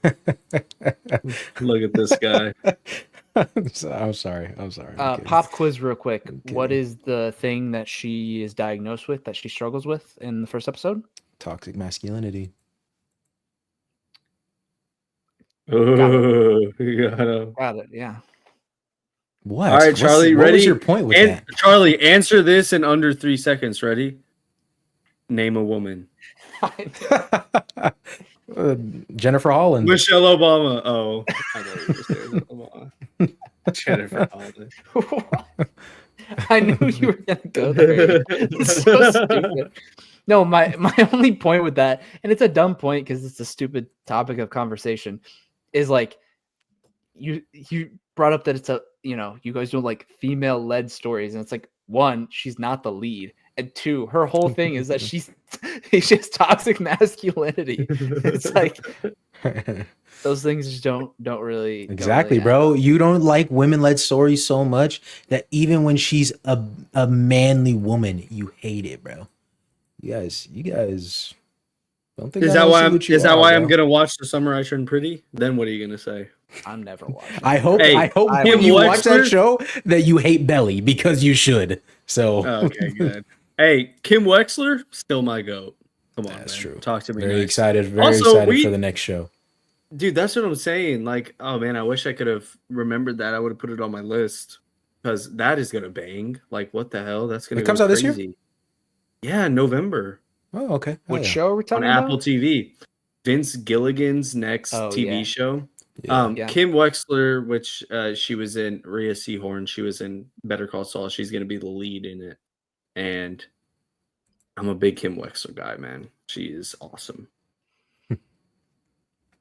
Speaker 1: Look at this guy.
Speaker 2: I'm sorry.
Speaker 3: Pop quiz real quick.
Speaker 2: Okay.
Speaker 3: What is the thing that she is diagnosed with, that she struggles with in the first episode?
Speaker 2: Toxic masculinity.
Speaker 1: Oh, you got him.
Speaker 3: Got it. Yeah.
Speaker 2: What?
Speaker 1: All right, Charlie,
Speaker 2: what
Speaker 1: ready?
Speaker 2: was your point with that?
Speaker 1: Charlie, answer this in under 3 seconds. Ready? Name a woman.
Speaker 2: Jennifer Holland.
Speaker 1: Michelle Obama. Oh, I know you were saying Obama. Jennifer Holland.
Speaker 3: I knew you were gonna go there. It's so stupid. No, my only point with that, and it's a dumb point because it's a stupid topic of conversation, is like you brought up that it's you guys don't like female-led stories, and it's like, one, she's not the lead, and two, her whole thing is that she has toxic masculinity. It's like those things just don't really
Speaker 2: Exactly,
Speaker 3: really
Speaker 2: bro. You don't like women-led stories so much that even when she's a manly woman, you hate it, bro. You guys don't think
Speaker 1: Is that why I'm gonna watch The Summer I Turned Pretty? Then what are you gonna say?
Speaker 3: I'm never watching.
Speaker 2: I hope when you watch that show that you hate Belly, because you should. So
Speaker 1: okay, good. Hey, Kim Wexler, still my goat. Come on,
Speaker 2: that's
Speaker 1: man.
Speaker 2: true.
Speaker 1: Talk to me.
Speaker 2: Very
Speaker 1: next.
Speaker 2: excited for the next show.
Speaker 1: Dude, that's what I'm saying. Like, oh man, I wish I could have remembered that. I would have put it on my list because that is gonna bang. Like, what the hell? That's gonna.
Speaker 2: It comes out this year.
Speaker 1: Yeah, November.
Speaker 2: Oh, okay.
Speaker 3: Which show are we talking
Speaker 1: on
Speaker 3: about?
Speaker 1: Apple TV. Vince Gilligan's next TV show. Kim Wexler, which she was in Rhea Seehorn. She was in Better Call Saul. She's gonna be the lead in it, and I'm a big Kim Wexler guy, man. She is awesome.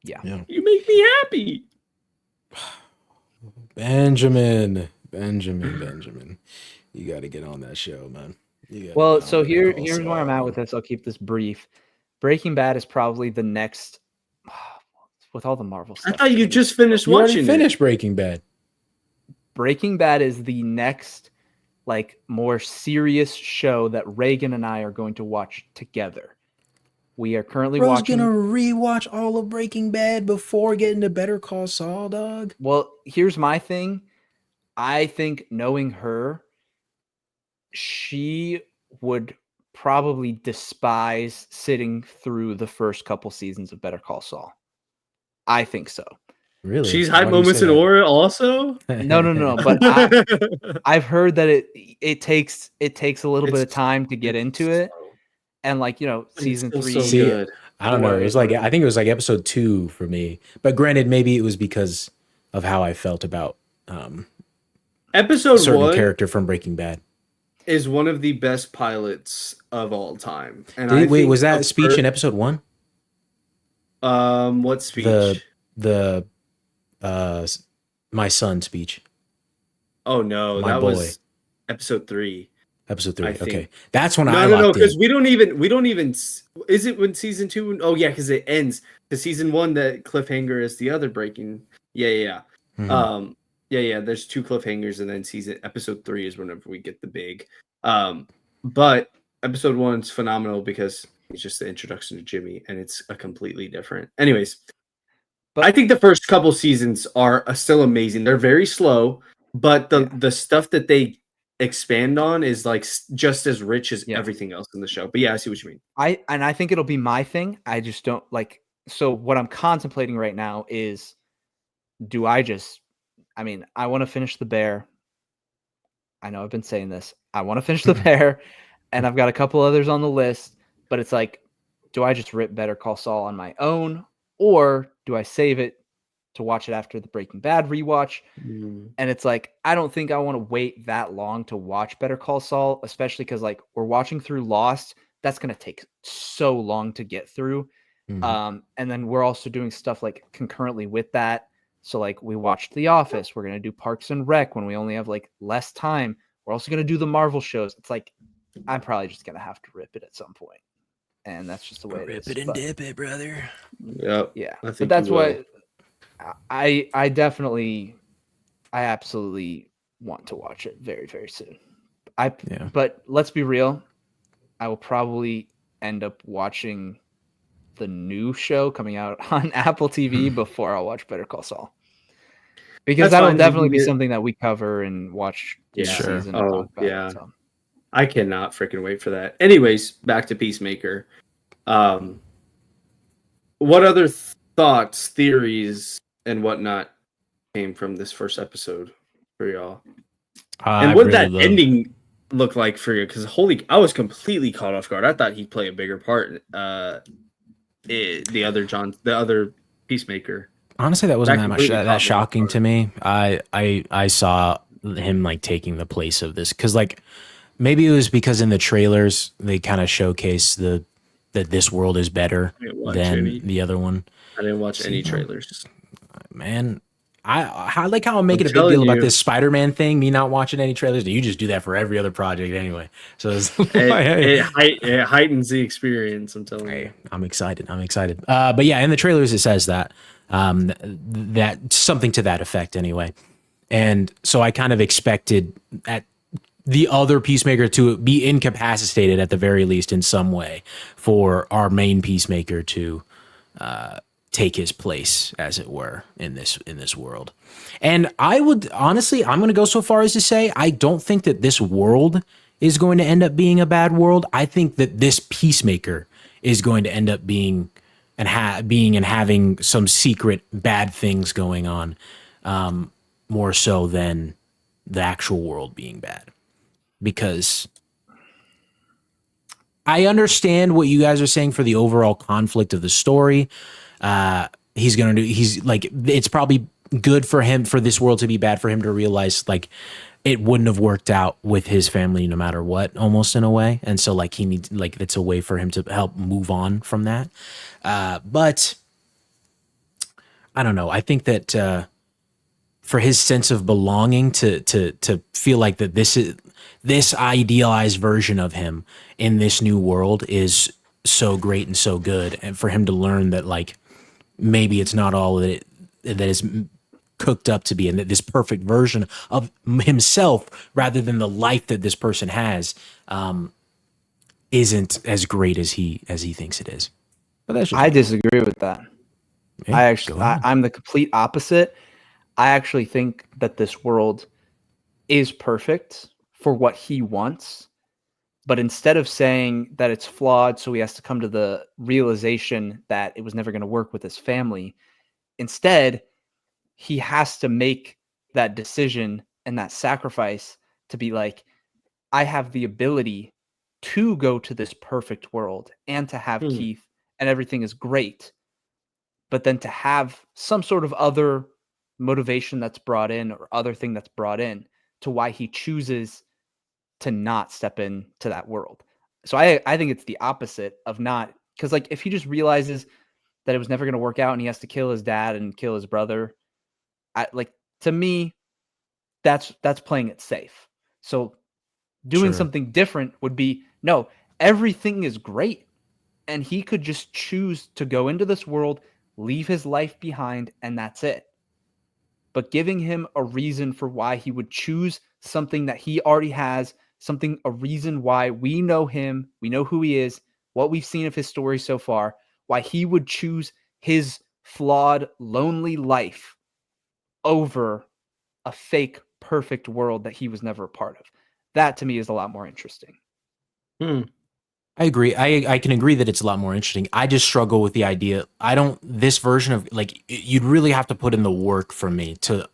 Speaker 3: Yeah.
Speaker 1: You make me happy.
Speaker 2: Benjamin. You got to get on that show, man.
Speaker 3: Well, so here's where I'm at with this. I'll keep this brief. Breaking Bad is probably the next, with all the Marvel stuff.
Speaker 1: I thought you just finished watching.
Speaker 2: Finished Breaking Bad.
Speaker 3: Breaking Bad is the next, like, more serious show that Reagan and I are going to watch together. We are currently watching.
Speaker 2: Gonna rewatch all of Breaking Bad before getting to Better Call Saul, dog.
Speaker 3: Well, here's my thing. I think knowing her, she would probably despise sitting through the first couple seasons of Better Call Saul. I think so.
Speaker 2: Really?
Speaker 1: She's high moments in Aura also?
Speaker 3: No. But I've heard that it takes a little bit of time to get into it. And season 3.
Speaker 1: So good.
Speaker 2: I don't know. It's like, I think it was like episode 2 for me. But granted, maybe it was because of how I felt about
Speaker 1: episode 1
Speaker 2: character from Breaking Bad.
Speaker 1: Is one of the best pilots of all time. And
Speaker 2: was that speech in episode 1?
Speaker 1: What speech?
Speaker 2: The my son speech.
Speaker 1: Oh no, that was episode 3.
Speaker 2: Episode 3. Okay, that's when
Speaker 1: No, because we don't even. Is it when season 2? Oh yeah, because it ends. The season 1, that cliffhanger is the other breaking. Yeah. Mm-hmm. There's 2 cliffhangers, and then episode 3 is whenever we get the big. But episode 1's phenomenal because it's just the introduction to Jimmy, and it's a completely different. Anyways, but I think the first couple seasons are still amazing. They're very slow, but the stuff that they expand on is like just as rich as everything else in the show. But yeah, I see what you mean.
Speaker 3: I think it'll be my thing. I just don't like. So what I'm contemplating right now is, I want to finish The Bear. I know I've been saying this. I want to finish The Bear, and I've got a couple others on the list, but it's like, do I just rip Better Call Saul on my own, or do I save it to watch it after the Breaking Bad rewatch? And it's like, I don't think I want to wait that long to watch Better Call Saul, especially because like we're watching through Lost. That's going to take so long to get through. And then we're also doing stuff like concurrently with that. So like we watched The Office. We're going to do Parks and Rec when we only have like less time. We're also going to do the Marvel shows. It's like, I'm probably just going to have to rip it at some point. and that's just the way it
Speaker 2: Rip
Speaker 3: is.
Speaker 2: it and dip it, brother.
Speaker 1: Yep.
Speaker 3: Yeah,
Speaker 1: I think
Speaker 3: but that's
Speaker 1: you will.
Speaker 3: what I definitely, I absolutely want to watch it very, very soon. But let's be real, I will probably end up watching the new show coming out on Apple TV before I'll watch Better Call Saul. Because
Speaker 1: That's
Speaker 3: that'll
Speaker 1: fine.
Speaker 3: definitely be something that we cover and watch
Speaker 1: Yeah.
Speaker 3: each
Speaker 2: Sure.
Speaker 3: season and talk about
Speaker 1: yeah.
Speaker 3: it. So.
Speaker 1: I cannot freaking wait for that. Anyways, back to Peacemaker. What other thoughts, theories, and whatnot came from this first episode for y'all? And what did that ending look like for you? Because I was completely caught off guard. I thought he'd play a bigger part. The other Peacemaker.
Speaker 2: Honestly, that wasn't that shocking to me. I saw him like taking the place of this because like maybe it was because in the trailers they kind of showcase that this world is better than the other one.
Speaker 1: I didn't watch any trailers.
Speaker 2: Man, I like how I'm making a big deal about this Spider-Man thing. Me not watching any trailers. You just do that for every other project anyway. So
Speaker 1: it heightens the experience. I'm telling you.
Speaker 2: I'm excited. But yeah, in the trailers it says that that something to that effect anyway. And so I kind of expected at the other Peacemaker to be incapacitated at the very least in some way for our main Peacemaker to take his place, as it were, in this world. And I would honestly, I'm going to go so far as to say I don't think that this world is going to end up being a bad world. I think that this Peacemaker is going to end up being and having some secret bad things going on, more so than the actual world being bad. Because I understand what you guys are saying for the overall conflict of the story. He's like, it's probably good for him, for this world to be bad, for him to realize like it wouldn't have worked out with his family no matter what, almost in a way. And so like he needs, like, it's a way for him to help move on from that. But I don't know. I think that for his sense of belonging to feel like that this idealized version of him in this new world is so great and so good, and for him to learn that like maybe it's not all that is cooked up to be, and that this perfect version of himself rather than the life that this person has isn't as great as he thinks it is. But that's just
Speaker 3: I disagree with that.
Speaker 2: Yeah,
Speaker 3: I'm the complete opposite. I actually think that this world is perfect for what he wants, but instead of saying that it's flawed, so he has to come to the realization that it was never going to work with his family, instead, he has to make that decision and that sacrifice to be like, I have the ability to go to this perfect world and to have Keith and everything is great, but then to have some sort of other motivation that's brought in or other thing that's brought in to why he chooses to not step into that world. So I think it's the opposite of not, because like if he just realizes that it was never going to work out and he has to kill his dad and kill his brother, to me, that's playing it safe. So doing something different would be, no, everything is great. And he could just choose to go into this world, leave his life behind, and that's it. But giving him a reason for why he would choose something that he already has, a reason why we know him, we know who he is, what we've seen of his story so far, why he would choose his flawed, lonely life over a fake, perfect world that he was never a part of. That to me is a lot more interesting.
Speaker 2: I agree. I can agree that it's a lot more interesting. I just struggle with the idea. This version of like, you'd really have to put in the work for me to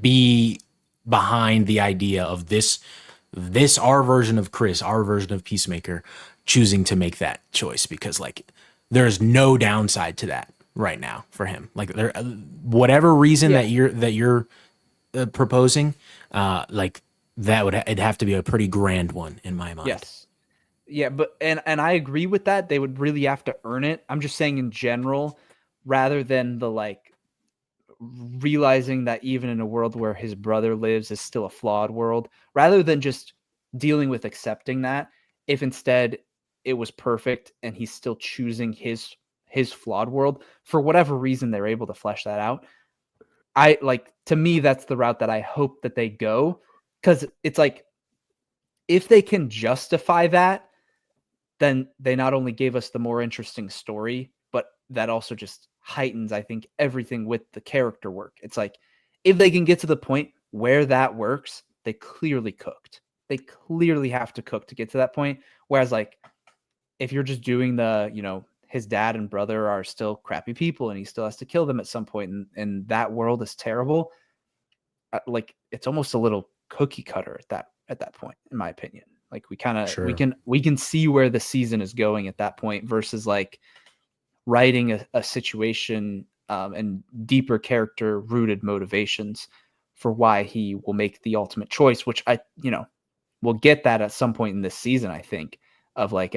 Speaker 2: be behind the idea of this our version of Chris, our version of Peacemaker, choosing to make that choice, because like there's no downside to that right now for him. Like there, whatever reason that you're proposing, like that it'd have to be a pretty grand one in my mind.
Speaker 3: Yes. Yeah, but and I agree with that. They would really have to earn it. I'm just saying in general, rather than the like realizing that even in a world where his brother lives is still a flawed world, rather than just dealing with accepting that, if instead it was perfect and he's still choosing his flawed world. For whatever reason, they're able to flesh that out. To me, that's the route that I hope that they go, because it's like, if they can justify that, then they not only gave us the more interesting story, but that also just heightens, I think, everything with the character work. It's like, if they can get to the point where that works, they clearly cooked. They clearly have to cook to get to that point. Whereas, like, if you're just doing his dad and brother are still crappy people and he still has to kill them at some point, and that world is terrible, like, it's almost a little cookie cutter at that point, in my opinion. Like, we kind of we can see where the season is going at that point, versus like writing a situation and deeper character rooted motivations for why he will make the ultimate choice, which we'll get that at some point in this season, I think, of like,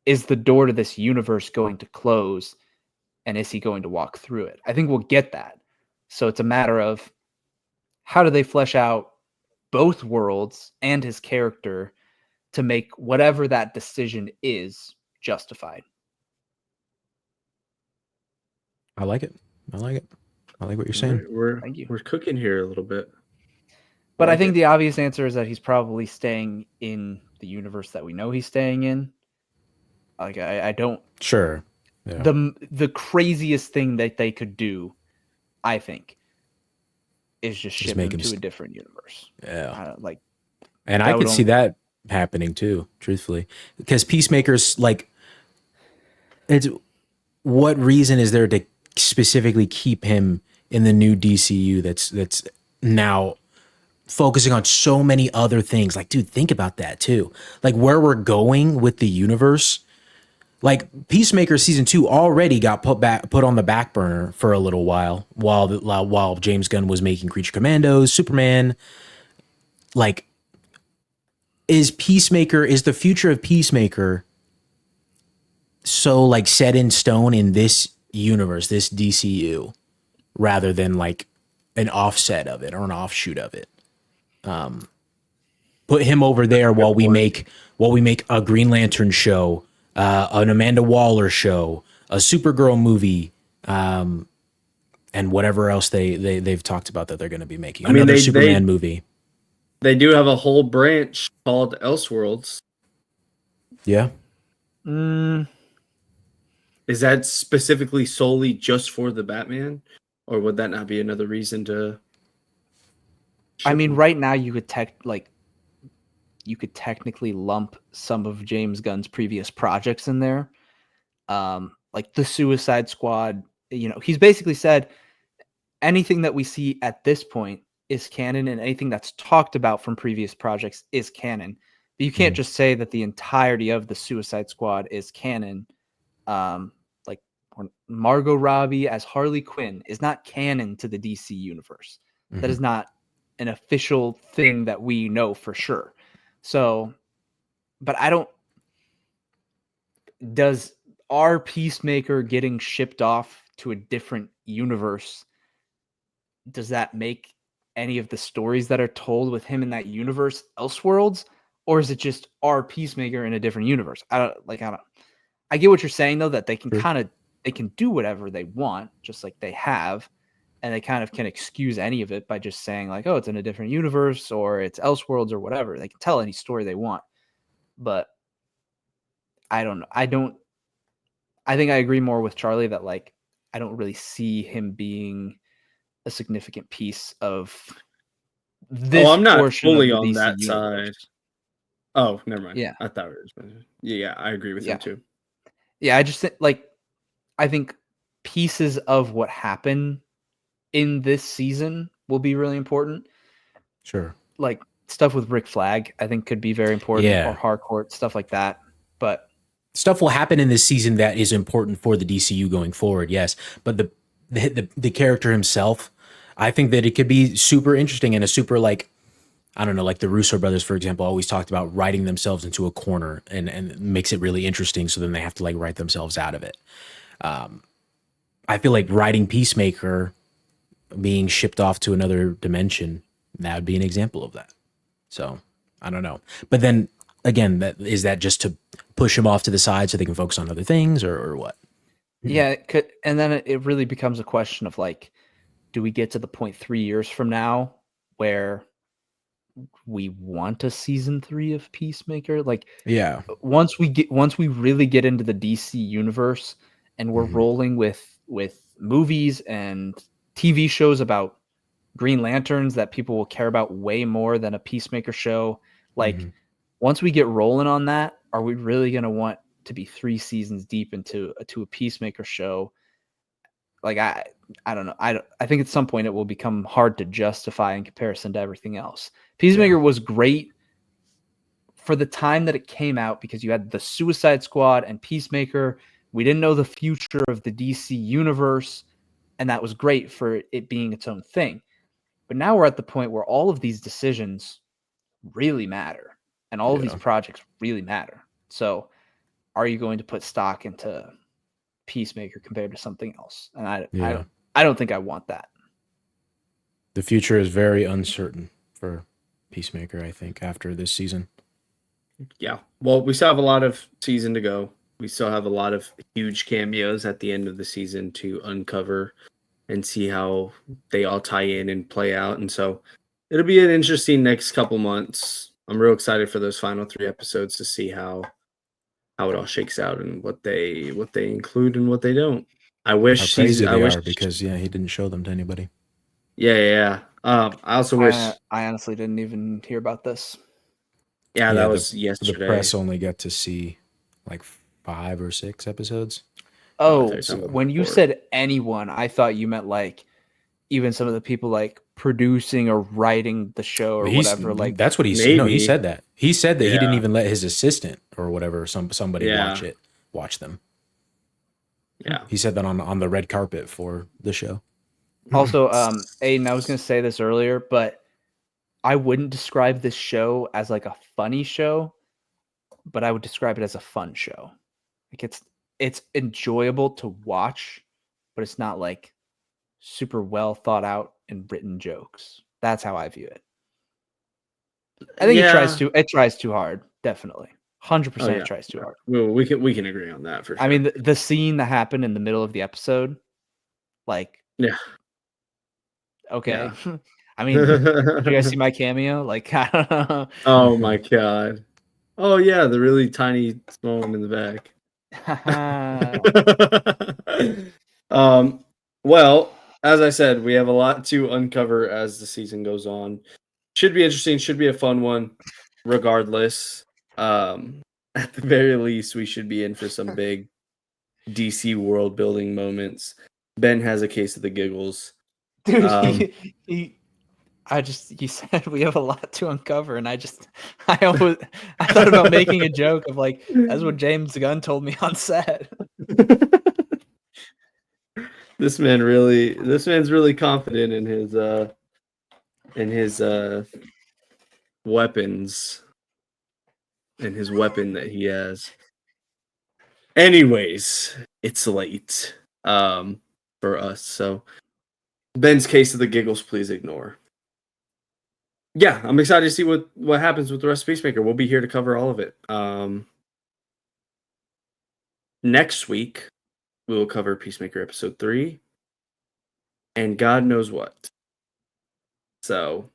Speaker 3: is the door to this universe going to close, and is he going to walk through it? I think we'll get that. So it's a matter of, how do they flesh out both worlds and his character to make whatever that decision is justified?
Speaker 2: I like it. I like what you're saying.
Speaker 3: Thank you.
Speaker 1: We're cooking here a little bit.
Speaker 3: But I think the obvious answer is that he's probably staying in the universe that we know he's staying in. Like, I don't.
Speaker 2: Sure. Yeah.
Speaker 3: The craziest thing that they could do, I think, is just ship him to a different universe.
Speaker 2: Yeah.
Speaker 3: And
Speaker 2: I could see that happening too, truthfully, because Peacemakers, like, what reason is there to specifically keep him in the new DCU that's now focusing on so many other things? Like, dude, think about that too. Like, where we're going with the universe. Like, Peacemaker season 2 already got put on the back burner for a little while James Gunn was making Creature Commandos, Superman. Like, is the future of Peacemaker so, like, set in stone in this universe, this DCU, rather than like an offset of it or an offshoot of it? Put him over there while we make a Green Lantern show, an Amanda Waller show, a Supergirl movie, and whatever else they've talked about that they're going to be making. Another Superman movie.
Speaker 1: They do have a whole branch called Elseworlds.
Speaker 2: Yeah.
Speaker 1: Is that specifically solely just for the Batman, or would that not be another reason to?
Speaker 3: I mean, right now you could technically lump some of James Gunn's previous projects in there, like the Suicide Squad. He's basically said anything that we see at this point is canon, and anything that's talked about from previous projects is canon. But you can't just say that the entirety of the Suicide Squad is canon. Like, Margot Robbie as Harley Quinn is not canon to the DC universe. Mm-hmm. That is not an official thing that we know for sure. So, but does our Peacemaker getting shipped off to a different universe, does that make any of the stories that are told with him in that universe Elseworlds, or is it just our Peacemaker in a different universe? I get what you're saying, though, that they can they can do whatever they want, just like they have, and they kind of can excuse any of it by just saying, like, oh, it's in a different universe, or it's Elseworlds, or whatever. They can tell any story they want. But I don't know. I think I agree more with Charlie that, like, I don't really see him being a significant piece of this.
Speaker 1: I'm not
Speaker 3: portion
Speaker 1: fully
Speaker 3: of the
Speaker 1: on
Speaker 3: DC
Speaker 1: that
Speaker 3: universe.
Speaker 1: side. Oh, never mind.
Speaker 3: Yeah.
Speaker 1: I thought it was. Yeah, I agree with him too.
Speaker 3: Yeah, I just I think pieces of what happened in this season will be really important.
Speaker 2: Sure.
Speaker 3: Like, stuff with Rick Flag, I think, could be very important.
Speaker 2: Yeah.
Speaker 3: Or Harcourt, stuff like that. But
Speaker 2: stuff will happen in this season that is important for the DCU going forward, yes. But the character himself, I think that it could be super interesting and a super, like, I don't know, like the Russo brothers, for example, always talked about writing themselves into a corner and makes it really interesting. So then they have to, like, write themselves out of it. I feel like writing Peacemaker being shipped off to another dimension, that would be an example of that. So I don't know. But then again, is that just to push him off to the side so they can focus on other things, or what?
Speaker 3: Yeah, it could, and then it really becomes a question of like, do we get to the point 3 years from now where we want a season 3 of Peacemaker? Like,
Speaker 2: Yeah.
Speaker 3: once we really get into the DC universe and we're rolling with movies and TV shows about Green Lanterns that people will care about way more than a Peacemaker show, like once we get rolling on that, are we really going to want to be 3 seasons deep into a Peacemaker show? Like I don't know. I think at some point it will become hard to justify in comparison to everything else. Peacemaker was great for the time that it came out because you had the Suicide Squad and Peacemaker. We didn't know the future of the DC universe, and that was great for it being its own thing. But now we're at the point where all of these decisions really matter, and all of these projects really matter. So, are you going to put stock into Peacemaker compared to something else? And I don't think I want that.
Speaker 2: The future is very uncertain for Peacemaker, I think, after this season.
Speaker 1: Yeah. Well, we still have a lot of season to go. We still have a lot of huge cameos at the end of the season to uncover and see how they all tie in and play out. And so it'll be an interesting next couple months. I'm real excited for those final 3 episodes to see how it all shakes out and what they include and what they don't. I wish
Speaker 2: how crazy they are because he didn't show them to anybody.
Speaker 1: Yeah. I also wish
Speaker 3: I honestly didn't even hear about this.
Speaker 1: Yeah, that was yesterday.
Speaker 2: The press only got to see like 5 or 6 episodes.
Speaker 3: Oh, when you said anyone, I thought you meant like even some of the people like producing or writing the show or whatever. Like
Speaker 2: that's what he said. No, he said that. He said that he didn't even let his assistant or whatever somebody watch them.
Speaker 1: Yeah,
Speaker 2: he said that on the red carpet for the show.
Speaker 3: Also, Aiden, I was going to say this earlier, but I wouldn't describe this show as like a funny show, but I would describe it as a fun show. Like it's enjoyable to watch, but it's not like super well thought out and written jokes. That's how I view it. I think it tries too hard, definitely. 100% tries too hard.
Speaker 1: Well, we can agree on that for sure.
Speaker 3: I mean, the scene that happened in the middle of the episode, like, okay. Yeah. I mean, did you guys see my cameo? Like, I don't know.
Speaker 1: Oh my god. Oh yeah, the really tiny small one in the back. Well, as I said, we have a lot to uncover as the season goes on. Should be interesting, should be a fun one, regardless. At the very least, we should be in for some big DC world building moments. Ben has a case of the giggles.
Speaker 3: Dude, he said we have a lot to uncover, and I thought about making a joke of like, that's what James Gunn told me on set.
Speaker 1: This man's really confident in his weapons and his weapon that he has. Anyways, it's late for us, so Ben's case of the giggles, please ignore. Yeah, I'm excited to see what happens with the rest of Peacemaker. We'll be here to cover all of it. Next week, we will cover Peacemaker episode 3 and God knows what. So,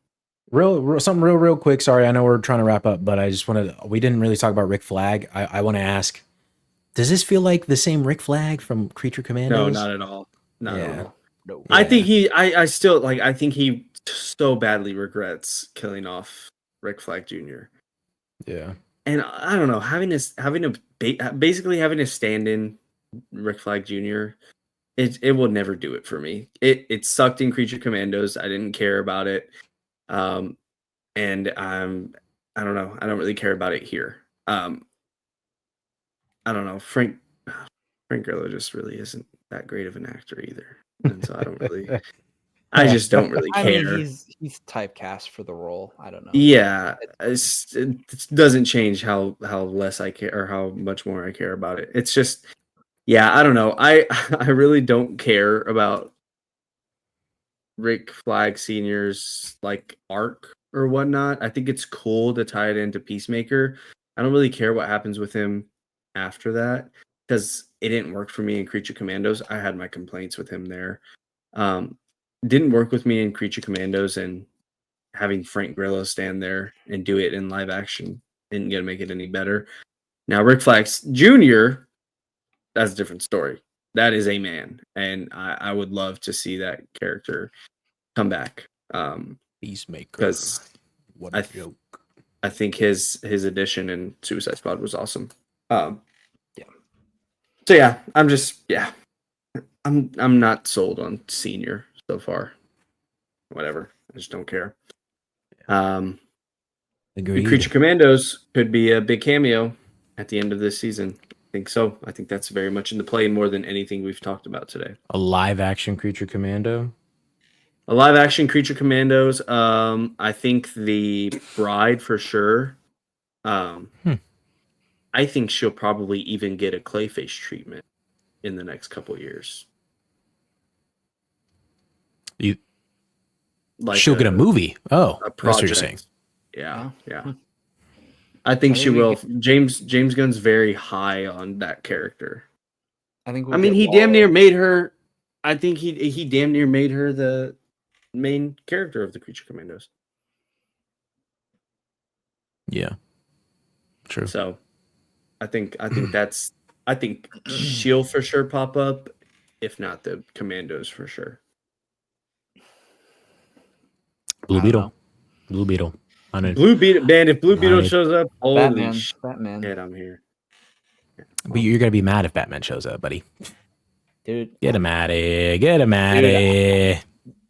Speaker 2: something real quick. Sorry, I know we're trying to wrap up, but I just we didn't really talk about Rick Flag. I want to ask, does this feel like the same Rick Flag from Creature Commandos?
Speaker 1: No, not at all. Not at all.
Speaker 3: No.
Speaker 1: I think I still like. I think he so badly regrets killing off Rick Flag Jr.
Speaker 2: Yeah,
Speaker 1: and I don't know, basically having a stand-in Rick Flag Jr. It will never do it for me. It sucked in Creature Commandos. I didn't care about it, and I don't know. I don't really care about it here. I don't know. Frank Grillo just really isn't that great of an actor either. And so I don't really I just don't really care.
Speaker 3: I mean, he's typecast for the role. I don't know.
Speaker 1: Yeah, it doesn't change how less I care or how much more I care about it. It's just, yeah, I don't know. I really don't care about Rick Flag Sr.'s like arc or whatnot. I think it's cool to tie it into Peacemaker, I don't really care what happens with him after that because it didn't work for me in Creature Commandos. I had my complaints with him there. Didn't work with me in Creature Commandos, and having Frank Grillo stand there and do it in live action isn't gonna make it any better. Now, Rick Flax Jr., that's a different story. That is a man, and I would love to see that character come back.
Speaker 2: Peacemaker.
Speaker 1: Because
Speaker 2: What a joke.
Speaker 1: I think his addition in Suicide Squad was awesome. Yeah. So yeah, I'm not sold on Senior so far. Whatever, I just don't care.
Speaker 2: Agreed.
Speaker 1: Creature Commandos could be a big cameo at the end of this season. I think so. I think that's very much in the play more than anything we've talked about today.
Speaker 2: A live action Creature Commando.
Speaker 1: A live action Creature Commandos. I think the Bride for sure. I think she'll probably even get a Clayface treatment in the next couple years.
Speaker 2: She'll get a movie. Oh,
Speaker 1: that's
Speaker 2: what you're saying.
Speaker 1: Yeah. I think she will. James Gunn's very high on that character.
Speaker 3: I think.
Speaker 1: He damn near made her. I think he damn near made her the main character of the Creature Commandos.
Speaker 2: Yeah. True.
Speaker 1: So, I think she'll for sure pop up, if not the Commandos for sure.
Speaker 2: Blue Beetle. Blue Beetle,
Speaker 1: man. If Blue Beetle shows up, holy
Speaker 3: Batman.
Speaker 1: shit, I'm here.
Speaker 2: But you're gonna be mad if Batman shows up, buddy.
Speaker 3: Dude,
Speaker 2: get him out of here. Get him out of here.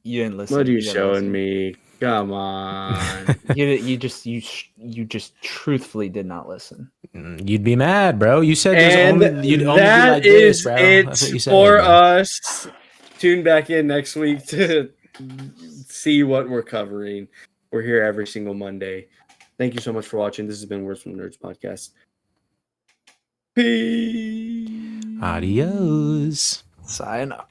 Speaker 3: You didn't listen.
Speaker 1: What are you showing me? Come on.
Speaker 3: you just truthfully did not listen.
Speaker 2: You'd be mad, bro. You said you'd only
Speaker 1: that
Speaker 2: be like
Speaker 1: is
Speaker 2: this, bro.
Speaker 1: it
Speaker 2: That's what you said,
Speaker 1: for
Speaker 2: bro.
Speaker 1: us. Tune back in next week to see what we're covering. We're here every single Monday. Thank you so much for watching. This has been Words from the Nerds podcast. Peace.
Speaker 2: Adios.
Speaker 3: Sayonara.